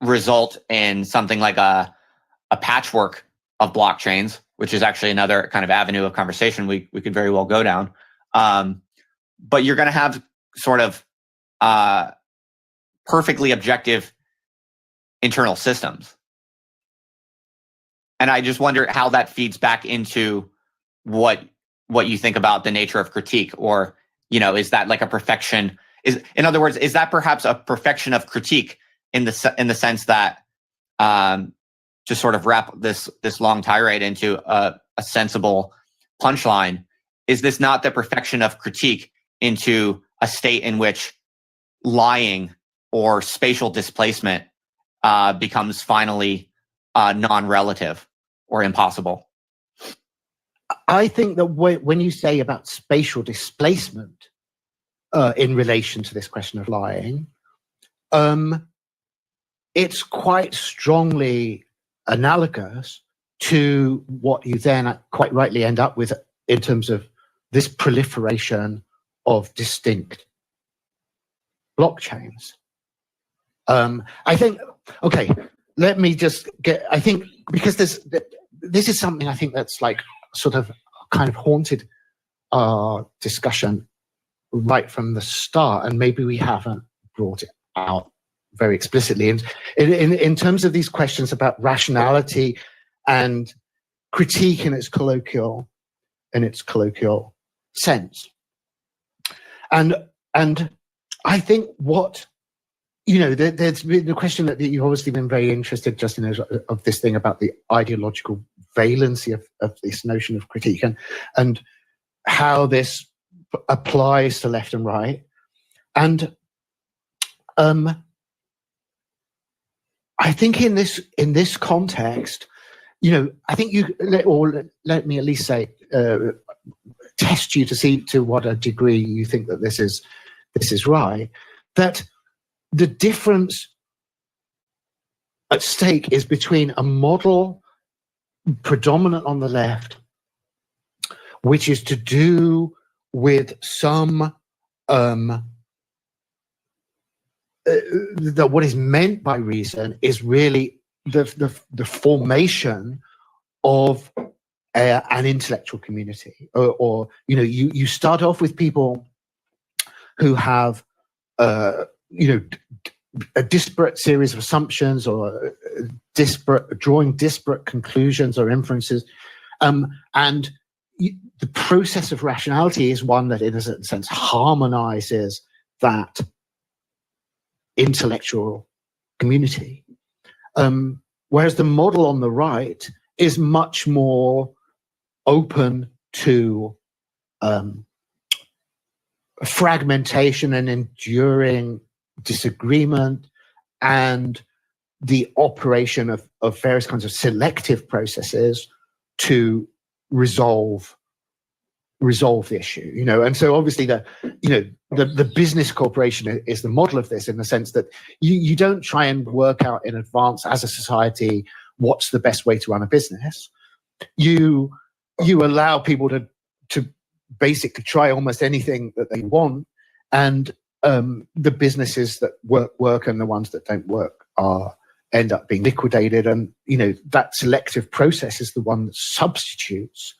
result in something like a patchwork of blockchains, which is actually another kind of avenue of conversation we could very well go down. But you're going to have sort of perfectly objective internal systems. And I just wonder how that feeds back into what you think about the nature of critique, or is that like a perfection? In other words, is that perhaps a perfection of critique in the sense that, to sort of wrap this long tirade into a sensible punchline, is this not the perfection of critique into a state in which lying or spatial displacement becomes finally non-relative or impossible? I think that when you say about spatial displacement in relation to this question of lying, it's quite strongly analogous to what you then quite rightly end up with in terms of this proliferation of distinct blockchains. I think, okay, let me just I think, because this is something I think that's like sort of kind of haunted our discussion right from the start, and maybe we haven't brought it out very explicitly. And in terms of these questions about rationality and critique in its colloquial sense. And I think what, there's been the question that you've obviously been very interested, Justin, of this thing about the ideological valency of this notion of critique, and how this applies to left and right. And I think in this context, I think let me at least say, test you to see to what a degree you think that this is right, that the difference at stake is between a model predominant on the left, which is to do with some what is meant by reason is really the formation of an intellectual community, or you start off with people who have a disparate series of assumptions, or drawing disparate conclusions or inferences, and the process of rationality is one that, in a certain sense, harmonizes that intellectual community, whereas the model on the right is much more open to fragmentation and enduring disagreement, and the operation of various kinds of selective processes to resolve the issue, and so obviously the business corporation is the model of this, in the sense that you don't try and work out in advance as a society what's the best way to run a business. You allow people to basically try almost anything that they want, and the businesses that work and the ones that don't work end up being liquidated, and that selective process is the one that substitutes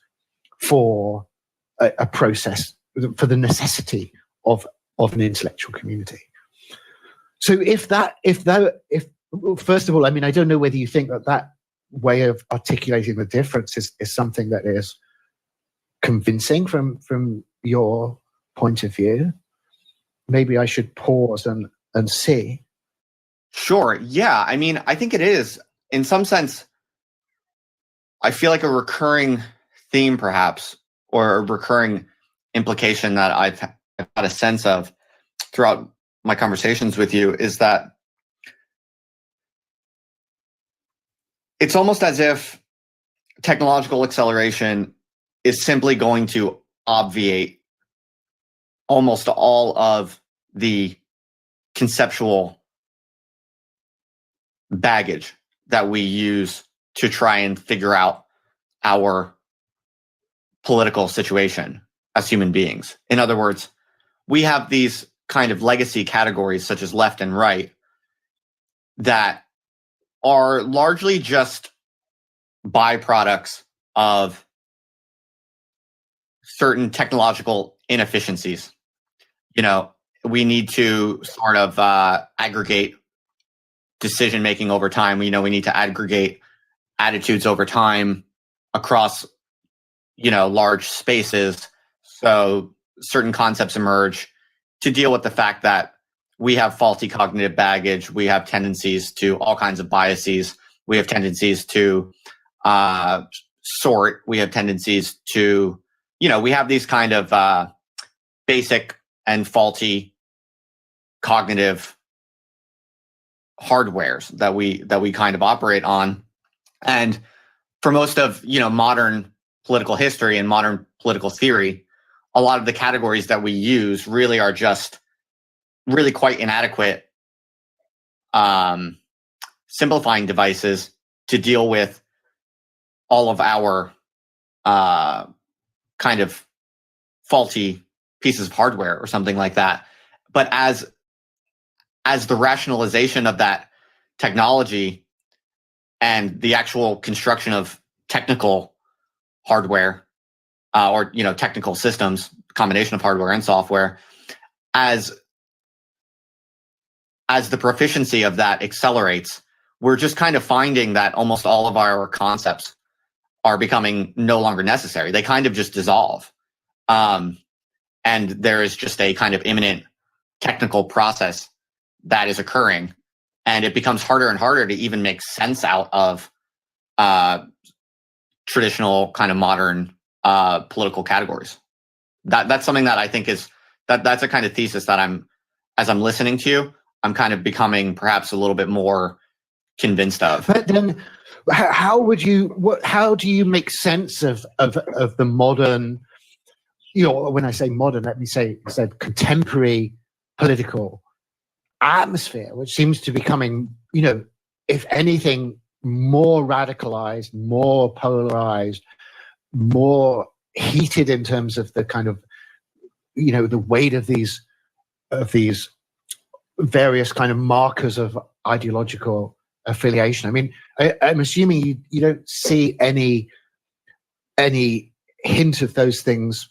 for a process, for the necessity of an intellectual community. So if first of all, I mean, I don't know whether you think that way of articulating the difference is something that is convincing from your point of view. Maybe I should pause and see. Sure. Yeah. I mean, I think it is. In some sense, I feel like a recurring theme, perhaps, or a recurring implication that I've had a sense of throughout my conversations with you is that it's almost as if technological acceleration is simply going to obviate almost all of the conceptual baggage that we use to try and figure out our political situation as human beings. In other words, we have these kind of legacy categories such as left and right that are largely just byproducts of certain technological inefficiencies. We need to sort of aggregate decision making over time. We need to aggregate attitudes over time across large spaces. So certain concepts emerge to deal with the fact that we have faulty cognitive baggage. We have tendencies to all kinds of biases. We have tendencies to sort. We have tendencies to, we have these kind of basic and faulty cognitive hardwares that we kind of operate on. And for most of modern political history and modern political theory, a lot of the categories that we use really are just really quite inadequate simplifying devices to deal with all of our kind of faulty pieces of hardware or something like that. But as the rationalization of that technology and the actual construction of technical hardware or technical systems, combination of hardware and software, as the proficiency of that accelerates, we're just kind of finding that almost all of our concepts are becoming no longer necessary. They kind of just dissolve. And there is just a kind of imminent technical process that is occurring, and it becomes harder and harder to even make sense out of traditional kind of modern political categories. That's something that I think is that's a kind of thesis that as I'm listening to you, I'm kind of becoming perhaps a little bit more convinced of. But then, how do you make sense of the modern? When I say modern, let me say contemporary political atmosphere, which seems to be becoming, if anything, more radicalized, more polarized, more heated in terms of the kind of, the weight of these various kind of markers of ideological affiliation. I mean, I'm assuming you don't see any hint of those things,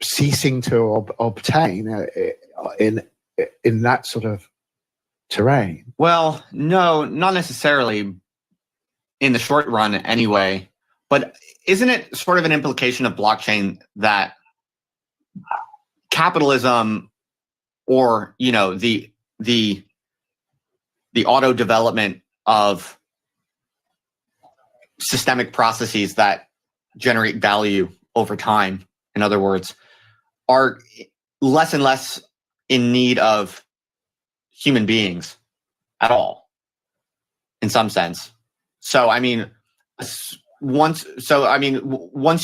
ceasing to obtain in that sort of terrain. Well, no, not necessarily in the short run anyway. But isn't it sort of an implication of blockchain that capitalism or, the auto development of systemic processes that generate value over time, in other words, are less and less in need of human beings at all, in some sense. So, once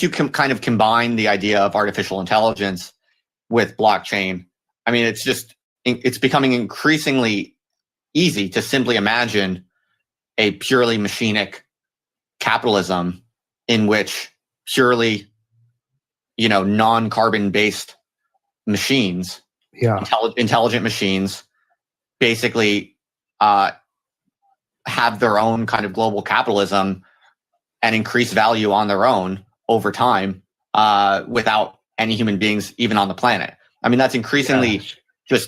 you can kind of combine the idea of artificial intelligence with blockchain, it's becoming increasingly easy to simply imagine a purely machinic capitalism in which purely, non-carbon based machines, intelligent machines, basically have their own kind of global capitalism and increase value on their own over time without any human beings even on the planet. That's increasingly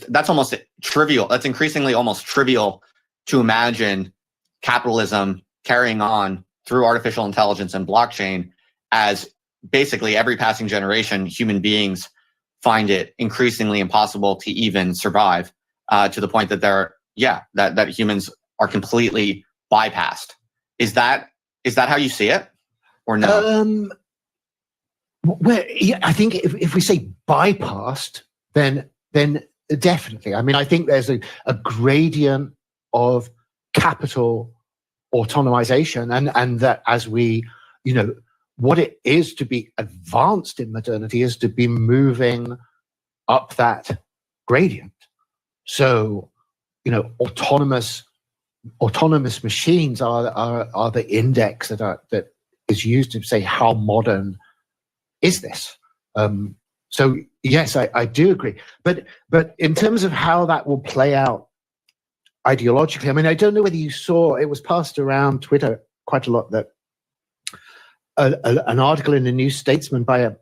that's almost trivial. That's increasingly almost trivial to imagine capitalism carrying on through artificial intelligence and blockchain, as basically every passing generation, human beings find it increasingly impossible to even survive to the point that that humans are completely bypassed. Is that how you see it, or no? Well, yeah, I think if we say bypassed, then definitely. I think there's a gradient of capital autonomization, and that as we what it is to be advanced in modernity is to be moving up that gradient. So, autonomous machines are the index that is used to say how modern is this. So yes, I do agree. But in terms of how that will play out ideologically, I mean, I don't know whether you saw, it was passed around Twitter quite a lot, that an article in the New Statesman by an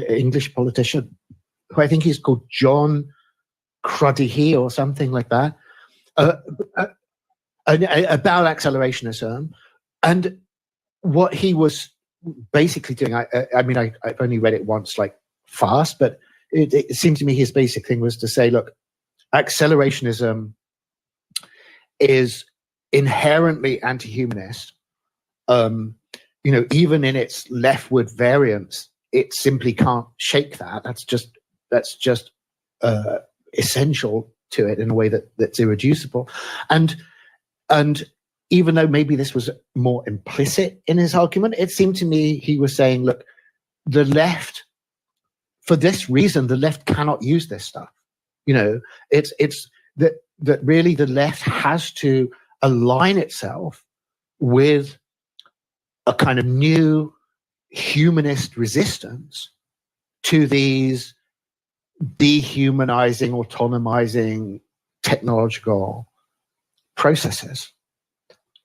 English politician, who I think is called John Cruddihy or something like that, about accelerationism. And what he was basically doing, I mean, I've only read it once, like fast, but it seemed to me his basic thing was to say, look, accelerationism is inherently anti-humanist. Even in its leftward variants, it simply can't shake that. That's just essential to it in a way that's irreducible. And even though maybe this was more implicit in his argument, it seemed to me he was saying, look, the left, for this reason, the left cannot use this stuff. It's that really the left has to align itself with a kind of new humanist resistance to these dehumanizing, autonomizing technological processes.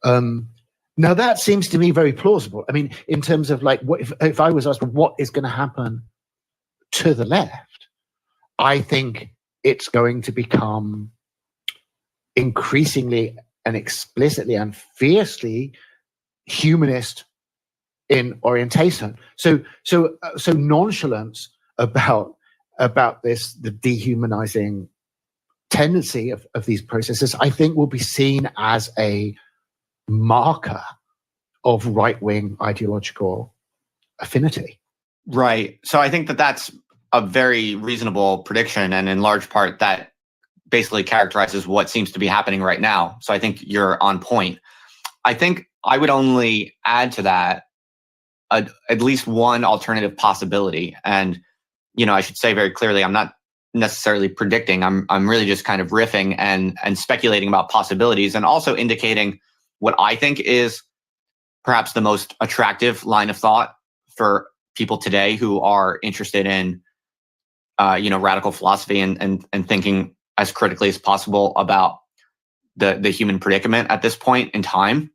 Now that seems to me very plausible. I mean, in terms of like, what if I was asked what is going to happen to the left, I think it's going to become increasingly and explicitly and fiercely humanist in orientation. So nonchalance about this, the dehumanizing tendency of these processes, I think will be seen as a marker of right-wing ideological affinity. Right. So I think that that's a very reasonable prediction, and in large part that basically characterizes what seems to be happening right now. So I think you're on point. I think I would only add to that at least one alternative possibility. And, I should say very clearly, I'm not necessarily predicting. I'm really just kind of riffing and speculating about possibilities, and also indicating what I think is perhaps the most attractive line of thought for people today who are interested in, radical philosophy and thinking as critically as possible about the human predicament at this point in time,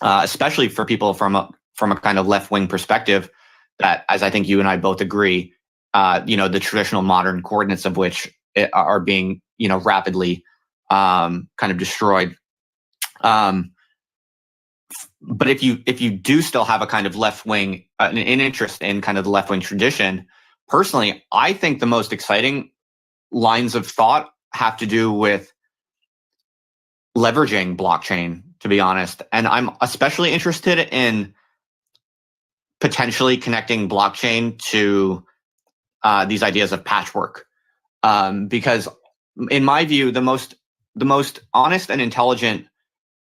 especially for people from a kind of left-wing perspective that, as I think you and I both agree, the traditional modern coordinates of which are being, rapidly kind of destroyed. But if you do still have a kind of left-wing, an interest in kind of the left-wing tradition, personally, I think the most exciting lines of thought have to do with leveraging blockchain, to be honest. And I'm especially interested in potentially connecting blockchain to these ideas of patchwork, because in my view, the most honest and intelligent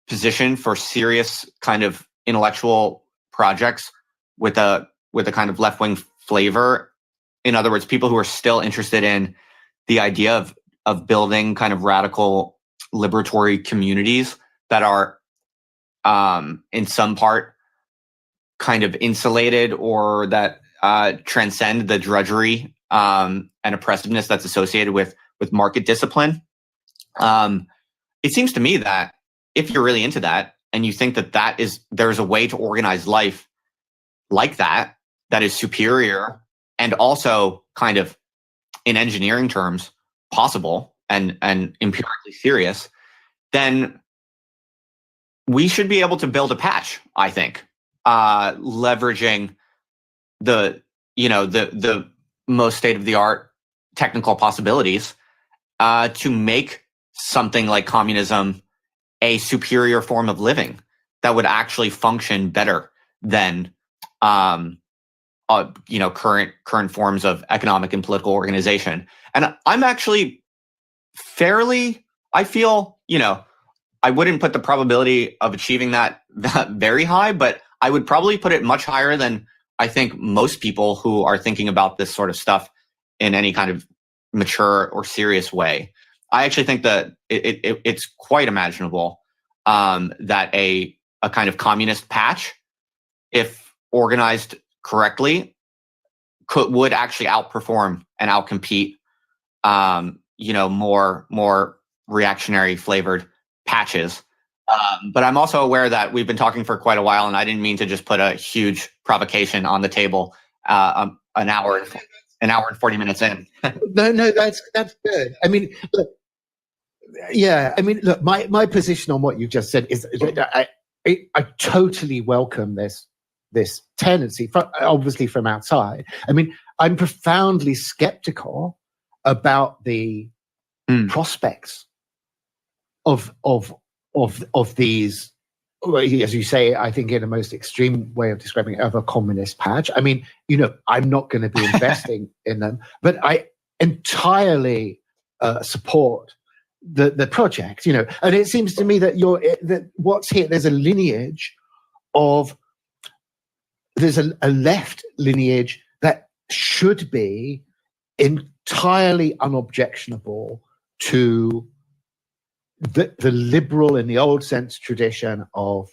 position for serious kind of intellectual projects with a kind of left-wing flavor, in other words, people who are still interested in the idea of building kind of radical liberatory communities that are in some part kind of insulated, or that transcend the drudgery and oppressiveness that's associated with market discipline. It seems to me that if you're really into that and you think that there's a way to organize life like that is superior and also kind of in engineering terms possible and empirically serious, then we should be able to build a patch, I think, leveraging the most state-of-the-art technical possibilities to make something like communism a superior form of living that would actually function better than current forms of economic and political organization. And I'm actually I feel, I wouldn't put the probability of achieving that very high, but I would probably put it much higher than I think most people who are thinking about this sort of stuff in any kind of mature or serious way, I actually think that it's quite imaginable that a kind of communist patch, if organized correctly, would actually outperform and outcompete, more reactionary flavored patches. But I'm also aware that we've been talking for quite a while, and I didn't mean to just put a huge provocation on the table an hour and 40 minutes in. No, that's good. I mean, look, look, my position on what you just said is I totally welcome this tendency, obviously from outside. I mean, I'm profoundly skeptical about the prospects of these, as you say, I think in a most extreme way of describing it, of a communist patch. I mean, I'm not going to be investing in them, but I entirely support the project. And it seems to me that what's here, there's a lineage of. There's a left lineage that should be entirely unobjectionable to the liberal, in the old sense, tradition of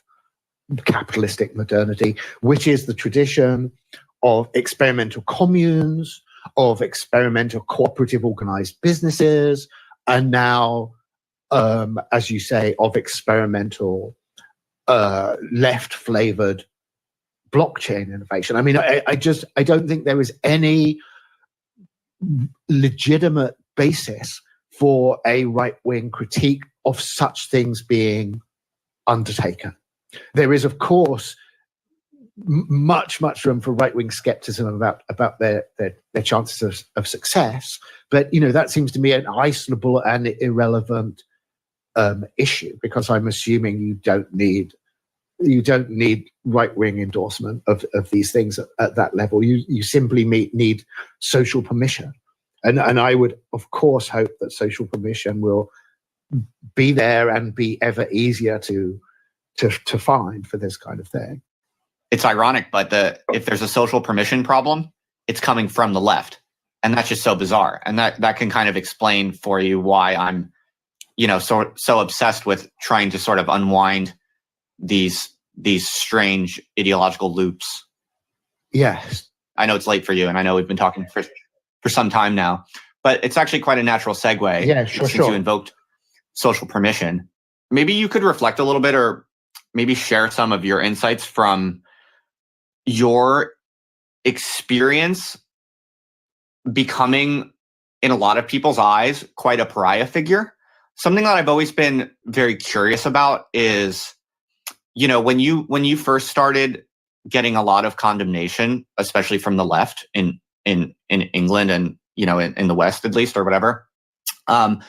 capitalistic modernity, which is the tradition of experimental communes, of experimental cooperative organized businesses, and now, as you say, of experimental left-flavored blockchain innovation. I mean, I don't think there is any legitimate basis for a right-wing critique of such things being undertaken. There is, of course, much room for right-wing skepticism about their chances of success, but that seems to me an isolable and irrelevant issue, because I'm assuming you don't need right-wing endorsement of these things at that level. You simply need social permission. And I would, of course, hope that social permission will be there and be ever easier to find for this kind of thing. It's ironic, but if there's a social permission problem, it's coming from the left. And that's just so bizarre. And that can kind of explain for you why I'm, so obsessed with trying to sort of unwind these strange ideological loops. Yes. I know it's late for you, and I know we've been talking for some time now, but it's actually quite a natural segue. Yeah, sure. Since you invoked social permission. Maybe you could reflect a little bit, or maybe share some of your insights from your experience becoming, in a lot of people's eyes, quite a pariah figure. Something that I've always been very curious about is, when you first started getting a lot of condemnation, especially from the left in England and in the West at least, or whatever. I'm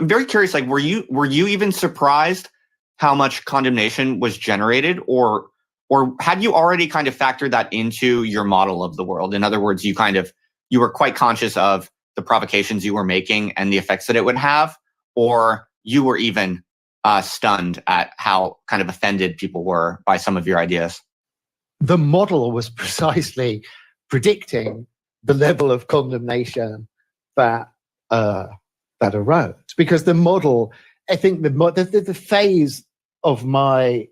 very curious. Like, were you even surprised how much condemnation was generated, or had you already kind of factored that into your model of the world? In other words, you were quite conscious of the provocations you were making and the effects that it would have, or you were even stunned at how kind of offended people were by some of your ideas? The model was precisely predicting the level of condemnation that arose, because the model, I think, the phase of my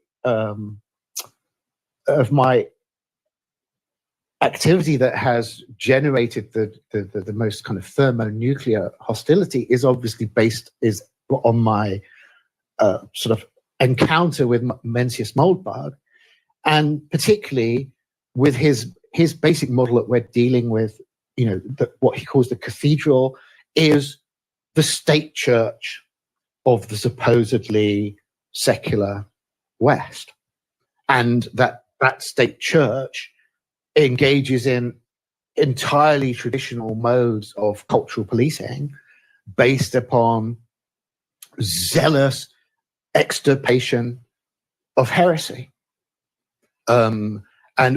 activity that has generated the most kind of thermonuclear hostility is obviously based on my sort of encounter with Mencius Moldbug, and particularly with his basic model that we're dealing with. What he calls the cathedral is the state church of the supposedly secular West, and that state church engages in entirely traditional modes of cultural policing based upon zealous extirpation of heresy. And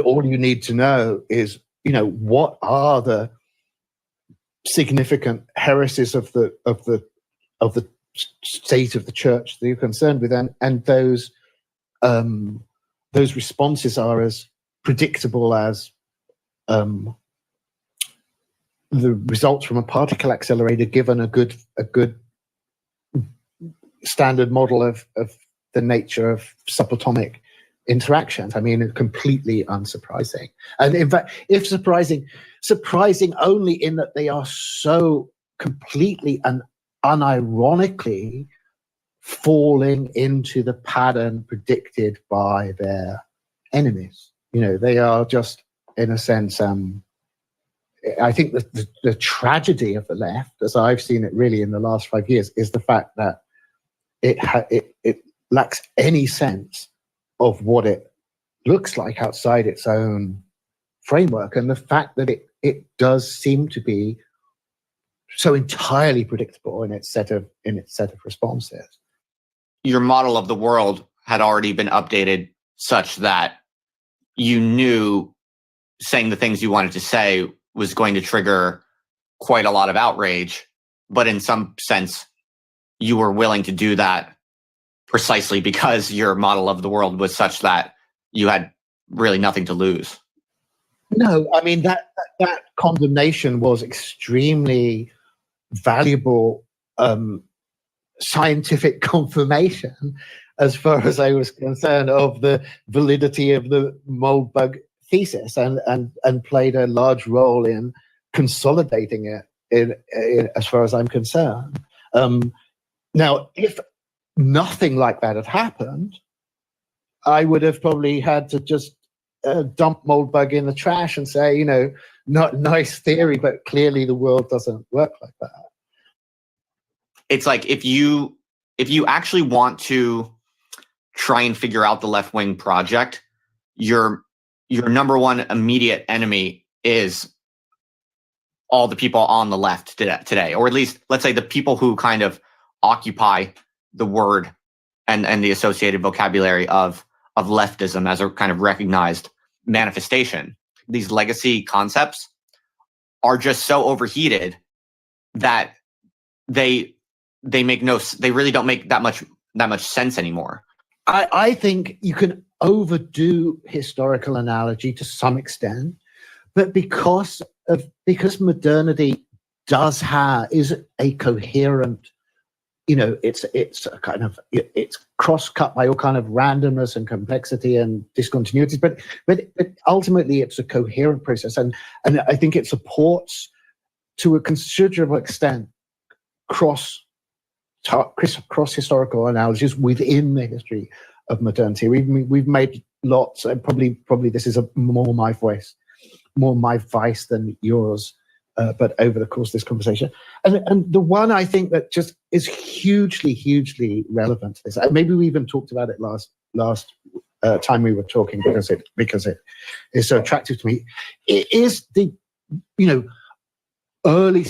all you need to know is, what are the significant heresies of the state of the church that you're concerned with, and those responses are as predictable as the results from a particle accelerator, given a good standard model of the nature of subatomic interactions. I mean, completely unsurprising. And in fact, if surprising only in that they are so completely and unironically falling into the pattern predicted by their enemies. They are just, in a sense, I think the tragedy of the left, as I've seen it really in the last 5 years, is the fact that it lacks any sense of what it looks like outside its own framework, and the fact that it does seem to be so entirely predictable in its set of responses. Your model of the world had already been updated such that you knew saying the things you wanted to say was going to trigger quite a lot of outrage, but in some sense, you were willing to do that precisely because your model of the world was such that you had really nothing to lose. No, I mean, that condemnation was extremely valuable scientific confirmation, as far as I was concerned, of the validity of the mold bug thesis, and played a large role in consolidating it in as far as I'm concerned. Now, if nothing like that had happened, I would have probably had to just dump mold bug in the trash and say, not nice theory, but clearly the world doesn't work like that. It's like if you actually want to try and figure out the left-wing project, your number one immediate enemy is all the people on the left today, or at least let's say the people who kind of occupy the word and the associated vocabulary of leftism as a kind of recognized manifestation. These legacy concepts are just so overheated that they really don't make that much sense anymore. I think you can overdo historical analogy to some extent, but because modernity is a coherent, it's a kind of, it's cross-cut by all kind of randomness and complexity and discontinuities, but ultimately it's a coherent process, and I think it supports to a considerable extent cross historical analogies within the history of modernity. We've made lots, and probably this is more my vice than yours, but over the course of this conversation, and the one I think that just is hugely relevant to this, and maybe we even talked about it last time we were talking, because it is so attractive to me. It is the early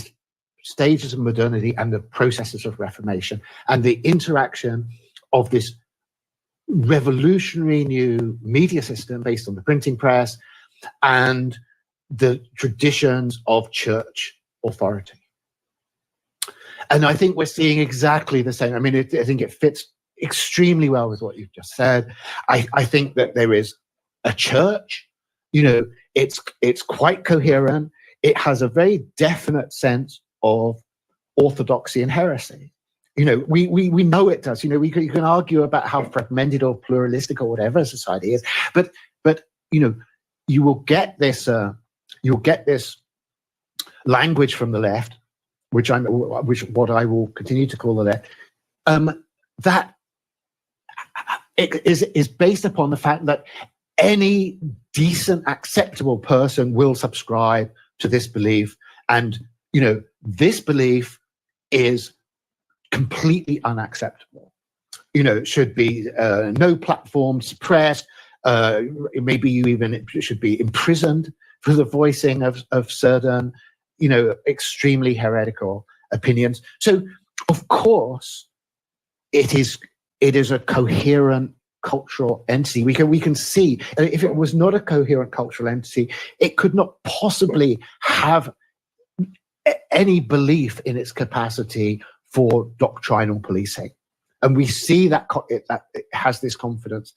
stages of modernity and the processes of Reformation, and the interaction of this revolutionary new media system based on the printing press and the traditions of church authority. And I think we're seeing exactly the same. I mean, I think it fits extremely well with what you've just said. I think that there is a church, it's quite coherent. It has a very definite sense of orthodoxy and heresy. We know it does. You can argue about how fragmented or pluralistic or whatever society is, but you will get this language from the left, which what I will continue to call the left, that it is based upon the fact that any decent, acceptable person will subscribe to this belief, and this belief is completely unacceptable. Should be no platform, suppressed. Maybe you even should be imprisoned for the voicing of certain, extremely heretical opinions. So, of course, it is a coherent cultural entity. We can see, if it was not a coherent cultural entity, it could not possibly have any belief in its capacity for doctrinal policing. And we see that it has this confidence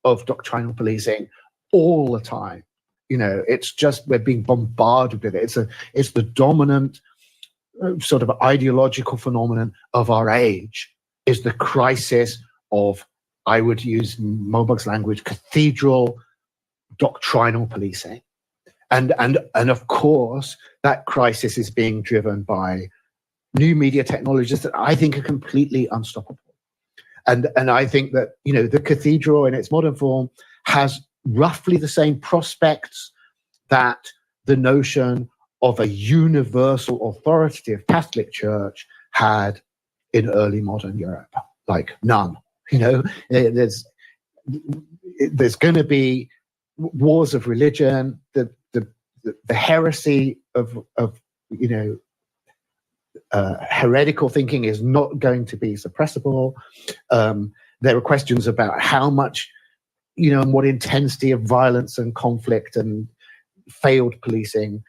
of doctrinal policing all the time. It's just, we're being bombarded with it. It's the dominant sort of ideological phenomenon of our age, is the crisis of, I would use Moberg's language, cathedral doctrinal policing. And of course, that crisis is being driven by new media technologies that I think are completely unstoppable. And I think that, the cathedral in its modern form has roughly the same prospects that the notion of a universal authoritative Catholic Church had in early modern Europe. Like none. There's going to be wars of religion, the heresy of heretical thinking is not going to be suppressible. There are questions about how much, and what intensity of violence and conflict and failed policing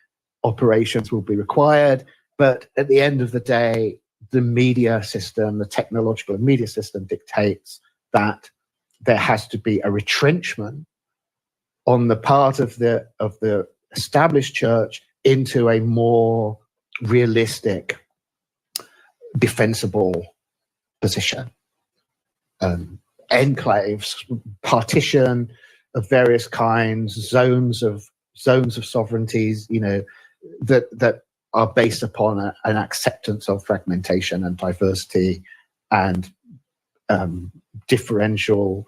operations will be required. But at the end of the day, the media system, the technological and media system dictates that there has to be a retrenchment on the part of the established church into a more realistic, defensible position. Enclaves, partition of various kinds, zones of sovereignties, that are based upon an acceptance of fragmentation and diversity and differential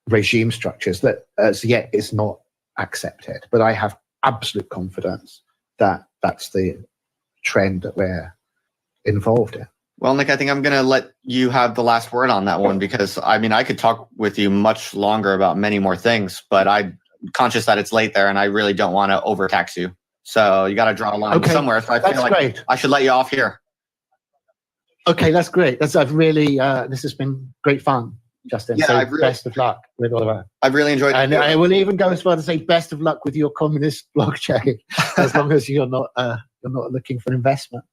regime structures that as yet is not accepted. But I have absolute confidence that that's the trend that we're involved in. Well, Nick, I think I'm going to let you have the last word on that one, because I could talk with you much longer about many more things, but I'm conscious that it's late there and I really don't want to overtax you. So you got to draw a line somewhere. So I feel like great. I should let you off here. Okay, that's great. I've really, this has been great fun, Justin. Yeah, so best of luck with all of that. I've really enjoyed it. And I will even go as far to say best of luck with your communist blockchain, as long as you're not looking for investment.